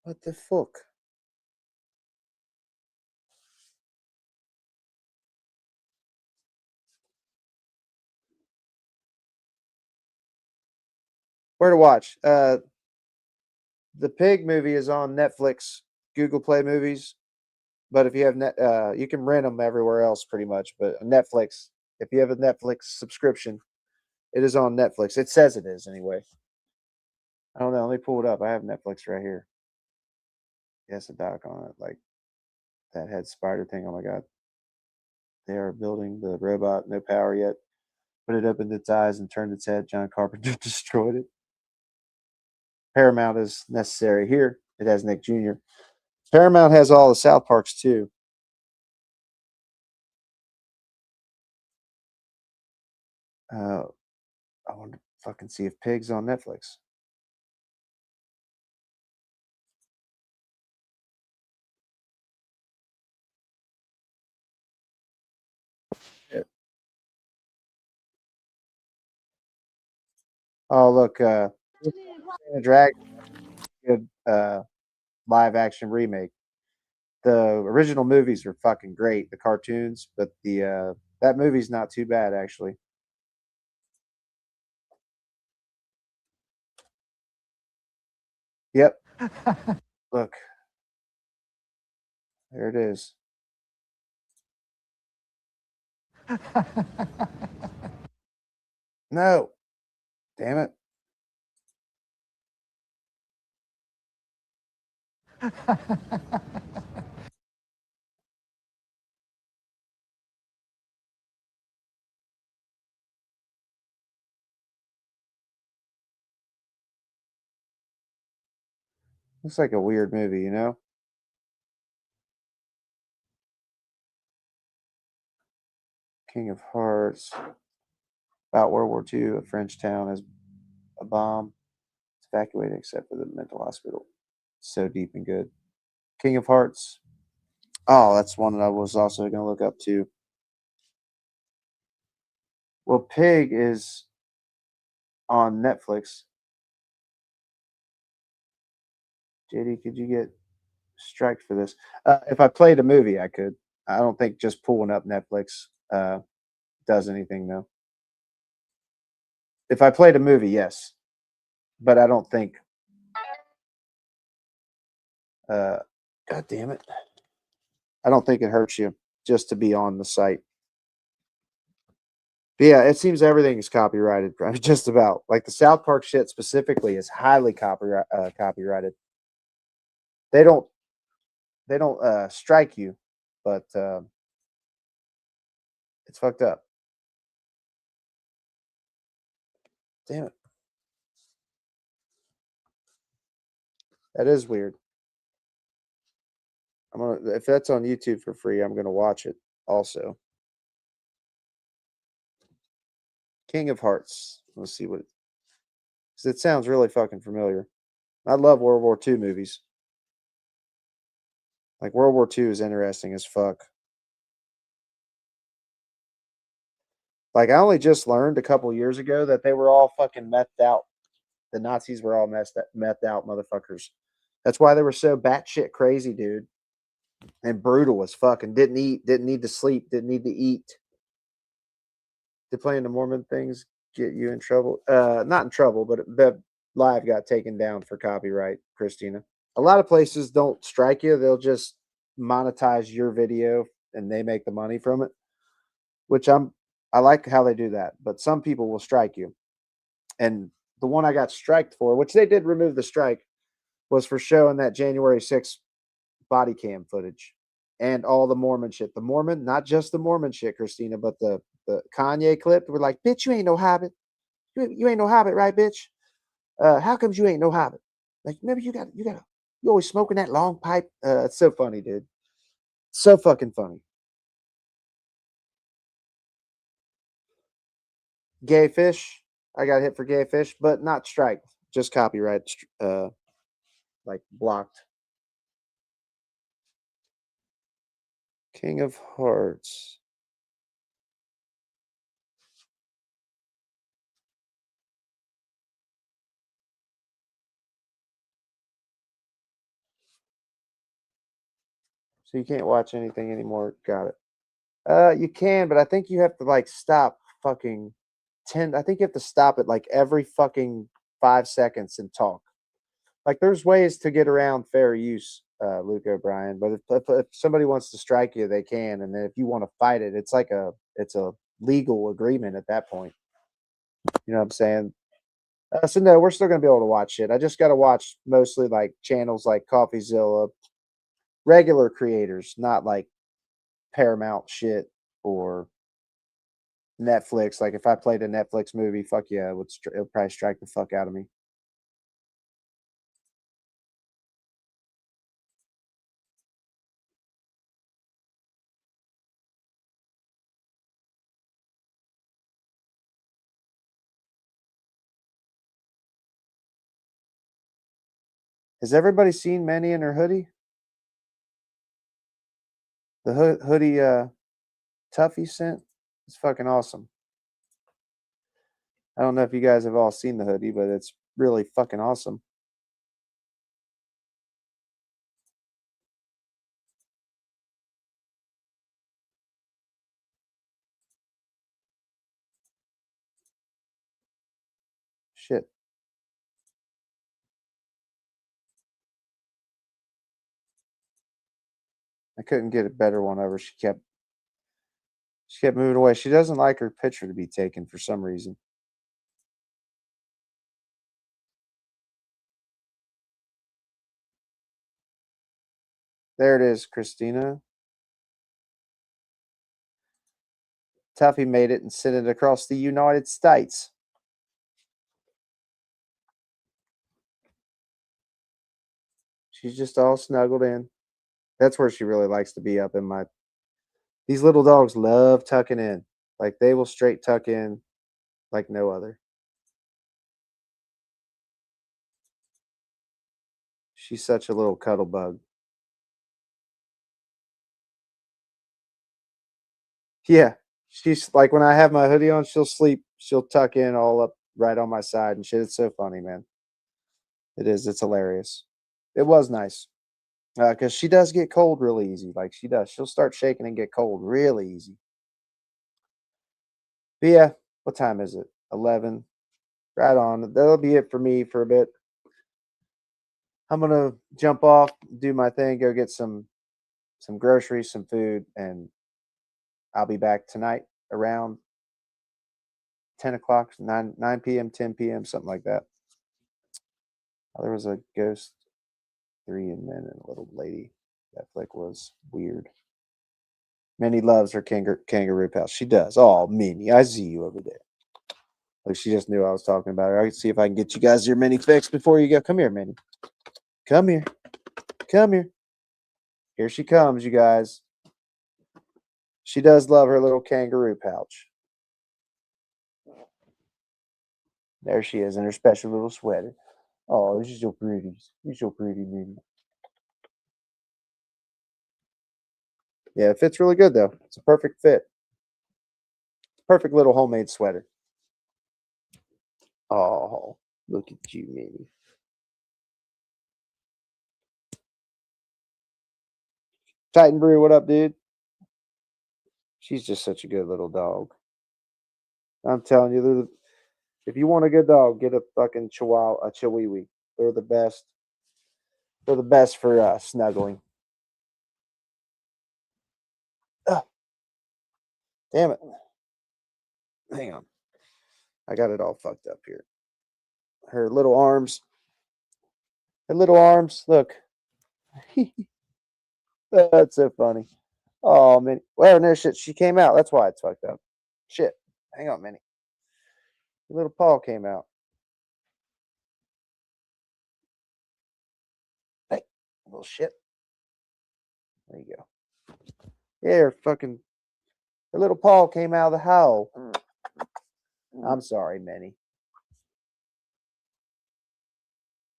What the fuck? Where to watch? The Pig movie is on Netflix, Google Play Movies. But if you have net, you can rent them everywhere else pretty much. But Netflix, if you have a Netflix subscription, it is on Netflix. It says it is anyway. I don't know. Let me pull it up. I have Netflix right here. Yes, a doc on it, like that head spider thing. Oh my god! They are building the robot. No power yet. Put it opened its eyes and turned its head. John Carpenter destroyed it. Paramount is necessary here. It has Nick Jr. Paramount has all the South Parks too. Uh, I want to fucking see if Pig's on Netflix. Yeah. Oh look, a Dragon, good live action remake. The original movies are fucking great, the cartoons, but the that movie's not too bad actually. Yep. Look, there it is. No, damn it. Looks like a weird movie, you know? King of Hearts. About World War II, a French town has a bomb. It's evacuated except for the mental hospital. So deep and good. King of Hearts. Oh, that's one that I was also going to look up too. Well, Pig is on Netflix. JD, could you get striked for this? If I played a movie, I could. I don't think just pulling up Netflix does anything though. If I played a movie, yes, but I don't think God damn it. I don't think it hurts you just to be on the site. But yeah, it seems everything is copyrighted, just about. Like the South Park shit specifically is highly copyrighted. They don't strike you, but it's fucked up. Damn it. That is weird. If that's on YouTube for free, I'm gonna watch it also. King of Hearts. Let's see what it sounds really fucking familiar. I love World War II movies. Like World War II is interesting as fuck. Like I only just learned a couple years ago that they were all fucking methed out. The Nazis were all methed out motherfuckers. That's why they were so batshit crazy, dude. And brutal as fucking. Didn't eat, didn't need to sleep, didn't need to eat. Did playing the Mormon things get you in trouble? Not in trouble, but the live got taken down for copyright, Christina. A lot of places don't strike you. They'll just monetize your video and they make the money from it. Which I like how they do that. But some people will strike you. And the one I got striked for, which they did remove the strike, was for showing that January 6th body cam footage and all the Mormon shit. The Mormon, not just the Mormon shit, Christina, but the Kanye clip. We're like, bitch, you ain't no hobbit. You ain't no hobbit, right, bitch? How comes you ain't no hobbit? Like, maybe you always smoking that long pipe. It's so funny, dude. So fucking funny. Gay fish. I got hit for gay fish, but not strike. Just copyright, like blocked. King of Hearts. So you can't watch anything anymore. Got it. You can, but I think you have to like stop fucking 10. I think you have to stop it like every fucking 5 seconds and talk. Like there's ways to get around fair use, Luke O'Brien. But if somebody wants to strike you, they can. And then if you want to fight it, it's a legal agreement at that point. You know what I'm saying? So no, we're still gonna be able to watch it. I just got to watch mostly like channels like CoffeeZilla, regular creators, not like Paramount shit or Netflix. Like if I played a Netflix movie, fuck yeah, it would probably strike the fuck out of me. Has everybody seen Manny and her hoodie? The hoodie Tuffy sent? It's fucking awesome. I don't know if you guys have all seen the hoodie, but it's really fucking awesome. Shit. I couldn't get a better one over. She kept moving away. She doesn't like her picture to be taken for some reason. There it is, Christina. Tuffy made it and sent it across the United States. She's just all snuggled in. That's where she really likes to be, up in my. These little dogs love tucking in. Like they will straight tuck in like no other. She's such a little cuddle bug. Yeah. She's like when I have my hoodie on, she'll sleep. She'll tuck in all up right on my side and shit. It's so funny, man. It is. It's hilarious. It was nice. Because she does get cold really easy. Like she does. She'll start shaking and get cold really easy. But yeah, what time is it? 11. Right on. That'll be it for me for a bit. I'm gonna jump off, do my thing, go get some groceries, some food, and I'll be back tonight around 10 o'clock, 9 p.m., 10 p.m., something like that. There was a ghost, 3 and men and a little lady. That flick was weird. Minnie loves her kangaroo pouch. She does. Oh, Minnie, I see you over there. Like she just knew I was talking about her. I can see if I can get you guys your Minnie fix before you go. Come here, Minnie. Come here. Come here. Here she comes, you guys. She does love her little kangaroo pouch. There she is in her special little sweater. Oh, she's so pretty. You're so pretty, Minnie. Yeah, it fits really good, though. It's a perfect fit. Perfect little homemade sweater. Oh, look at you, Minnie. Titan Brew, what up, dude? She's just such a good little dog. I'm telling you, if you want a good dog, get a fucking Chihuahua, a Chihuahua. They're the best. They're the best for snuggling. Ugh. Damn it. Hang on. I got it all fucked up here. Her little arms. Her little arms. Look. That's so funny. Oh, Minnie. Well, no shit. She came out. That's why it's fucked up. Shit. Hang on, Minnie. Your little paw came out. Hey, little shit. There you go. Yeah, her little paw came out of the hole. I'm sorry, Minnie.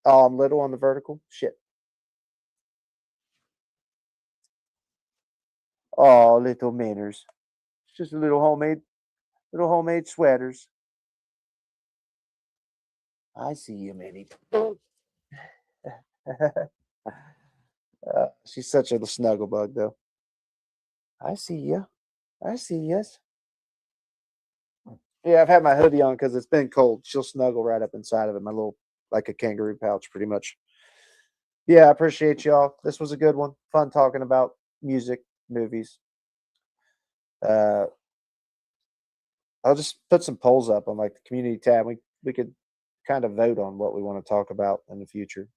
Oh, I'm little on the vertical? Shit. Oh, little manners. It's just a little homemade sweaters. I see you, Minnie. She's such a snuggle bug, though. I see you. I see yes. Yeah, I've had my hoodie on because it's been cold. She'll snuggle right up inside of it. My little, like a kangaroo pouch, pretty much. Yeah, I appreciate y'all. This was a good one. Fun talking about music, movies. Uh, I'll just put some polls up on like the community tab. We could kind of vote on what we want to talk about in the future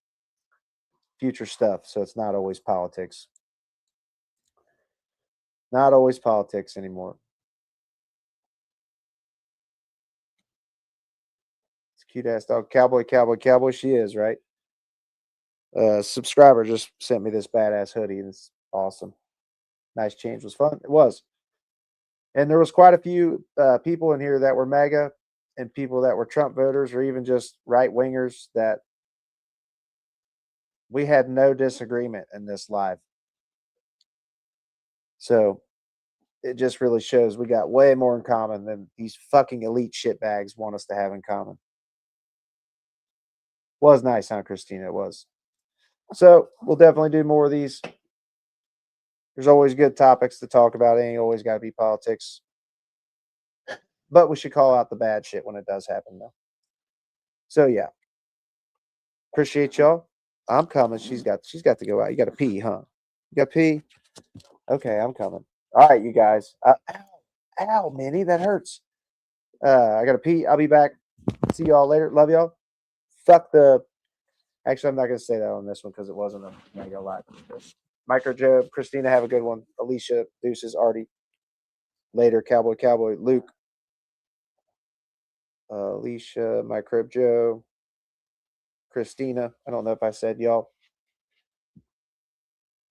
stuff. So it's not always politics. Not always politics anymore. It's a cute ass dog. Cowboy, cowboy, cowboy. She is, right? Subscriber just sent me this badass hoodie. It's awesome. Nice change. Was fun. It was. And there was quite a few people in here that were MAGA and people that were Trump voters or even just right wingers that we had no disagreement in this live. So it just really shows we got way more in common than these fucking elite shitbags want us to have in common. Was nice, huh, Christina? It was. So we'll definitely do more of these. There's always good topics to talk about. It ain't always got to be politics. But we should call out the bad shit when it does happen, though. So yeah. Appreciate y'all. I'm coming. She's got to go out. You got to pee, huh? You got to pee? Okay, I'm coming. All right, you guys. Ow, Minnie, that hurts. I got to pee. I'll be back. See y'all later. Love y'all. Fuck the. Actually, I'm not going to say that on this one because it wasn't a mega lot. Micro Joe, Christina, have a good one. Alicia, Deuces, Artie. Later, Cowboy, Cowboy, Luke. Alicia, Microbe Joe, Christina. I don't know if I said y'all.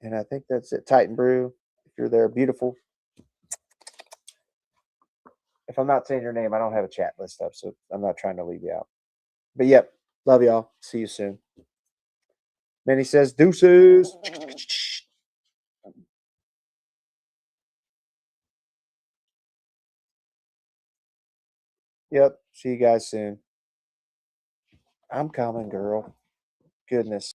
And I think that's it. Titan Brew, if you're there, beautiful. If I'm not saying your name, I don't have a chat list up, so I'm not trying to leave you out. But yep, love y'all. See you soon. Manny says deuces. Yep, see you guys soon. I'm coming, girl. Goodness.